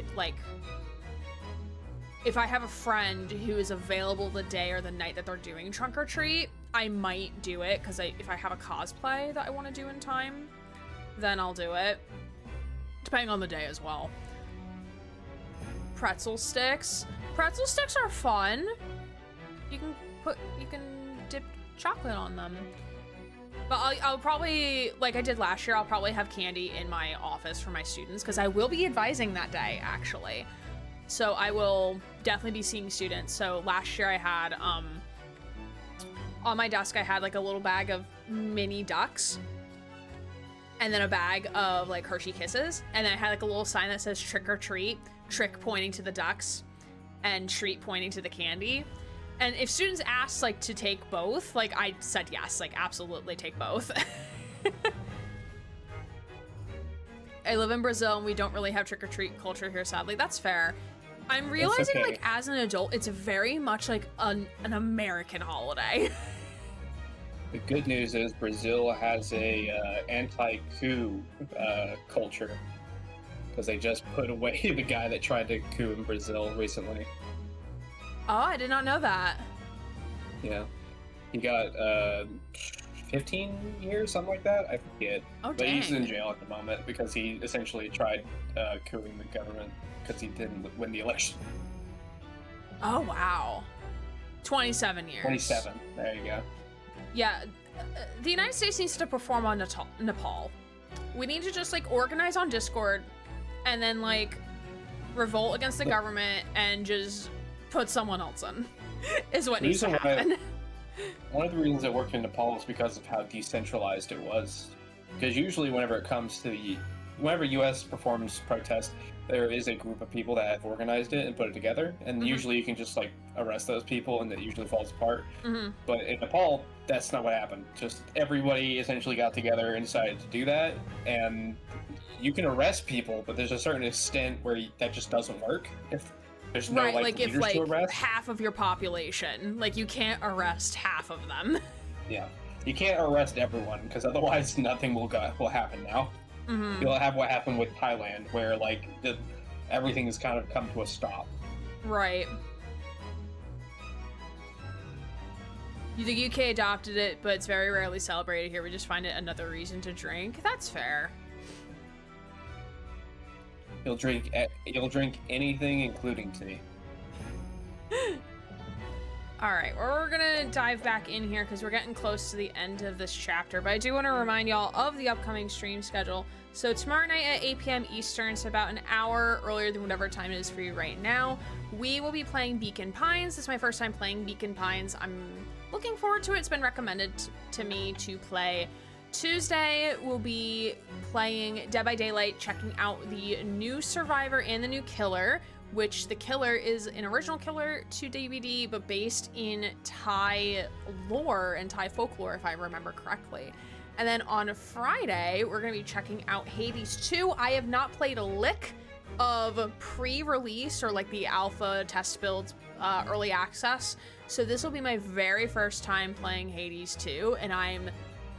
who is available the day or the night that they're doing trunk or treat, I might do it, because if I have a cosplay that I want to do in time, then I'll do it. Depending on the day as well. Pretzel sticks. Pretzel sticks are fun. You can dip chocolate on them. But I'll probably, like I did last year, I'll probably have candy in my office for my students, because I will be advising that day, actually. So I will definitely be seeing students. So last year I had on my desk I had like a little bag of mini ducks and then a bag of like Hershey Kisses, and then I had like a little sign that says trick or treat, trick pointing to the ducks and treat pointing to the candy. And if students asked like to take both, like I said yes, like absolutely take both. I live in Brazil and we don't really have trick-or-treat culture here, sadly. That's fair. I'm realizing, okay. like, as an adult, it's very much like an American holiday. The good news is Brazil has a anti-coup culture, because they just put away the guy that tried to coup in Brazil recently. Oh, I did not know that. Yeah, he got 15 years, something like that. I forget. Oh, but he's dang. in jail at the moment because he essentially tried coupping the government because he didn't win the election. Oh, wow. 27 years. 27. There you go. Yeah, the United States needs to perform on Nepal. We need to just, like, organize on Discord and then, like, revolt against the government and just put someone else in, is what needs to happen. One of the reasons it worked in Nepal is because of how decentralized it was. Because usually whenever it comes to whenever U.S. performs protest, there is a group of people that have organized it and put it together, and usually you can just like arrest those people and it usually falls apart. But in Nepal, that's not what happened. Just everybody essentially got together and decided to do that, and you can arrest people, but there's a certain extent where that just doesn't work. If there's no Right, if leaders to arrest. half of your population, like you can't arrest half of them. Yeah, you can't arrest everyone because otherwise nothing will happen now. You'll have what happened with Thailand, where like everything's kind of come to a stop. Right. The UK adopted it, but it's very rarely celebrated here. We just find it another reason to drink. That's fair. You'll drink anything, including tea. All right, well, we're gonna dive back in here because we're getting close to the end of this chapter, but I do want to remind y'all of the upcoming stream schedule. So tomorrow night at 8 p.m. Eastern, so about an hour earlier than whatever time it is for you right now, we will be playing Beacon Pines. This is my first time playing Beacon Pines. I'm looking forward to it. It's been recommended to me to play. Tuesday, we'll be playing Dead by Daylight, checking out the new Survivor and the new Killer, which the Killer is an original Killer to DVD, but based in Thai lore and Thai folklore, if I remember correctly. And then on Friday, we're going to be checking out Hades 2. I have not played a lick of pre-release or like the alpha test builds, early access. So this will be my very first time playing Hades 2, and I'm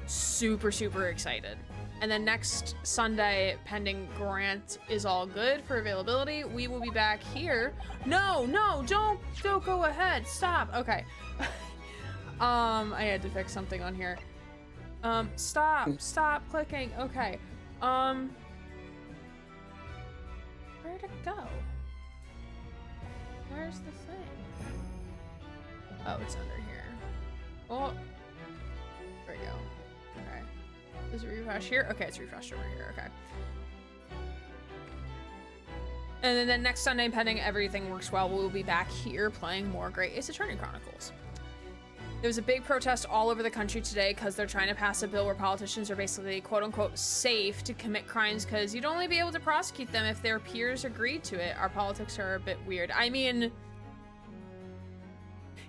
super, super excited. And then next Sunday, pending Grant is all good for availability, we will be back here. No, don't go ahead. Stop. Okay. I had to fix something on here. Stop clicking. Okay. Where'd it go? Where's the thing? Oh, it's under here. Oh, there we go. Okay. Does it refresh here? Okay, it's refreshed over here. Okay. And then next Sunday, pending everything works well, we'll be back here playing more Great Ace Attorney Chronicles. There was a big protest all over the country today because they're trying to pass a bill where politicians are basically quote-unquote safe to commit crimes because you'd only be able to prosecute them if their peers agreed to it. Our politics are a bit weird. I mean,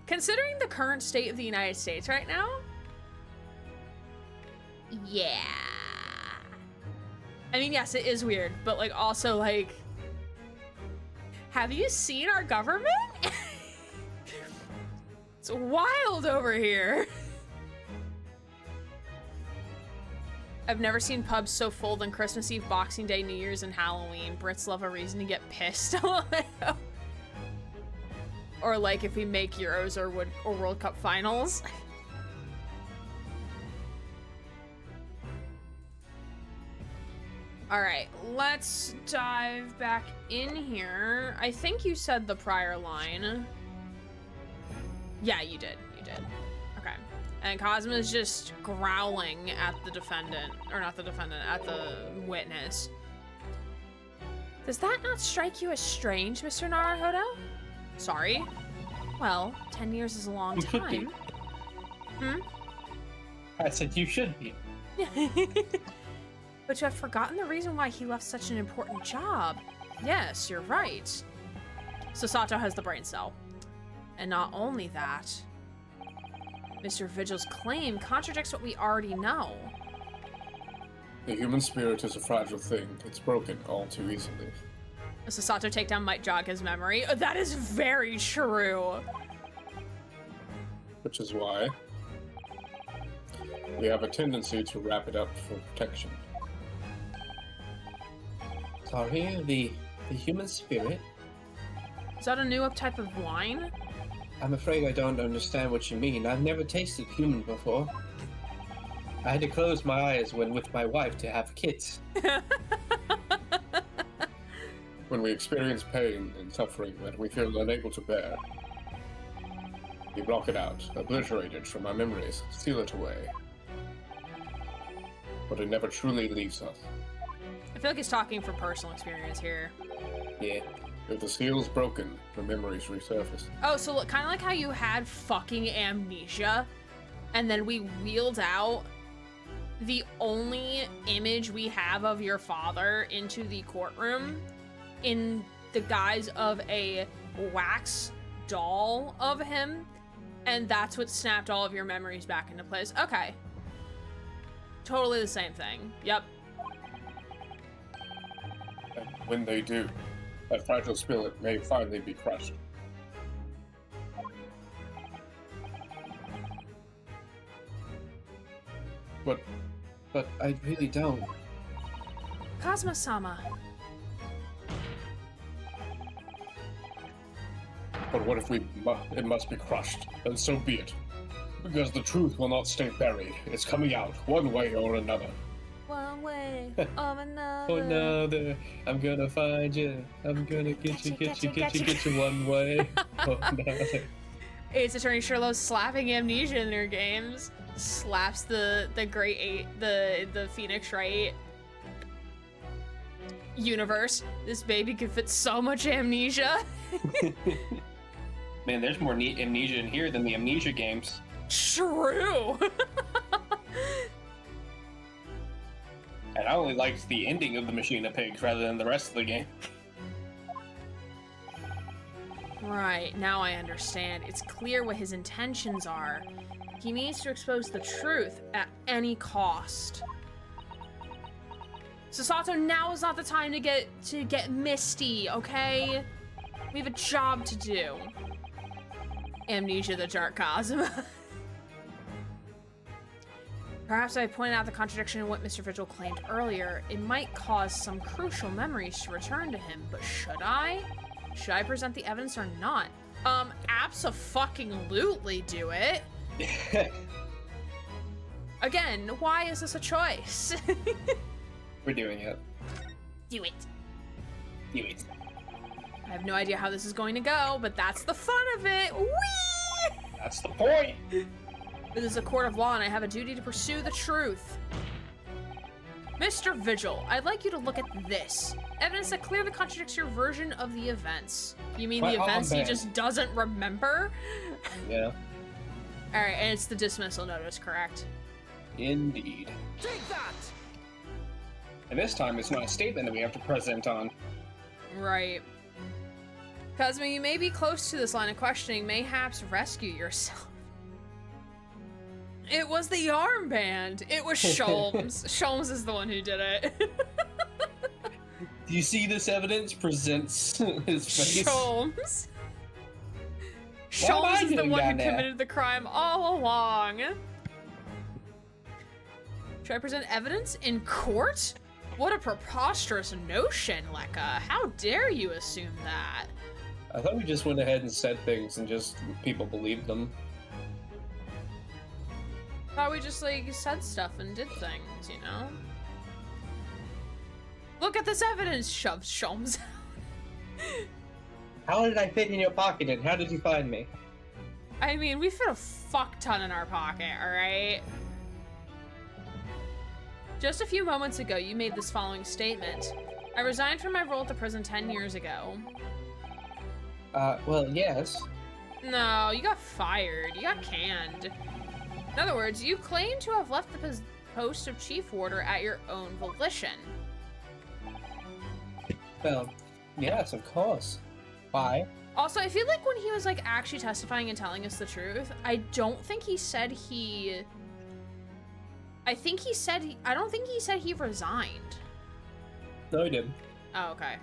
considering the current state of the United States right now, yeah. I mean, yes, it is weird, but like also like, have you seen our government? It's wild over here. I've never seen pubs so full than Christmas Eve, Boxing Day, New Year's, and Halloween. Brits love a reason to get pissed. Or like if we make Euros or World Cup finals. All right, let's dive back in here. I think you said the prior line. Yeah, you did. Okay. And Cosmo's just growling at the defendant, or not the defendant, at the witness. Does that not strike you as strange, Mr. Naruhodo? Sorry. Well, 10 years is a long time. I said you should be. But you have forgotten the reason why he left such an important job. Yes, you're right. Sasato has the brain cell. And not only that, Mr. Vigil's claim contradicts what we already know. The human spirit is a fragile thing. It's broken all too easily. A Sasato takedown might jog his memory. That is very true. Which is why we have a tendency to wrap it up for protection. Sorry, the human spirit? Is that a new type of wine? I'm afraid I don't understand what you mean. I've never tasted human before. I had to close my eyes when with my wife to have kids. When we experience pain and suffering that we feel unable to bear, we block it out, obliterate it from our memories, seal it away. But it never truly leaves us. I feel like he's talking from personal experience here. Yeah. If the seal's broken, the memories resurface. Oh, so kind of like how you had fucking amnesia, and then we wheeled out the only image we have of your father into the courtroom in the guise of a wax doll of him, and that's what snapped all of your memories back into place. Okay. Totally the same thing. Yep. And when they do, that fragile spirit may finally be crushed. But I really don't. Kazuma-sama. But what if it must be crushed? Then so be it. Because the truth will not stay buried. It's coming out, one way or another. One way or another. Oh no, I'm gonna find you. I'm gonna get you one way. Oh no. Ace Attorney Sherlock's slapping amnesia in their games. Slaps the Great Eight, the Phoenix Wright universe. This baby could fit so much amnesia. Man, there's more amnesia in here than the amnesia games. True. And I only liked the ending of the Machine of Pigs rather than the rest of the game. Right, now I understand. It's clear what his intentions are. He needs to expose the truth at any cost. Sasato, now is not the time to get misty, okay? We have a job to do. Amnesia the Dark Kazuma. Perhaps I pointed out the contradiction in what Mr. Vigil claimed earlier. It might cause some crucial memories to return to him, but should I? Should I present the evidence or not? Abso-fucking-lutely do it. Again, why is this a choice? We're doing it. Do it. Do it. I have no idea how this is going to go, but that's the fun of it. Whee! That's the point. This is a court of law, and I have a duty to pursue the truth. Mr. Vigil, I'd like you to look at this. Evidence that clearly contradicts your version of the events. You mean the events he just doesn't remember? Yeah. Alright, and it's the dismissal notice, correct? Indeed. Take that! And this time it's not a statement that we have to present on. Right. Kazuma, you may be close to this line of questioning, mayhaps rescue yourself. It was the armband. It was Sholmes. Sholmes is the one who did it. Do you see this evidence presents his face? Sholmes. What am I Sholmes is the doing one who down there? committed the crime all along. Should I present evidence in court? What a preposterous notion, Lekka. How dare you assume that? I thought we just went ahead and said things and just people believed them. Thought we just like said stuff and did things, you know? Look at this evidence, shoves Sholmes. How did I fit in your pocket and how did you find me? I mean, we fit a fuck ton in our pocket, alright? Just a few moments ago, you made this following statement. I resigned from my role at the prison 10 years ago. Well, yes. No, you got fired. You got canned. In other words, you claim to have left the post of chief warder at your own volition. Well, yes, of course. Why? Also, I feel like when he was like actually testifying and telling us the truth, I don't think he said he... I don't think he said he resigned. No, he did. Oh, okay.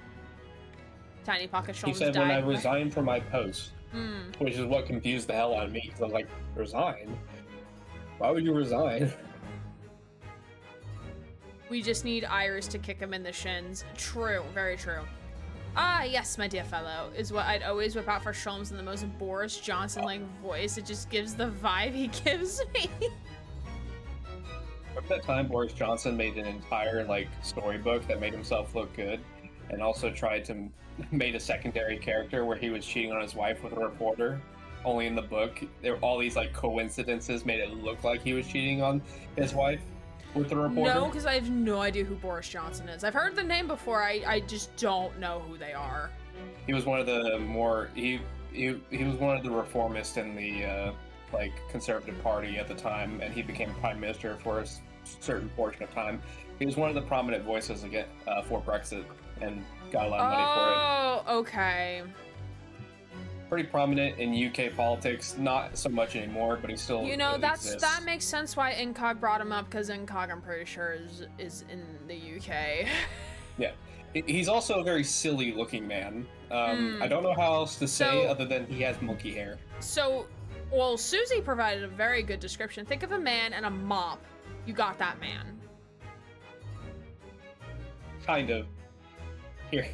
Tiny Pocket He Sholmes said died. when I resigned from my post, Hmm. which is what confused the hell out of me, because I was like, resign? Why would you resign? We just need Iris to kick him in the shins. True, very true. Ah, yes, my dear fellow, is what I'd always whip out for Sholmes in the most Boris Johnson-like voice. It just gives the vibe he gives me. Remember that time Boris Johnson made an entire, like, storybook that made himself look good, and also tried to made a secondary character where he was cheating on his wife with a reporter? Only in the book, there all these, like, coincidences made it look like he was cheating on his wife with the reporter? No, because I have no idea who Boris Johnson is. I've heard the name before, I just don't know who they are. He was one of the more he was one of the reformists in the like conservative party at the time, and he became prime minister for a certain portion of time. He was one of the prominent voices again for Brexit, and got a lot of money for it. Oh, okay. Pretty prominent in UK politics, not so much anymore, but he still You know, exists. that makes sense why Incog brought him up, because Incog, I'm pretty sure, is in the UK. Yeah. He's also a very silly looking man. I don't know how else to say other than he has monkey hair. So, well, Susie provided a very good description. Think of a man and a mop. You got that man. Kind of. Here.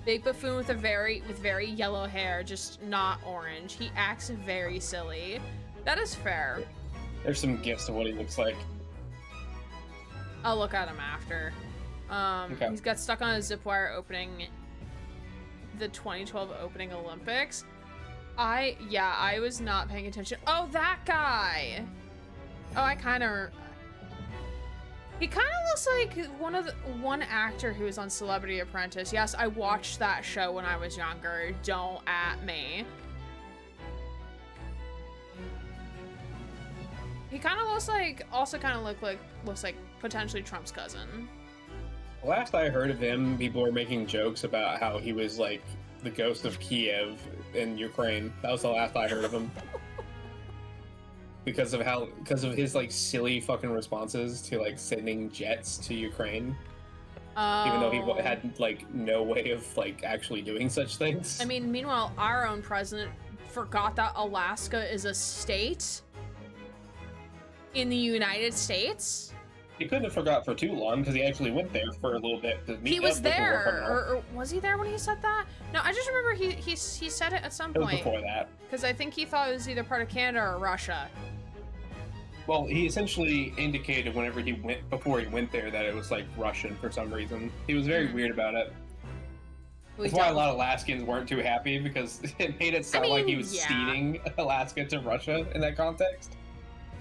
Big buffoon with very yellow hair, just not orange. He acts very silly. That is fair. There's some gifs of what he looks like. I'll look at him after. Okay. He's got stuck on a zip wire opening the 2012 opening Olympics. I was not paying attention. Oh, that guy. Oh, he kind of looks like one actor who was on Celebrity Apprentice. Yes, I watched that show when I was younger. Don't at me. He kind of looks like potentially Trump's cousin. Last I heard of him, people were making jokes about how he was like the ghost of Kiev in Ukraine. That was the last I heard of him. Because of his like silly fucking responses to like sending jets to Ukraine. Even though he had like no way of like actually doing such things. I mean, meanwhile, our own president forgot that Alaska is a state in the United States. He couldn't have forgot for too long because he actually went there for a little bit to meet He was up with the war there, criminal. or was he there when he said that? No, I just remember he said it at some It was point. before that. Because I think he thought it was either part of Canada or Russia. Well, he essentially indicated before he went there that it was like Russian for some reason. He was very weird about it. That's why a lot of Alaskans weren't too happy, because it made it sound like he was ceding Alaska to Russia in that context.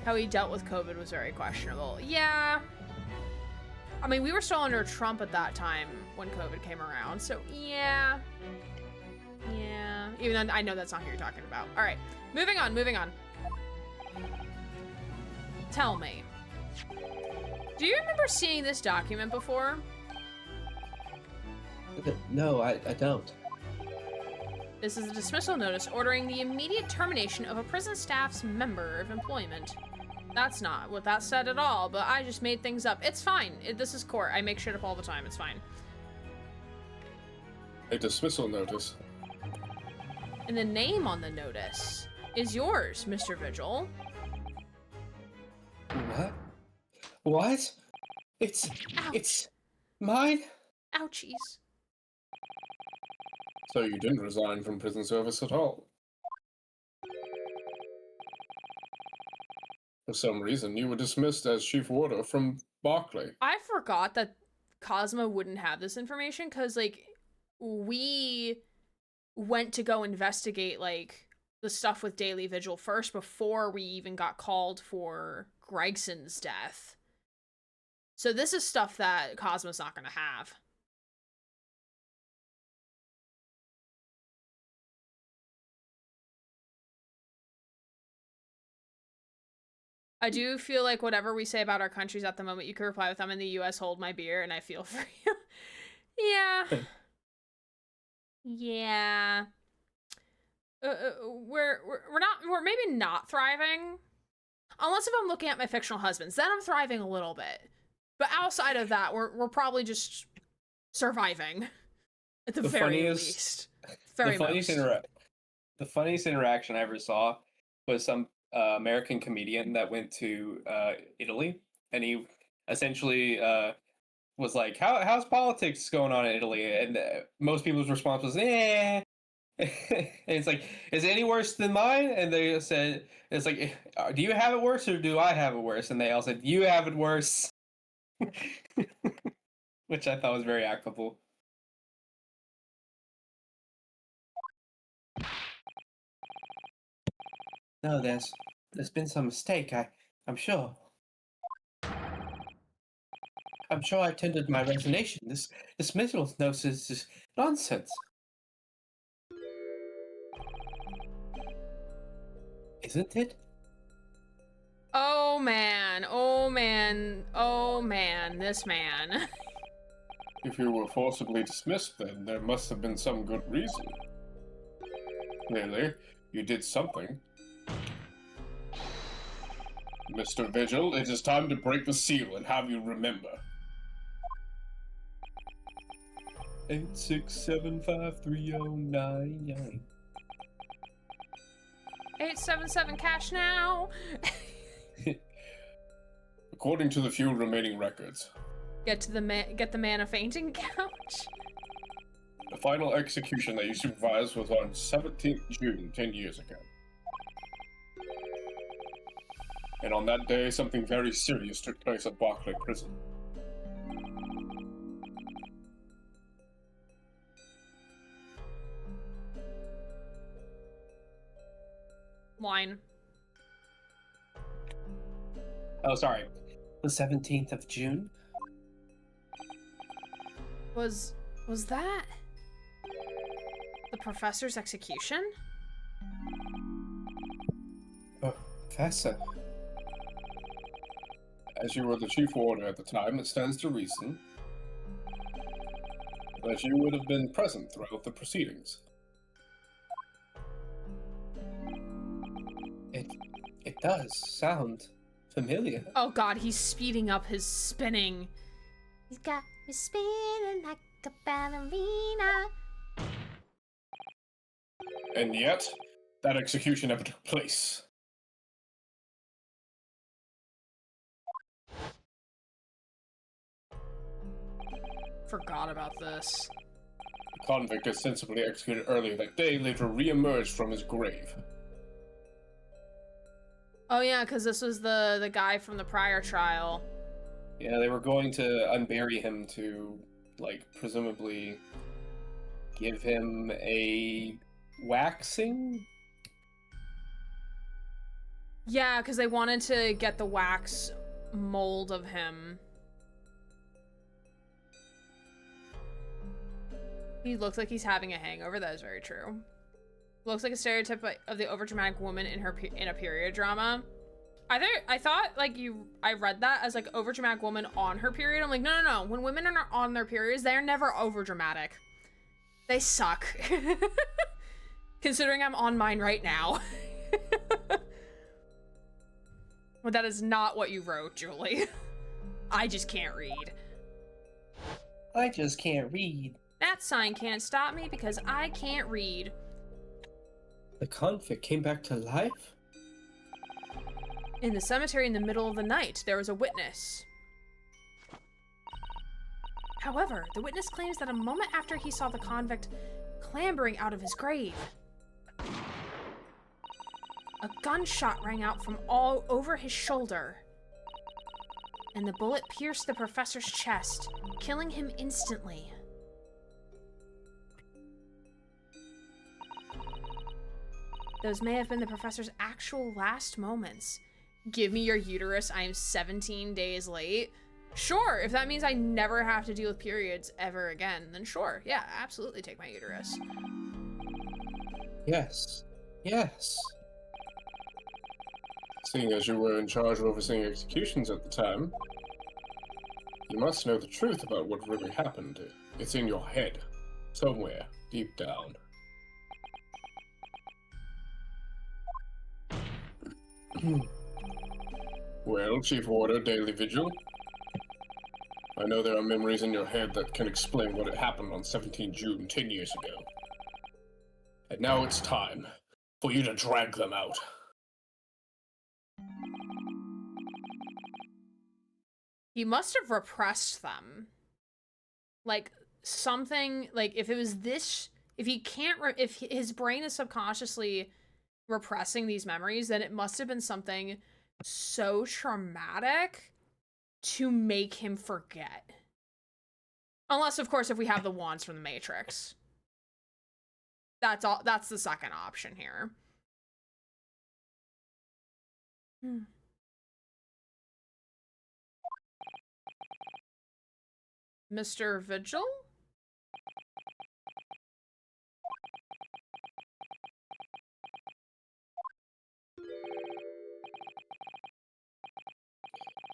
How he dealt with COVID was very questionable. Yeah. I mean, we were still under Trump at that time when COVID came around, so yeah. Yeah. Even though I know that's not who you're talking about. All right, moving on. Tell me, do you remember seeing this document before? No, I don't. This is a dismissal notice ordering the immediate termination of a prison staff's member of employment. That's not what that said at all, but I just made things up. It's fine. This is court. I make shit up all the time. It's fine. A dismissal notice. And the name on the notice is yours, Mr. Vigil. What? What? It's mine? Ouchies. So you didn't resign from prison service at all? For some reason, you were dismissed as chief warder from Barclay. I forgot that Cosmo wouldn't have this information because, like, we went to go investigate, like, the stuff with Daily Vigil first before we even got called for Gregson's death. So this is stuff that Cosmo's not going to have. I do feel like whatever we say about our countries at the moment, you can reply with, I'm in the US, hold my beer, and I feel for you. Yeah. Yeah. We're maybe not thriving. Unless if I'm looking at my fictional husbands, then I'm thriving a little bit. But outside of that, we're probably just surviving. At the very least. Very the funniest interaction I ever saw was some American comedian that went to Italy, and he essentially was like, how's politics going on in Italy? And most people's response was, eh. And it's like, is it any worse than mine? And they said, it's like, do you have it worse or do I have it worse? And they all said, you have it worse. Which I thought was very applicable. No, there's been some mistake, I'm sure. I'm sure I tendered my resignation. This dismissal notice is nonsense. Isn't it? Oh man, oh man, oh man, this man. If you were forcibly dismissed, then there must have been some good reason. Clearly, you did something. Mr. Vigil, it is time to break the seal and have you remember. 8675309. 877 cash now. According to the few remaining records, Get the man a fainting couch. the final execution that you supervised was on 17th June, 10 years ago. And on that day, something very serious took place at Barclay Prison. Line. Oh, sorry. The 17th of June? Was that the professor's execution? Professor. As you were the chief warder at the time, it stands to reason that you would have been present throughout the proceedings. It does sound familiar. Oh god, he's speeding up his spinning. He's got me spinning like a ballerina. And yet, that execution never took place. Forgot about this. The convict ostensibly executed earlier that day later re-emerged from his grave. Oh yeah, because this was the guy from the prior trial. Yeah, they were going to unbury him to, like, presumably give him a waxing? Yeah, because they wanted to get the wax mold of him. He looks like he's having a hangover. That is very true. Looks like a stereotype of the overdramatic woman in a period drama. I thought like I read that as like overdramatic woman on her period. I'm like, no. When women are on their periods, they're never overdramatic. They suck. Considering I'm on mine right now. But that is not what you wrote, Julie. I just can't read. I just can't read. That sign can't stop me because I can't read. The convict came back to life? In the cemetery in the middle of the night, there was a witness. However, the witness claims that a moment after he saw the convict clambering out of his grave, a gunshot rang out from all over his shoulder, and the bullet pierced the professor's chest, killing him instantly. Those may have been the professor's actual last moments. Give me your uterus, I am 17 days late. Sure, if that means I never have to deal with periods ever again, then sure, yeah, absolutely take my uterus. Yes. Seeing as you were in charge of overseeing executions at the time, you must know the truth about what really happened. It's in your head, somewhere, deep down. Well, Chief Warder, Daily Vigil, I know there are memories in your head that can explain what had happened on 17 June 10 years ago. And now it's time for you to drag them out. He must have repressed them. Like, something, like, if it was this, if he can't, if his brain is subconsciously repressing these memories, then it must have been something so traumatic to make him forget. Unless, of course, if we have the wands from the Matrix. That's all, that's the second option here. Mr. Vigil?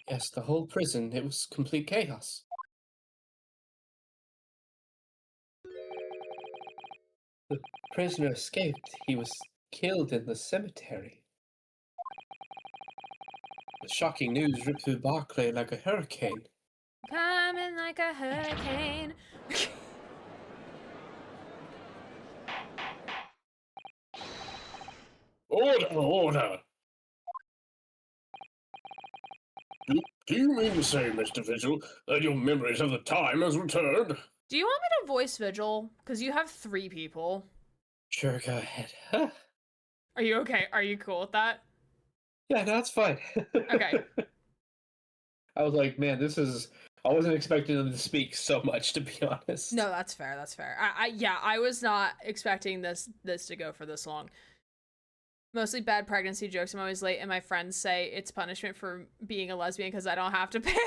Yes, the whole prison, it was complete chaos. The prisoner escaped. He was killed in the cemetery. The shocking news ripped through Barclay like a hurricane. Coming like a hurricane. Order, order! Do you mean to say, Mr. Vigil, that your memories of the time has returned? Do you want me to voice Vigil? Because you have 3 people. Sure, go ahead. Are you okay? Are you cool with that? Yeah, no, that's fine. Okay. I was like, man, this is. I wasn't expecting them to speak so much, to be honest. No, that's fair. That's fair. Yeah, I was not expecting this to go for this long. Mostly bad pregnancy jokes. I'm always late, and my friends say it's punishment for being a lesbian because I don't have to panic.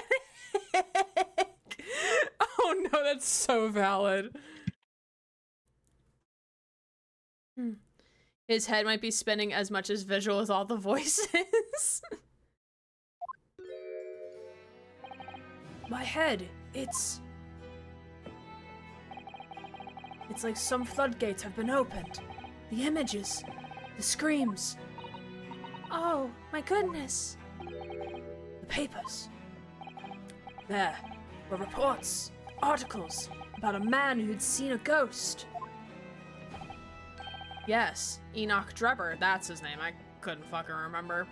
Oh no, that's so valid. His head might be spinning as much as Visual with all the voices. My head, it's like some floodgates have been opened. The images, the screams. Oh, my goodness. The papers. There were reports, articles about a man who'd seen a ghost. Yes, Enoch Drebber, that's his name. I couldn't fucking remember.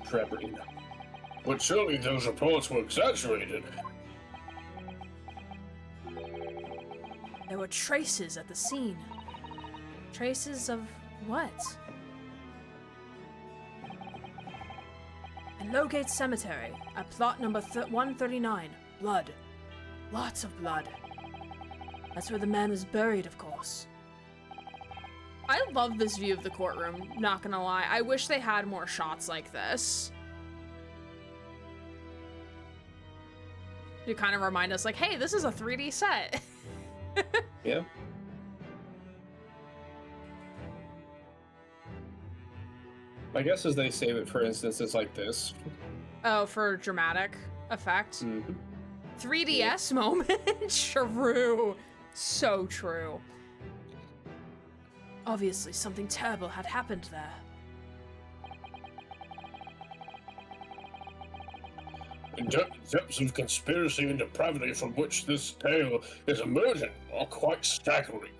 Trebrin. But surely those reports were exaggerated. There were traces at the scene. Traces of what? In Lowgate Cemetery, at plot number 139, blood. Lots of blood. That's where the man was buried, of course. I love this view of the courtroom, not gonna lie. I wish they had more shots like this. To kind of remind us, like, hey, this is a 3D set. Yeah. I guess as they save it for instances like this. Oh, for dramatic effect. Mm-hmm. 3DS moment. True. So true. Obviously, something terrible had happened there. The depths of conspiracy and depravity from which this tale is emerging are quite staggering.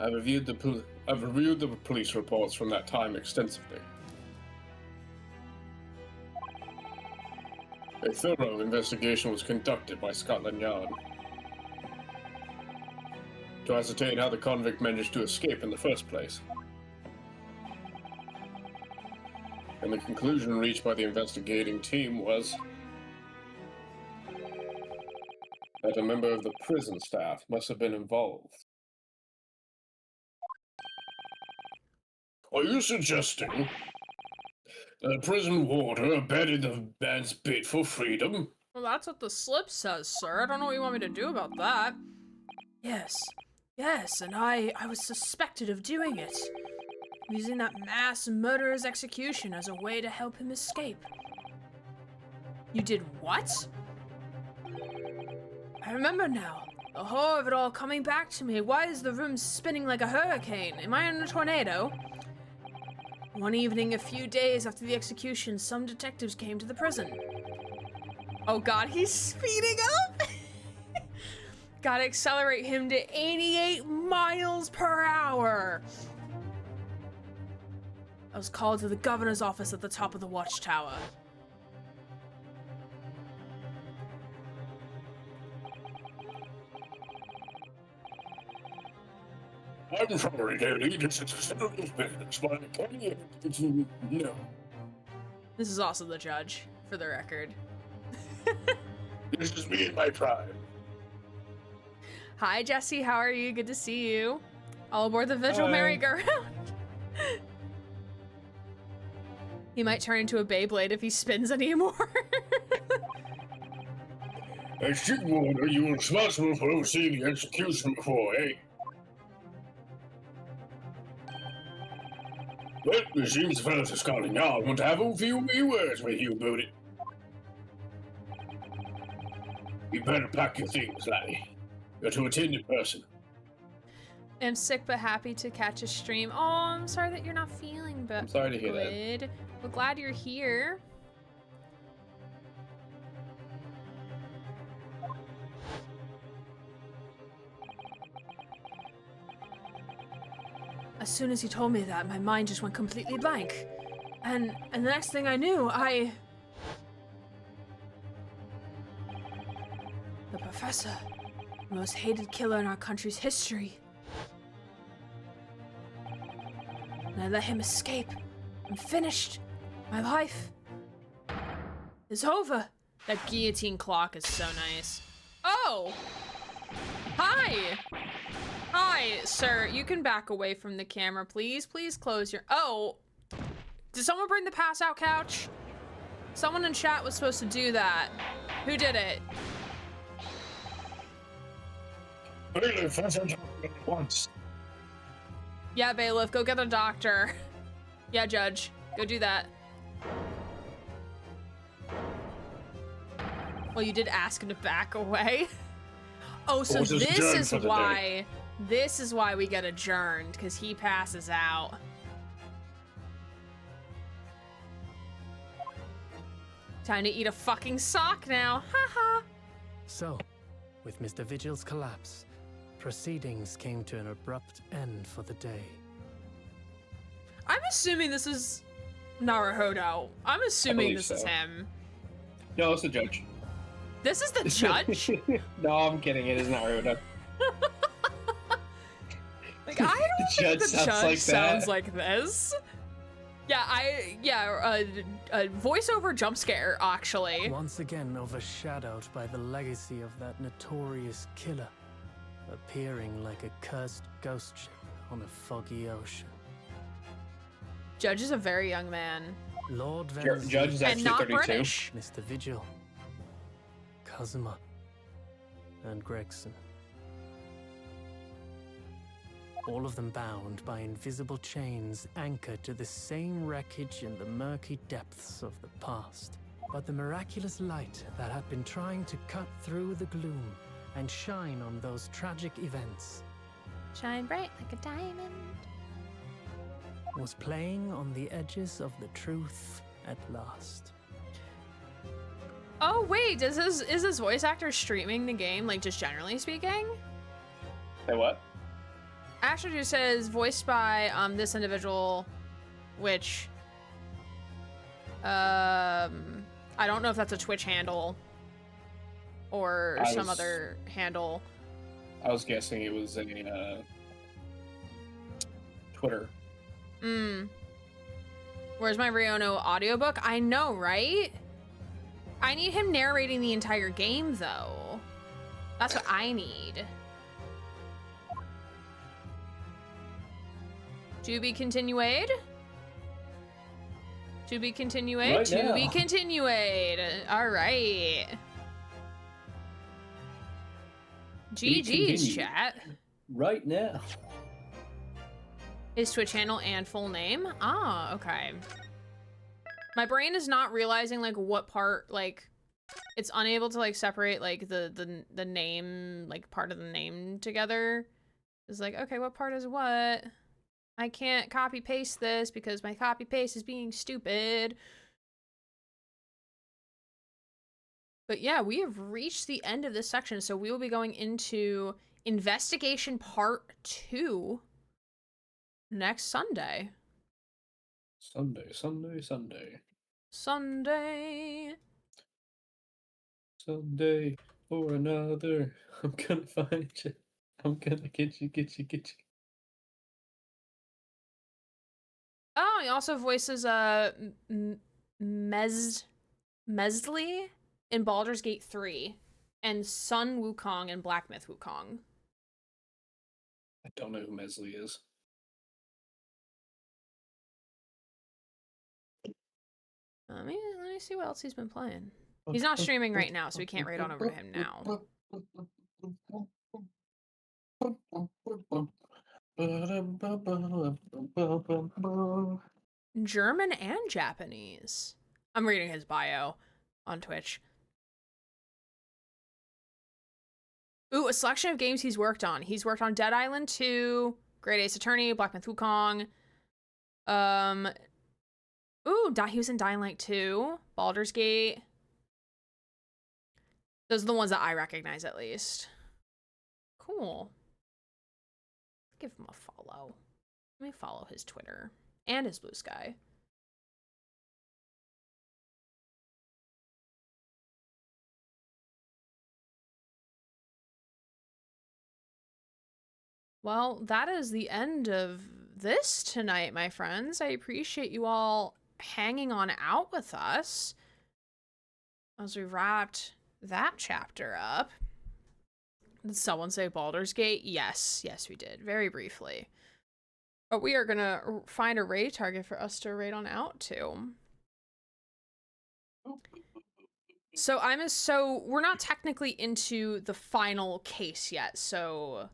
I've reviewed the police reports from that time extensively. A thorough investigation was conducted by Scotland Yard to ascertain how the convict managed to escape in the first place. And the conclusion reached by the investigating team was that a member of the prison staff must have been involved. Are you suggesting that a prison warder abetted the man's bid for freedom? Well, that's what the slip says, sir. I don't know what you want me to do about that. Yes. Yes, and I was suspected of doing it. Using that mass murderer's execution as a way to help him escape. You did what? I remember now. The horror of it all coming back to me. Why is the room spinning like a hurricane? Am I in a tornado? One evening, a few days after the execution, some detectives came to the prison. Oh god, he's speeding up! Gotta accelerate him to 88 miles per hour. I was called to the governor's office at the top of the watchtower. I'm sorry, Daddy. This is a serious business, but I can't. No. This is also the judge, for the record. This is me and my tribe. Hi, Jesse. How are you? Good to see you. All aboard the vigil Hi. merry-go-round. He might turn into a Beyblade if he spins anymore. As Sigmund, are you responsible for overseeing the execution before, eh? Well, it seems the fellows of Scotland Yard want to have a few words with you about it. You better pack your things, laddie. You're to attend in person. I'm sick but happy to catch a stream. Oh, I'm sorry that you're not feeling but I'm sorry to hear that. good. We're glad you're here. As soon as he told me that, my mind just went completely blank. And the next thing I knew, the professor, the most hated killer in our country's history. And I let him escape. I'm finished. My life is over. That guillotine clock is so nice. Oh! Hi! Hi, sir. You can back away from the camera, please. Please close your... Oh! Did someone bring the pass-out couch? Someone in chat was supposed to do that. Who did it? Bailiff, that's what once. Yeah, bailiff, go get a doctor. Yeah, judge, go do that. Well, you did ask him to back away. Oh, so Well, just this adjourn is for the why. This is why we get adjourned, because he passes out. Time to eat a fucking sock now. Haha. So, with Mr. Vigil's collapse, proceedings came to an abrupt end for the day. I'm assuming this is Naruhodo. I'm assuming believe this is so. him. No, it's the judge. This is the judge? No, I'm kidding. It is not Naruto. Like, I don't think Judge the sounds judge like sounds that. like this. Yeah, a voiceover jump scare, actually. Once again overshadowed by the legacy of that notorious killer, appearing like a cursed ghost ship on a foggy ocean. Judge is a very young man. Lord Judge is And actually not 32. British. Mr. Vigil, Kazuma, and Gregson. All of them bound by invisible chains anchored to the same wreckage in the murky depths of the past. But the miraculous light that had been trying to cut through the gloom and shine on those tragic events Shine bright like a diamond. was playing on the edges of the truth at last. Oh wait, is his voice actor streaming the game, like just generally speaking? Say what? Asher just says voiced by this individual, which I don't know if that's a Twitch handle or some other handle. I was guessing it was a Twitter. Where's my Riono audiobook? I know, right? I need him narrating the entire game, though. That's what I need. To be continued? To be continued? Right To now. be continued. All right. Be GG's, continued. chat. right now. His Twitch handle and full name? Ah, okay. My brain is not realizing like what part, like it's unable to like separate like the name, like part of the name together. It's like, okay, what part is what? I can't copy paste this because my copy paste is being stupid. But yeah, we have reached the end of this section, so we will be going into investigation part 2 next Sunday. Sunday. Sunday. Someday or another, I'm gonna find you. I'm gonna get you. Oh, he also voices Mesley in Baldur's Gate 3 and Sun Wukong in Black Myth Wukong. I don't know who Mesley is. Let me see what else he's been playing. He's not streaming right now, so we can't raid on over to him now. German and Japanese. I'm reading his bio on Twitch. Ooh, a selection of games he's worked on. He's worked on Dead Island 2, Great Ace Attorney, Black Myth Wukong. Ooh, he was in Dying Light 2, Baldur's Gate. Those are the ones that I recognize, at least. Cool. Give him a follow. Let me follow his Twitter and his Blue Sky. Well, that is the end of this tonight, my friends. I appreciate you all hanging on out with us as we wrapped that chapter up. Did someone say Baldur's Gate? Yes, we did, very briefly. But we are gonna find a raid target for us to raid on out to. So we're not technically into the final case yet, so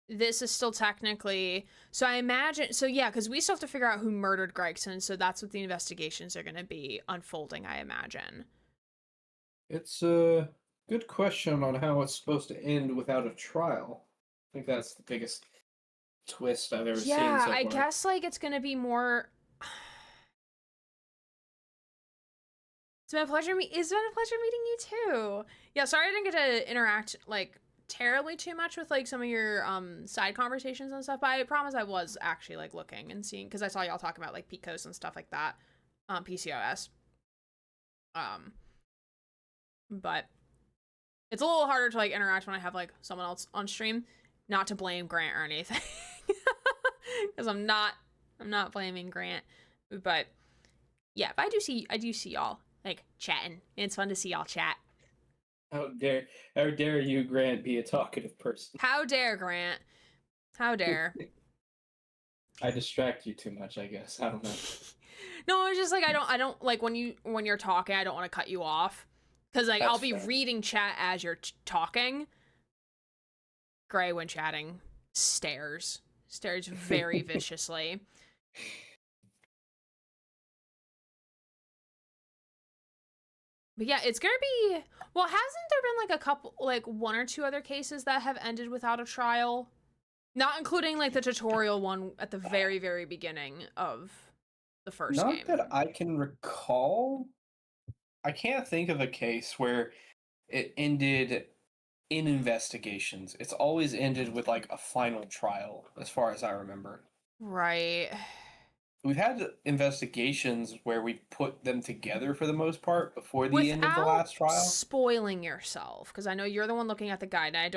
this is still technically, so I imagine, so yeah, because we still have to figure out who murdered Gregson, so that's what the investigations are going to be unfolding, I imagine. It's a good question on how it's supposed to end without a trial. I think that's the biggest twist I've ever seen so Yeah, far. I guess like it's going to be more. It's been a pleasure meeting you too. Yeah, sorry I didn't get to interact like terribly too much with like some of your side conversations and stuff, but I promise I was actually like looking and seeing, because I saw y'all talking about like PCOS and stuff like that, PCOS. But it's a little harder to like interact when I have like someone else on stream. Not to blame Grant or anything, because I'm not blaming Grant, but yeah, but I do see y'all like chatting. It's fun to see y'all chat. How dare you, Grant, be a talkative person? How dare, Grant? How dare? I distract you too much, I guess. I don't know. No, it's just like I don't like when you're talking, I don't want to cut you off, because like I'll be reading chat as you're talking. Gray, when chatting, stares very viciously. But yeah, it's gonna be, well, hasn't there been like a couple, like one or two other cases that have ended without a trial? Not including like the tutorial one at the very, very beginning of the first game. Not that I can recall. I can't think of a case where it ended in investigations. It's always ended with like a final trial, as far as I remember. Right. We've had investigations where we put them together for the most part before the end of the last trial. Spoiling yourself, because I know you're the one looking at the guide, and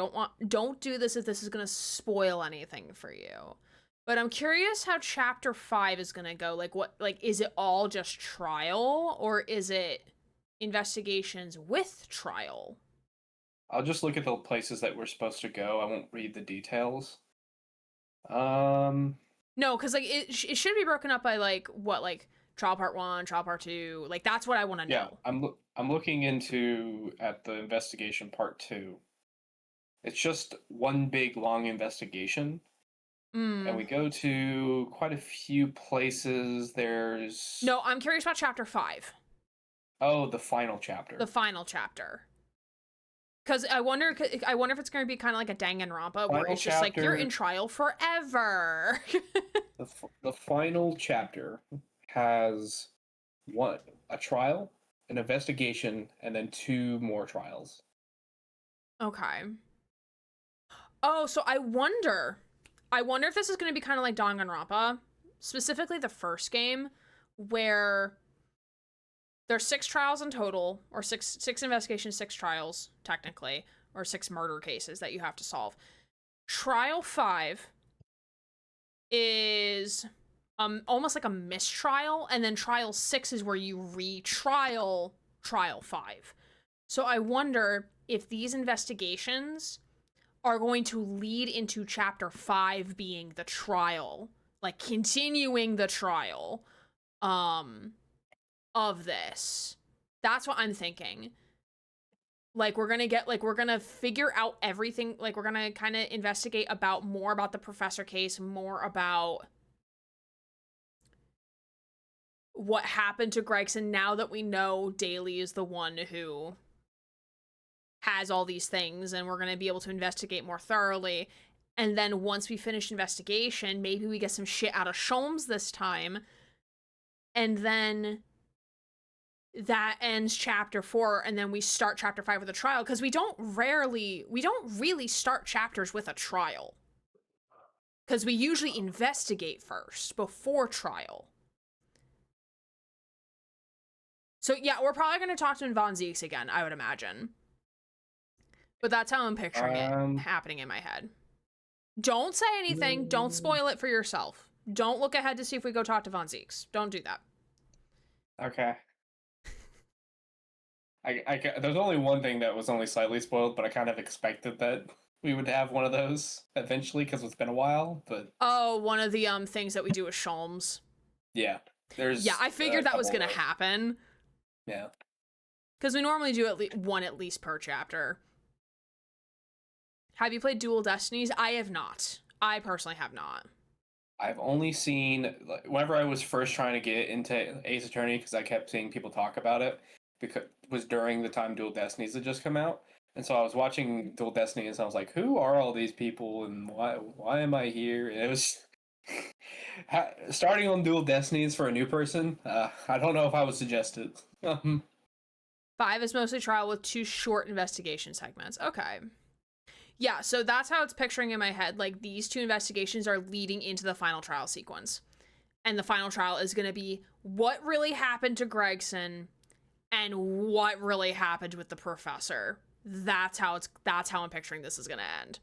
don't do this if this is gonna spoil anything for you. But I'm curious how chapter 5 is gonna go. Like what, like is it all just trial, or is it investigations with trial? I'll just look at the places that we're supposed to go. I won't read the details. No, because like it should be broken up by like what, like trial part 1, trial part 2. Like that's what I want to know. Yeah, I'm looking into at the investigation part 2, It's just one big long investigation. And we go to quite a few places. There's... No, I'm curious about chapter 5. Oh, the final chapter. The final chapter. Because I wonder if it's going to be kind of like a Danganronpa, where it's just like, you're in trial forever. The final chapter has a trial, an investigation, and then 2 more trials. Okay. Oh, so I wonder if this is going to be kind of like Danganronpa, specifically the first game, where there's 6 trials in total, or six investigations, 6 trials, technically, or 6 murder cases that you have to solve. Trial 5 is almost like a mistrial, and then trial 6 is where you retrial trial 5. So I wonder if these investigations are going to lead into chapter 5 being the trial, like continuing the trial of this. That's what I'm thinking. Like, we're gonna figure out everything, like, we're gonna kind of investigate more about the professor case, more about what happened to Gregson now that we know Daly is the one who has all these things, and we're going to be able to investigate more thoroughly. And then once we finish investigation, maybe we get some shit out of Sholmes this time. And then that ends chapter 4, and then we start chapter 5 with a trial, because we don't really start chapters with a trial. Because we usually investigate first, before trial. So yeah, we're probably going to talk to Von Zieks again, I would imagine. But that's how I'm picturing it happening in my head. Don't say anything. Don't spoil it for yourself. Don't look ahead to see if we go talk to Von Zieks. Don't do that. Okay. There's only one thing that was only slightly spoiled, but I kind of expected that we would have one of those eventually, because it's been a while, but... Oh, one of the things that we do with Sholmes. Yeah. Yeah, I figured that was going to happen. Yeah. Because we normally do one at least per chapter. Have you played Dual Destinies? I have not. I personally have not. I've only seen, whenever I was first trying to get into Ace Attorney, because I kept seeing people talk about it, because it was during the time Dual Destinies had just come out. And so I was watching Dual Destinies, and I was like, who are all these people, and why am I here? And it was... starting on Dual Destinies for a new person, I don't know if I would suggest it. 5 is mostly trial with 2 short investigation segments. Okay. Yeah, so that's how it's picturing in my head. Like, these 2 investigations are leading into the final trial sequence. And the final trial is going to be what really happened to Gregson and what really happened with the professor. That's how I'm picturing this is going to end.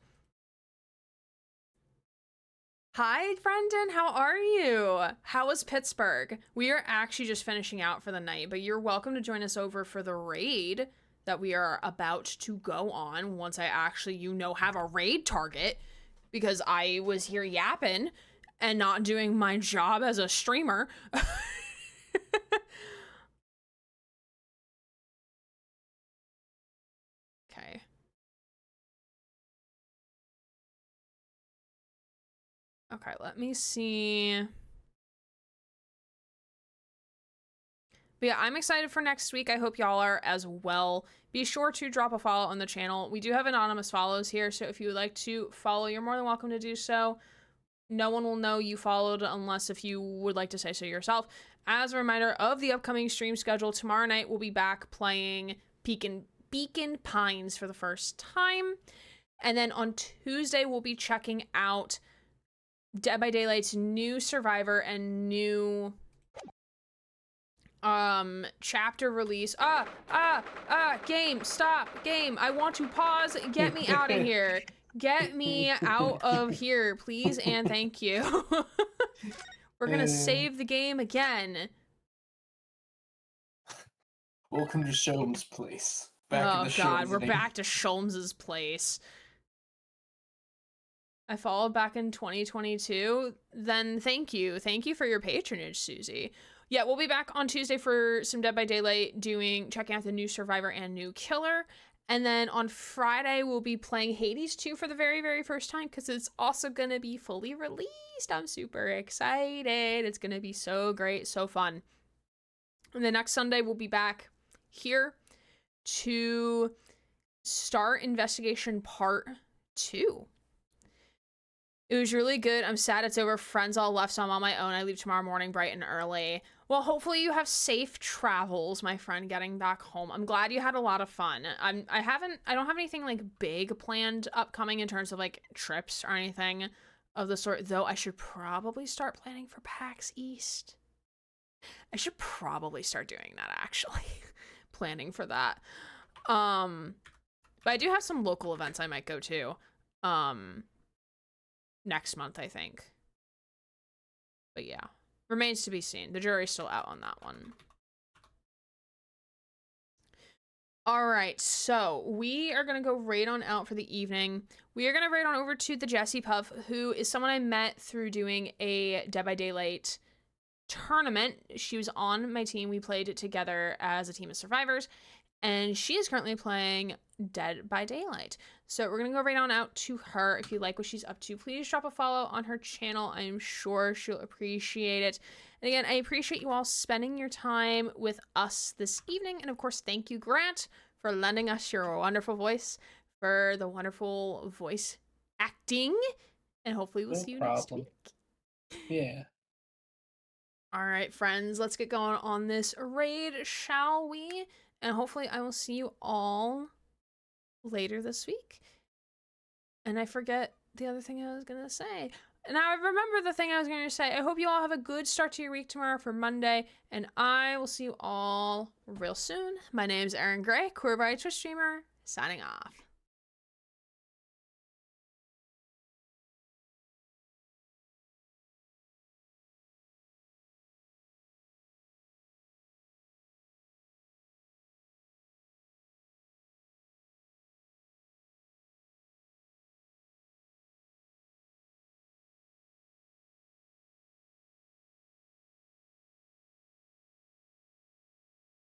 Hi, Brendan. How are you? How was Pittsburgh? We are actually just finishing out for the night, but you're welcome to join us over for the raid that we are about to go on once I actually, have a raid target, because I was here yapping and not doing my job as a streamer. Okay. Okay, let me see. But yeah, I'm excited for next week. I hope y'all are as well. Be sure to drop a follow on the channel. We do have anonymous follows here, so if you would like to follow, you're more than welcome to do so. No one will know you followed unless if you would like to say so yourself. As a reminder of the upcoming stream schedule, tomorrow night we'll be back playing Beacon Pines for the first time. And then on Tuesday, we'll be checking out Dead by Daylight's new Survivor and new chapter release. Game, stop, game. I want to pause. Get me out of here. Get me out of here, please, and thank you. We're gonna save the game again. Welcome to Sholmes' place. Oh god, we're back to Sholmes' place. I followed back in 2022. Then thank you. Thank you for your patronage, Susie. Yeah, we'll be back on Tuesday for some Dead by Daylight checking out the new Survivor and new Killer. And then on Friday, we'll be playing Hades 2 for the very, very first time because it's also going to be fully released. I'm super excited. It's going to be so great, so fun. And the next Sunday, we'll be back here to start Investigation Part 2. It was really good. I'm sad it's over. Friends all left, so I'm on my own. I leave tomorrow morning bright and early. Well, hopefully you have safe travels, my friend, getting back home. I'm glad you had a lot of fun. I don't have anything like big planned upcoming in terms of like trips or anything of the sort, though I should probably start planning for PAX East. I should probably start doing that, actually. Planning for that. But I do have some local events I might go to. Next month, I think. But yeah, remains to be seen. The jury's still out on that one. All right, so we are going to go raid on out for the evening. We are going to raid on over to the Jessie Puff, who is someone I met through doing a Dead by Daylight tournament. She was on my team. We played together as a team of survivors, and she is currently playing Dead by Daylight. So we're going to go right on out to her. If you like what she's up to, please drop a follow on her channel. I am sure she'll appreciate it. And again, I appreciate you all spending your time with us this evening. And of course, thank you, Grant, for lending us your wonderful voice, for the wonderful voice acting. And hopefully we'll see you next week. Yeah. All right, friends, let's get going on this raid, shall we? And hopefully I will see you all later this week. And I forget the other thing I was going to say. And now I remember the thing I was going to say. I hope you all have a good start to your week tomorrow for Monday. And I will see you all real soon. My name's Erin Gray, queer by Twitch streamer, signing off.